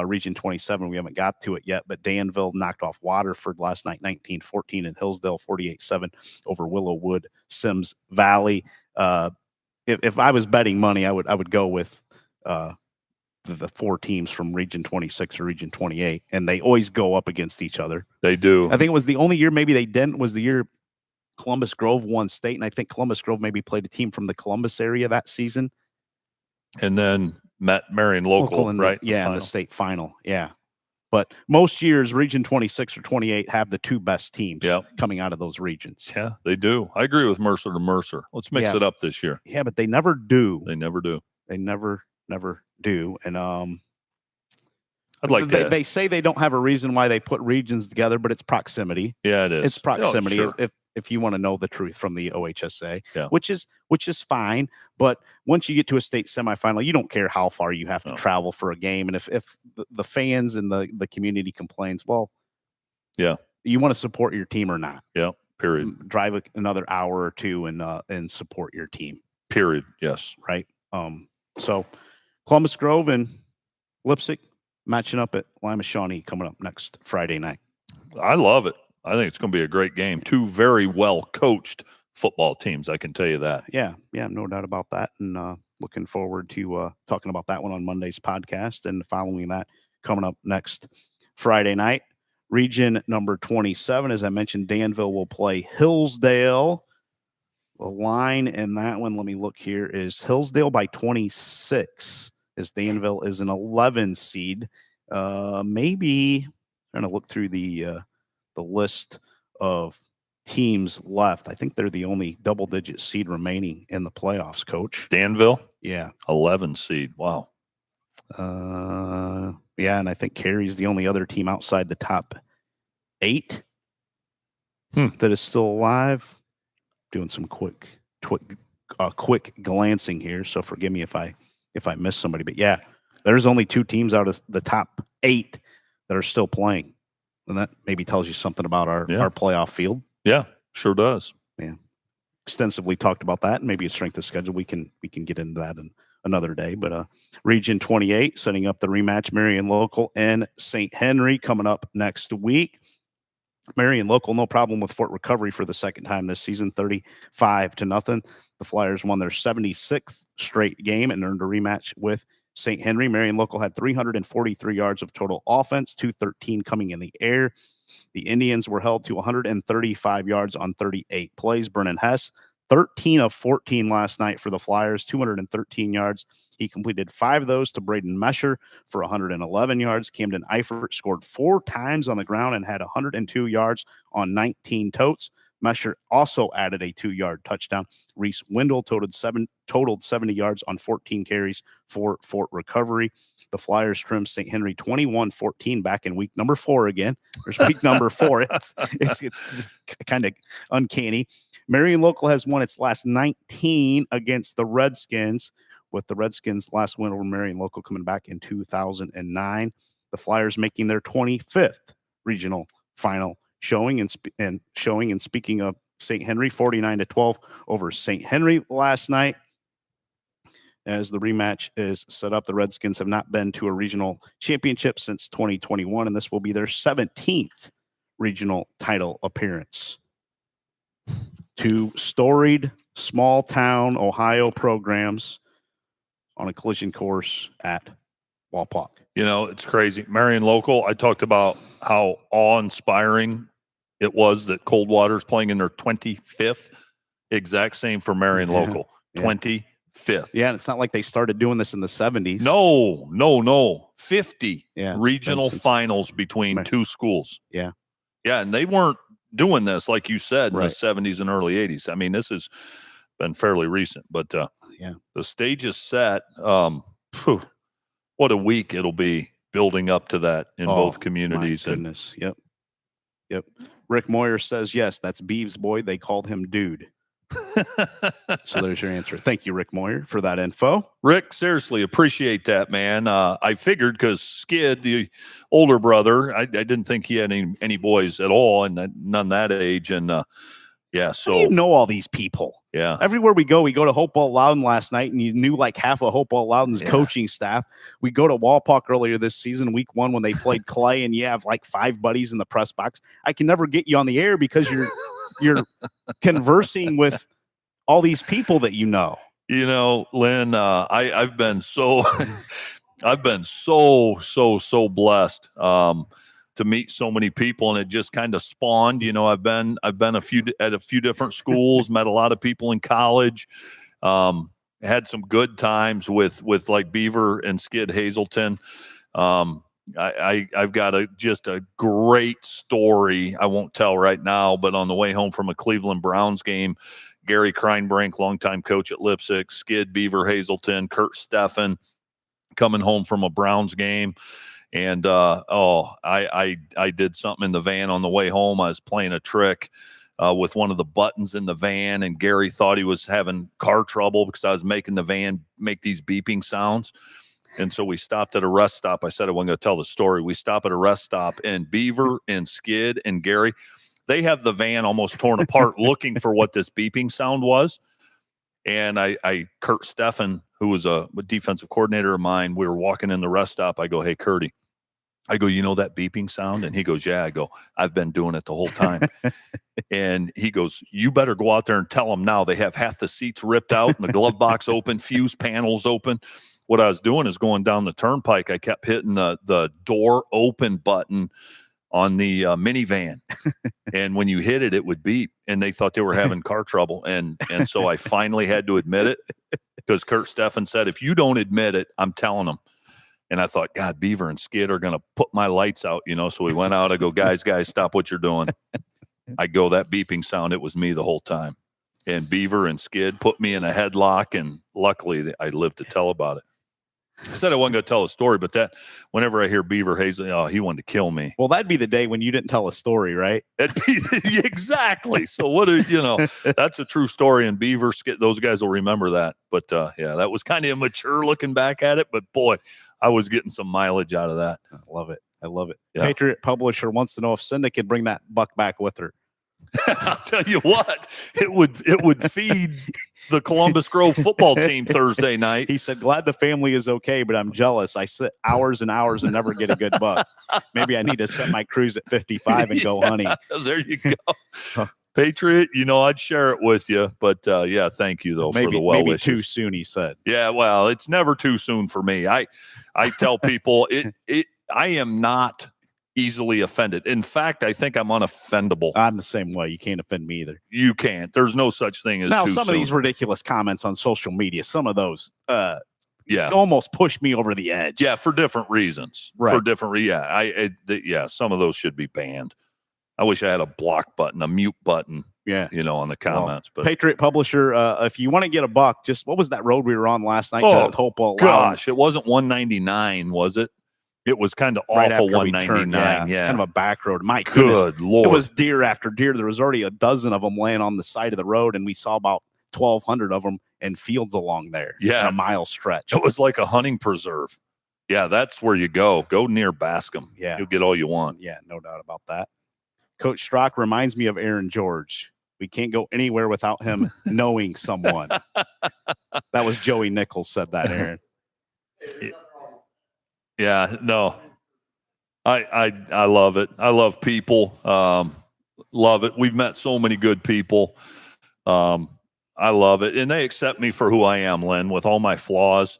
Speaker 1: Region 27, we haven't got to it yet, but Danville knocked off Waterford last night, 19-14, and Hillsdale 48-7 over Willowwood, Sims Valley. If I was betting money, I would go with the four teams from Region 26 or Region 28, and they always go up against each other.
Speaker 2: They do.
Speaker 1: I think it was the only year maybe they didn't was the year Columbus Grove won state, and I think Columbus Grove maybe played a team from the Columbus area that season.
Speaker 2: And then met Marion Local right?
Speaker 1: In the state final. Yeah. But most years, Region 26 or 28 have the two best teams coming out of those regions.
Speaker 2: Yeah, they do. I agree with Mercer to Mercer. Let's mix it up this year.
Speaker 1: Yeah, but they never do.
Speaker 2: They never do.
Speaker 1: They never do. And
Speaker 2: I'd like
Speaker 1: they say they don't have a reason why they put regions together, but it's proximity.
Speaker 2: Yeah, it is.
Speaker 1: It's proximity.
Speaker 2: Sure.
Speaker 1: If you want to know the truth from the OHSA,
Speaker 2: which
Speaker 1: is fine. But once you get to a state semifinal, you don't care how far you have to travel for a game. And if the fans and the community complains, well, you want to support your team or not?
Speaker 2: Yeah. Period.
Speaker 1: Drive another hour or two and support your team.
Speaker 2: Period. Yes.
Speaker 1: Right. So Columbus Grove and Lipsick matching up at Lima Shawnee coming up next Friday night.
Speaker 2: I love it. I think it's going to be a great game. Two very well coached football teams. I can tell you that.
Speaker 1: Yeah, no doubt about that. And looking forward to talking about that one on Monday's podcast and following that coming up next Friday night. Region number 27, as I mentioned, Danville will play Hillsdale. The line in that one, let me look here, is Hillsdale by 26, as Danville is an 11 seed. Maybe trying to look through the list of teams left. I think they're the only double-digit seed remaining in the playoffs, Coach.
Speaker 2: Danville?
Speaker 1: Yeah.
Speaker 2: 11 seed. Wow.
Speaker 1: Yeah, and I think Cary's the only other team outside the top 8 that is still alive. Doing some quick glancing here, so forgive me if I miss somebody. But yeah, there's only 2 teams out of the top 8 that are still playing. And that maybe tells you something about our playoff field.
Speaker 2: Yeah, sure does.
Speaker 1: Yeah. Extensively talked about that, and maybe a strength of schedule. We can get into that in another day. But Region 28 setting up the rematch, Marion Local and St. Henry coming up next week. Marion Local, no problem with Fort Recovery for the second time this season, 35-0. The Flyers won their 76th straight game and earned a rematch with St. Henry. Marion Local had 343 yards of total offense, 213 coming in the air. The Indians were held to 135 yards on 38 plays. Brennan Hess, 13 of 14 last night for the Flyers, 213 yards. He completed 5 of those to Braden Mesher for 111 yards. Camden Eifert scored 4 times on the ground and had 102 yards on 19 totes. Mesher also added a 2-yard touchdown. Reese Wendell totaled 70 yards on 14 carries for Fort Recovery. The Flyers trimmed St. Henry 21-14 back in week number 4 again. There's week number 4. It's just kind of uncanny. Marion Local has won its last 19 against the Redskins, with the Redskins' last win over Marion Local coming back in 2009. The Flyers making their 25th regional final showing. And speaking of St. Henry, 49-12 over St. Henry last night. As the rematch is set up, the Redskins have not been to a regional championship since 2021, and this will be their 17th regional title appearance. 2 storied small-town Ohio programs on a collision course at Walpock.
Speaker 2: You know, it's crazy. Marion Local, I talked about how awe-inspiring it was that Coldwater's playing in their 25th. Exact same for Marion Local, 25th.
Speaker 1: Yeah, and it's not like they started doing this in the 70s.
Speaker 2: No. 50 regional
Speaker 1: since
Speaker 2: finals between 2 schools.
Speaker 1: Yeah,
Speaker 2: and they weren't doing this, like you said, in the 70s and early 80s. I mean, this has been fairly recent, but the stage is set. What a week it'll be building up to that in both communities.
Speaker 1: My goodness. Yep. Rick Moyer says, yes, that's Beeves' boy. They called him Dude. So there's your answer. Thank you, Rick Moyer, for that info.
Speaker 2: Rick, seriously, appreciate that, man. I figured because Skid, the older brother, I didn't think he had any boys at all, and none that age. And so
Speaker 1: how do you know all these people?
Speaker 2: Yeah,
Speaker 1: everywhere we go to Hopewell-Loudon last night, and you knew like half of Hopewell-Loudon's coaching staff. We go to Walpock earlier this season, week 1, when they played Clay, and you have like 5 buddies in the press box. I can never get you on the air because you're conversing with all these people that you know.
Speaker 2: You know, Lynn, I've been so blessed to meet so many people, and it just kind of spawned. You know, I've been at a few different schools, met a lot of people in college, had some good times with like Beaver and Skid Hazelton. I've got just a great story. I won't tell right now, but on the way home from a Cleveland Browns game, Gary Kreinbrink, longtime coach at Lipsick, Skid, Beaver, Hazelton, Kurt Steffen, coming home from a Browns game. And, I did something in the van on the way home. I was playing a trick with one of the buttons in the van, and Gary thought he was having car trouble because I was making the van make these beeping sounds. And so we stopped at a rest stop. I said I wasn't going to tell the story. We stopped at a rest stop, and Beaver and Skid and Gary, they have the van almost torn apart looking for what this beeping sound was. And Kurt Steffen, who was a defensive coordinator of mine, we were walking in the rest stop. I go, hey, Curdy. I go, you know that beeping sound? And he goes, yeah. I go, I've been doing it the whole time. And he goes, you better go out there and tell them now. They have half the seats ripped out and the glove box open, fuse panels open. What I was doing is going down the turnpike. I kept hitting the door open button on the minivan. And when you hit it, it would beep. And they thought they were having car trouble. And so I finally had to admit it because Kurt Steffen said, if you don't admit it, I'm telling them. And I thought, God, Beaver and Skid are going to put my lights out, you know. So we went out. I go, guys, stop what you're doing. I go, that beeping sound, it was me the whole time. And Beaver and Skid put me in a headlock, and luckily I lived to tell about it. I said I wasn't going to tell a story, but that whenever I hear Beaver Hazel, he wanted to kill me.
Speaker 1: Well, that'd be the day when you didn't tell a story, right?
Speaker 2: Exactly. So that's a true story. And Beaver, Skid, those guys will remember that. But that was kind of immature looking back at it. But boy, I was getting some mileage out of that.
Speaker 1: I love it.
Speaker 2: Yeah.
Speaker 1: Patriot Publisher wants to know if Cinda could bring that buck back with her.
Speaker 2: I'll tell you what, it would feed the Columbus Grove football team Thursday night.
Speaker 1: He said, glad the family is okay, but I'm jealous. I sit hours and hours and never get a good buck. Maybe I need to set my cruise at 55 and go hunting.
Speaker 2: There you go. Patriot, I'd share it with you, but thank you though for the well wishes.
Speaker 1: Maybe too soon, he said.
Speaker 2: Yeah, well, it's never too soon for me. I tell people I am not easily offended. In fact, I think I'm unoffendable.
Speaker 1: I'm the same way. You can't offend me either.
Speaker 2: You can't. There's no such thing as
Speaker 1: now,
Speaker 2: too
Speaker 1: some
Speaker 2: soon.
Speaker 1: of these ridiculous comments on social media, some of those
Speaker 2: yeah,
Speaker 1: almost push me over the edge.
Speaker 2: Yeah, for different reasons.
Speaker 1: Right.
Speaker 2: For different some of those should be banned. I wish I had a block button, a mute button.
Speaker 1: Yeah,
Speaker 2: on the comments.
Speaker 1: Well,
Speaker 2: but
Speaker 1: Patriot Publisher, if you want to get a buck, just what was that road we were on last night?
Speaker 2: Oh,
Speaker 1: to Hopewell-Loudon?
Speaker 2: Gosh, it wasn't 199, was it? It was kind of
Speaker 1: right
Speaker 2: awful.
Speaker 1: After
Speaker 2: 199.
Speaker 1: It's kind of a back road. My
Speaker 2: Good Lord,
Speaker 1: it was deer after deer. There was already a dozen of them laying on the side of the road, and we saw about 1,200 of them in fields along there.
Speaker 2: Yeah,
Speaker 1: in a mile stretch.
Speaker 2: It was like a hunting preserve. Yeah, that's where you go. Go near Bascom.
Speaker 1: Yeah,
Speaker 2: you'll get all you want.
Speaker 1: Yeah, no doubt about that. Coach Strock reminds me of Aaron George. We can't go anywhere without him knowing someone. That was Joey Nichols said that, Aaron.
Speaker 2: Yeah, no. I love it. I love people. Love it. We've met so many good people. I love it. And they accept me for who I am, Lynn, with all my flaws.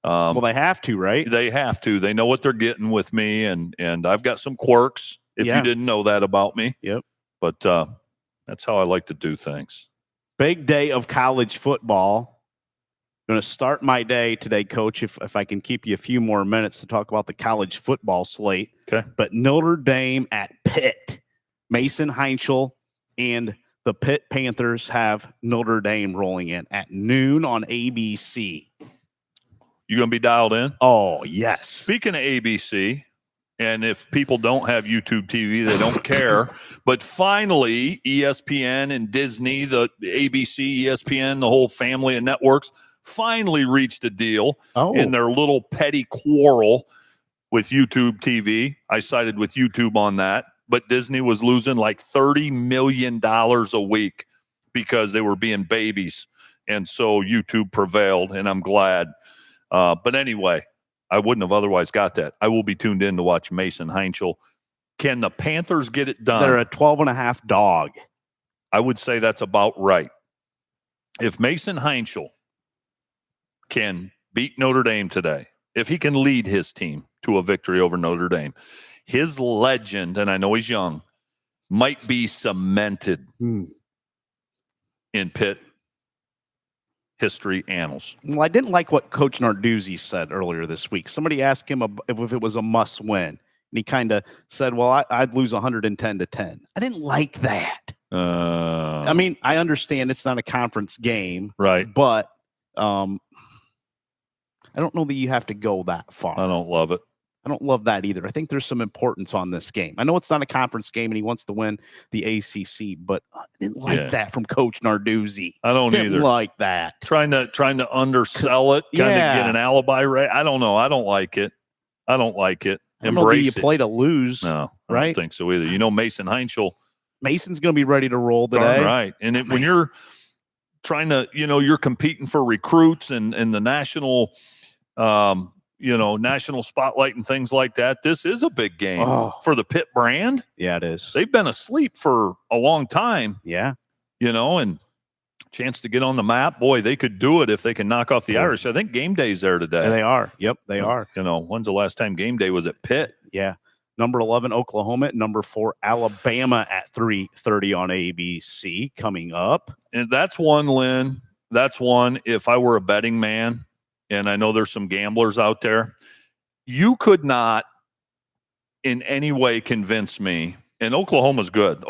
Speaker 1: Well, they have to, right?
Speaker 2: They have to. They know what they're getting with me, and I've got some quirks, if you didn't know that about me.
Speaker 1: Yep.
Speaker 2: But that's how I like to do things.
Speaker 1: Big day of college football. Going to start my day today, Coach, if I can keep you a few more minutes to talk about the college football slate.
Speaker 2: Okay.
Speaker 1: But Notre Dame at Pitt. Mason Heinchel and the Pitt Panthers have Notre Dame rolling in at noon on ABC.
Speaker 2: You going to be dialed in?
Speaker 1: Oh, yes.
Speaker 2: Speaking of ABC, and if people don't have YouTube TV, they don't care. But finally, ESPN and Disney, the ABC, ESPN, the whole family of networks, finally reached a deal in their little petty quarrel with YouTube TV. I sided with YouTube on that. But Disney was losing like $30 million a week because they were being babies. And so YouTube prevailed, and I'm glad. But anyway, I wouldn't have otherwise got that. I will be tuned in to watch Mason Heinchel. Can the Panthers get it done?
Speaker 1: They're a 12.5 dog.
Speaker 2: I would say that's about right. If Mason Heinchel can beat Notre Dame today, if he can lead his team to a victory over Notre Dame, his legend, and I know he's young, might be cemented in Pitt history annals.
Speaker 1: Well, I didn't like what Coach Narduzzi said earlier this week. Somebody asked him if it was a must win, and he kind of said, well, I'd lose 110-10. I didn't like that. I mean, I understand it's not a conference game,
Speaker 2: right?
Speaker 1: But I don't know that you have to go that far.
Speaker 2: I don't love it.
Speaker 1: I don't love that either. I think there's some importance on this game. I know it's not a conference game and he wants to win the ACC, but I didn't like that from Coach Narduzzi.
Speaker 2: I didn't
Speaker 1: either like that.
Speaker 2: Trying to undersell it, kind of get an alibi, right? I don't know. I don't like it. Embrace it.
Speaker 1: You play to lose.
Speaker 2: No, I
Speaker 1: right?
Speaker 2: don't think so either. You know, Mason Heinchel.
Speaker 1: Mason's going to be ready to roll today.
Speaker 2: Right. And when you're trying to, you're competing for recruits and the national national spotlight and things like that. This is a big game for the Pitt brand.
Speaker 1: Yeah, it is.
Speaker 2: They've been asleep for a long time.
Speaker 1: Yeah.
Speaker 2: And chance to get on the map. Boy, they could do it if they can knock off the Irish. I think game day's there today.
Speaker 1: Yeah, they are. Yep, they are.
Speaker 2: When's the last time game day was at Pitt?
Speaker 1: Yeah. Number 11, Oklahoma. Number 4, Alabama at 3:30 on ABC coming up.
Speaker 2: And that's one, Lynn. That's one. If I were a betting man, and I know there's some gamblers out there, you could not in any way convince me. And Oklahoma's good.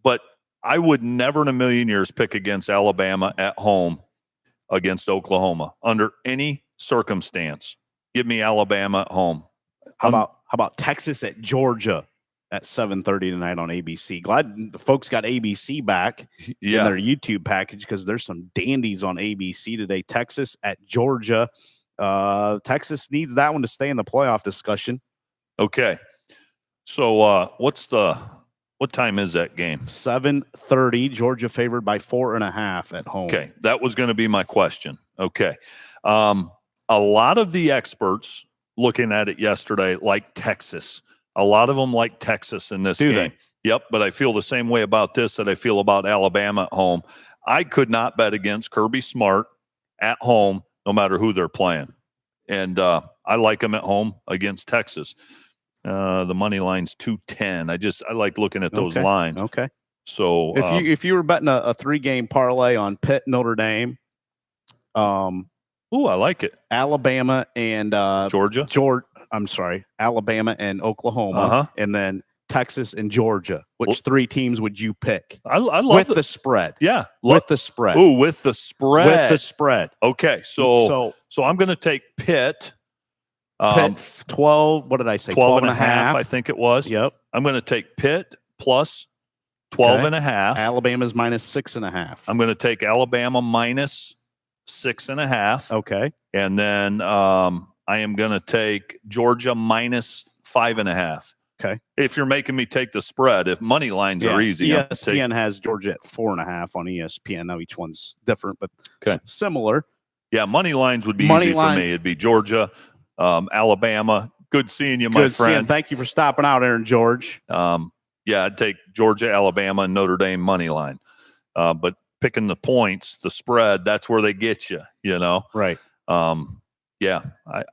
Speaker 2: But I would never in a million years pick against Alabama at home against Oklahoma under any circumstance. Give me Alabama at home.
Speaker 1: How about Texas at Georgia at 7:30 tonight on ABC? Glad the folks got ABC back in their YouTube package because there's some dandies on ABC today. Texas at Georgia. Texas needs that one to stay in the playoff discussion.
Speaker 2: Okay. So what time is that game?
Speaker 1: 7:30. Georgia favored by 4.5 at home.
Speaker 2: Okay. That was going to be my question. Okay. A lot of the experts looking at it yesterday like Texas. A lot of them like Texas in this game.
Speaker 1: They?
Speaker 2: Yep, but I feel the same way about this that I feel about Alabama at home. I could not bet against Kirby Smart at home, no matter who they're playing. And I like them at home against Texas. The money line's 210. I like looking at those lines.
Speaker 1: Okay.
Speaker 2: So
Speaker 1: if you were betting a 3-game parlay on Pitt, Notre Dame,
Speaker 2: I like it.
Speaker 1: Alabama and
Speaker 2: Georgia.
Speaker 1: Alabama and Oklahoma, and then Texas and Georgia. Which 3 teams would you pick?
Speaker 2: I love
Speaker 1: with the spread.
Speaker 2: Yeah,
Speaker 1: with the spread.
Speaker 2: Ooh, with the spread.
Speaker 1: With the spread.
Speaker 2: Okay, so I'm going to take Pitt.
Speaker 1: Pitt 12. What did I say?
Speaker 2: 12 and a half. I think it was.
Speaker 1: Yep.
Speaker 2: I'm going to take Pitt plus 12 and a half.
Speaker 1: Alabama's minus 6.5.
Speaker 2: I'm going to take Alabama minus 6.5.
Speaker 1: Okay.
Speaker 2: And then I am going to take Georgia minus 5.5.
Speaker 1: Okay.
Speaker 2: If you're making me take the spread, if money lines are easy,
Speaker 1: ESPN has Georgia at 4.5 on ESPN. Now each one's different, but similar.
Speaker 2: Yeah, money lines would be easy for me. It'd be Georgia, Alabama. Good seeing you, my friend.
Speaker 1: Thank you for stopping out, Aaron George.
Speaker 2: Yeah, I'd take Georgia, Alabama, and Notre Dame money line. But picking the points, the spread, that's where they get you,
Speaker 1: Right.
Speaker 2: Yeah,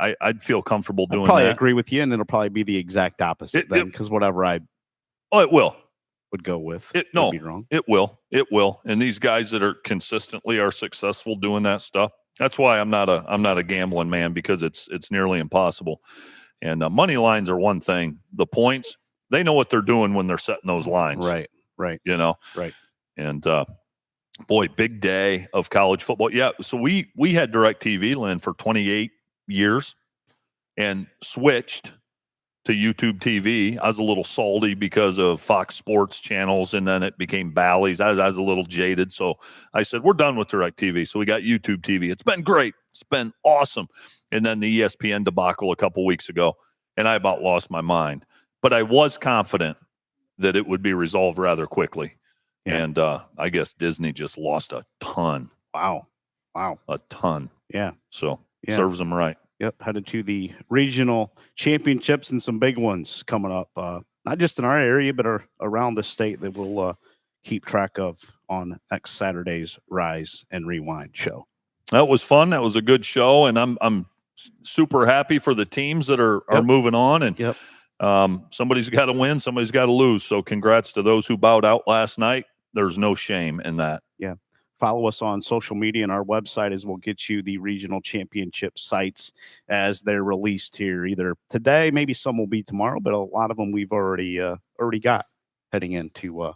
Speaker 2: I'd feel comfortable doing that.
Speaker 1: I'd probably agree with you, and it'll probably be the exact opposite then, because whatever I
Speaker 2: it will.
Speaker 1: would go with.
Speaker 2: No,
Speaker 1: be wrong.
Speaker 2: It will. And these guys that are consistently are successful doing that stuff. That's why I'm not a gambling man, because it's nearly impossible. And money lines are one thing. The points, they know what they're doing when they're setting those lines.
Speaker 1: Right.
Speaker 2: Right. And boy, big day of college football. Yeah. So we had DirecTV, Lynn, for 28 years and switched to YouTube TV. I was a little salty because of Fox Sports channels, and then it became Bally's. I was a little jaded. So I said, we're done with DirecTV. So we got YouTube TV. It's been great. It's been awesome. And then the ESPN debacle a couple weeks ago, and I about lost my mind. But I was confident that it would be resolved rather quickly. Yeah. And I guess Disney just lost a ton.
Speaker 1: Wow.
Speaker 2: A ton.
Speaker 1: Yeah.
Speaker 2: So serves them right.
Speaker 1: Yep. Headed to the regional championships and some big ones coming up, not just in our area, but around the state that we'll keep track of on next Saturday's Rise and Rewind show.
Speaker 2: That was fun. That was a good show. And I'm super happy for the teams that are moving on. And somebody's got to win. Somebody's got to lose. So congrats to those who bowed out last night. There's no shame in that.
Speaker 1: Yeah. Follow us on social media, and our website as we'll get you the regional championship sites as they're released here either today, maybe some will be tomorrow, but a lot of them we've already got heading into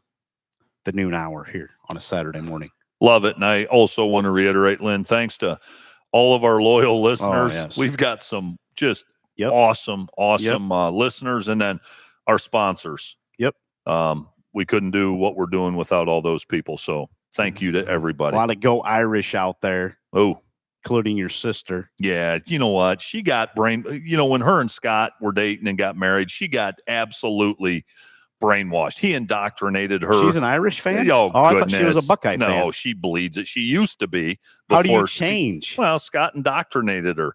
Speaker 1: the noon hour here on a Saturday morning.
Speaker 2: Love it. And I also want to reiterate, Lynn, thanks to all of our loyal listeners.
Speaker 1: Yes.
Speaker 2: We've got some just awesome listeners, and then our sponsors.
Speaker 1: Yep.
Speaker 2: We couldn't do what we're doing without all those people. So thank you to everybody.
Speaker 1: A lot of Go Irish out there.
Speaker 2: Oh,
Speaker 1: including your sister.
Speaker 2: Yeah. You know what? She got when her and Scott were dating and got married, she got absolutely brainwashed. He indoctrinated her.
Speaker 1: She's an Irish fan?
Speaker 2: Oh,
Speaker 1: I thought she was a Buckeye fan.
Speaker 2: No, she bleeds it. She used to be.
Speaker 1: How do you change?
Speaker 2: Well, Scott indoctrinated her.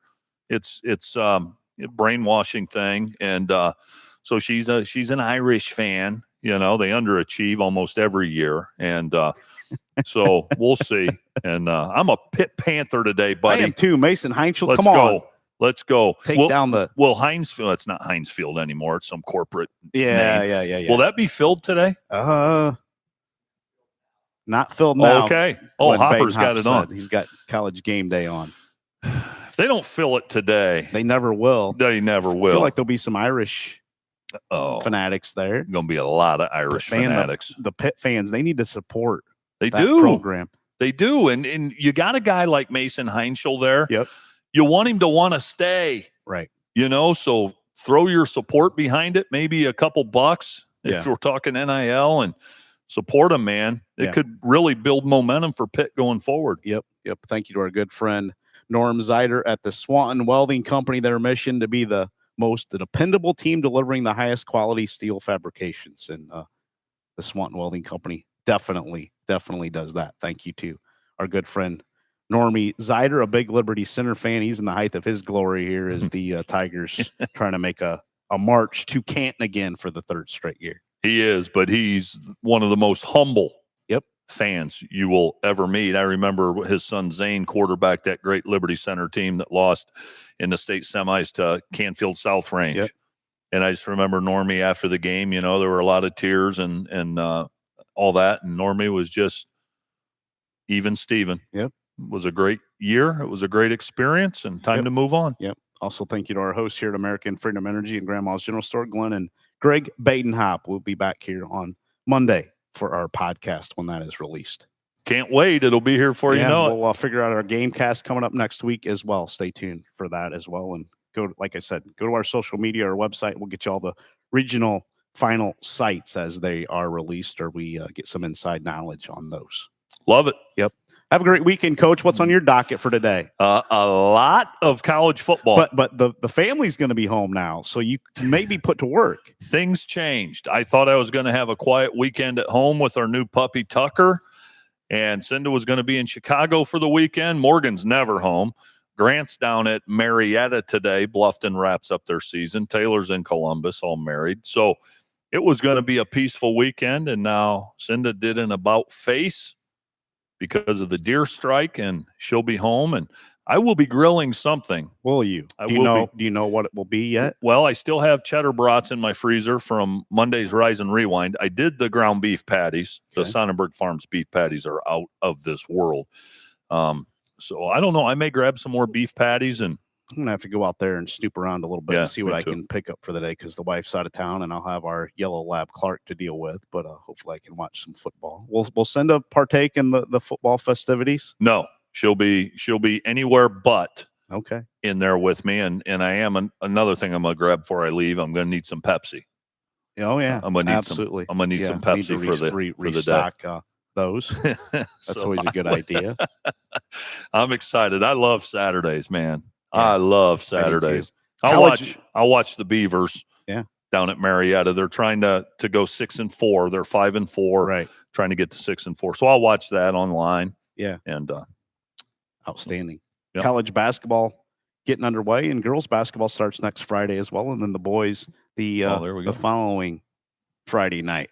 Speaker 2: It's a brainwashing thing. And so she's an Irish fan. They underachieve almost every year. And so we'll see. And I'm a Pitt Panther today, buddy.
Speaker 1: I am too. Mason Heinschel,
Speaker 2: come on. Let's go.
Speaker 1: Take down the...
Speaker 2: Well, Heinz Field, it's not Heinz Field anymore. It's some corporate name.
Speaker 1: Yeah.
Speaker 2: Will that be filled today?
Speaker 1: Not filled now.
Speaker 2: Okay. Oh, Hopper's got it on.
Speaker 1: He's got College Game Day on.
Speaker 2: If they don't fill it today...
Speaker 1: They never will.
Speaker 2: They never will.
Speaker 1: I feel like there'll be some Irish... fanatics there.
Speaker 2: Going to be a lot of Irish fanatics.
Speaker 1: The Pitt fans, they need to support
Speaker 2: that
Speaker 1: program.
Speaker 2: They do. And you got a guy like Mason Heinschel there.
Speaker 1: Yep.
Speaker 2: You want him to want to stay.
Speaker 1: Right.
Speaker 2: So throw your support behind it, maybe a couple bucks if we're talking NIL, and support him, man. It could really build momentum for Pitt going forward.
Speaker 1: Yep. Thank you to our good friend Norm Zeider at the Swanton Welding Company. Their mission to be the most dependable team delivering the highest quality steel fabrications, and the Swanton Welding Company definitely does that. Thank you to our good friend Normie Zeider, a big Liberty Center fan. He's in the height of his glory here as the Tigers trying to make a march to Canton again for the third straight year.
Speaker 2: He is, but he's one of the most humble fans you will ever meet. I remember his son Zane quarterbacked that great Liberty Center team that lost in the state semis to Canfield South Range. And I just remember Normie after the game, there were a lot of tears and all that. And Normie was just even Steven.
Speaker 1: Yep.
Speaker 2: It was a great year. It was a great experience and time to move on.
Speaker 1: Yep. Also, thank you to our hosts here at American Freedom Energy and Grandma's General Store, Glenn and Greg Badenhop. We'll be back here on Monday for our podcast when that is released.
Speaker 2: Can't wait. It'll be here for
Speaker 1: We'll figure out our game cast coming up next week as well. Stay tuned for that as well. And like I said, go to our social media or website. We'll get you all the regional final sites as they are released, or we get some inside knowledge on those.
Speaker 2: Love it.
Speaker 1: Yep. Have a great weekend, Coach. What's on your docket for today?
Speaker 2: A lot of college football.
Speaker 1: But the family's going to be home now, so you may be put to work.
Speaker 2: Things changed. I thought I was going to have a quiet weekend at home with our new puppy, Tucker. And Cinda was going to be in Chicago for the weekend. Morgan's never home. Grant's down at Marietta today. Bluffton wraps up their season. Taylor's in Columbus, all married. So it was going to be a peaceful weekend. And now Cinda did an about face because of the deer strike, and she'll be home. And I will be grilling something.
Speaker 1: Will you? Do you know what it will be yet?
Speaker 2: Well, I still have cheddar brats in my freezer from Monday's Rise and Rewind. I did the ground beef patties. Okay. The Sonnenberg Farms beef patties are out of this world. So I don't know. I may grab some more beef patties, and
Speaker 1: I'm going to have to go out there and snoop around a little bit and see what I can pick up for the day, because the wife's out of town and I'll have our yellow lab Clark to deal with, but hopefully I can watch some football. We'll send a partake in the football festivities.
Speaker 2: No, she'll be anywhere but in there with me. And I am another thing I'm going to grab before I leave. I'm going to need some Pepsi.
Speaker 1: Oh yeah.
Speaker 2: I'm going to need some Pepsi for the day.
Speaker 1: Those. That's always a good idea.
Speaker 2: I'm excited. I love Saturdays, man. Yeah, I love Saturdays. I'll watch the Beavers down at Marietta. They're trying to go 6-4. They're 5-4,
Speaker 1: right?
Speaker 2: Trying to get to 6-4. So I'll watch that online.
Speaker 1: Yeah.
Speaker 2: And
Speaker 1: outstanding. Yep. College basketball getting underway, and girls basketball starts next Friday as well. And then the boys the following Friday night.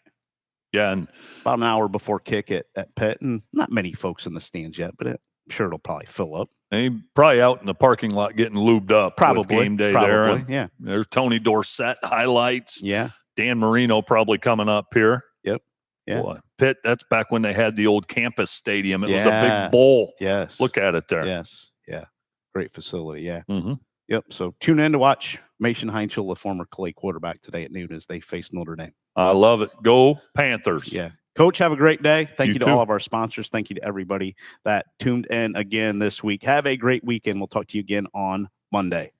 Speaker 2: Yeah, and
Speaker 1: about an hour before kick at Pitt, and not many folks in the stands yet, but I'm sure it'll probably fill up.
Speaker 2: And probably out in the parking lot getting lubed up.
Speaker 1: Probably
Speaker 2: with game day there. And
Speaker 1: yeah.
Speaker 2: There's Tony Dorsett highlights.
Speaker 1: Yeah.
Speaker 2: Dan Marino probably coming up here.
Speaker 1: Yep. Yeah.
Speaker 2: Boy, Pitt, that's back when they had the old campus stadium. It was a big bowl.
Speaker 1: Yes.
Speaker 2: Look at it there.
Speaker 1: Yes. Yeah. Great facility. Yeah.
Speaker 2: Mm-hmm.
Speaker 1: Yep. So tune in to watch Mason Heinchel, the former Clay quarterback, today at noon as they face Notre Dame.
Speaker 2: I love it. Go Panthers.
Speaker 1: Yeah. Coach, have a great day. Thank you to
Speaker 2: too.
Speaker 1: all of our sponsors. Thank you to everybody that tuned in again this week. Have a great weekend. We'll talk to you again on Monday.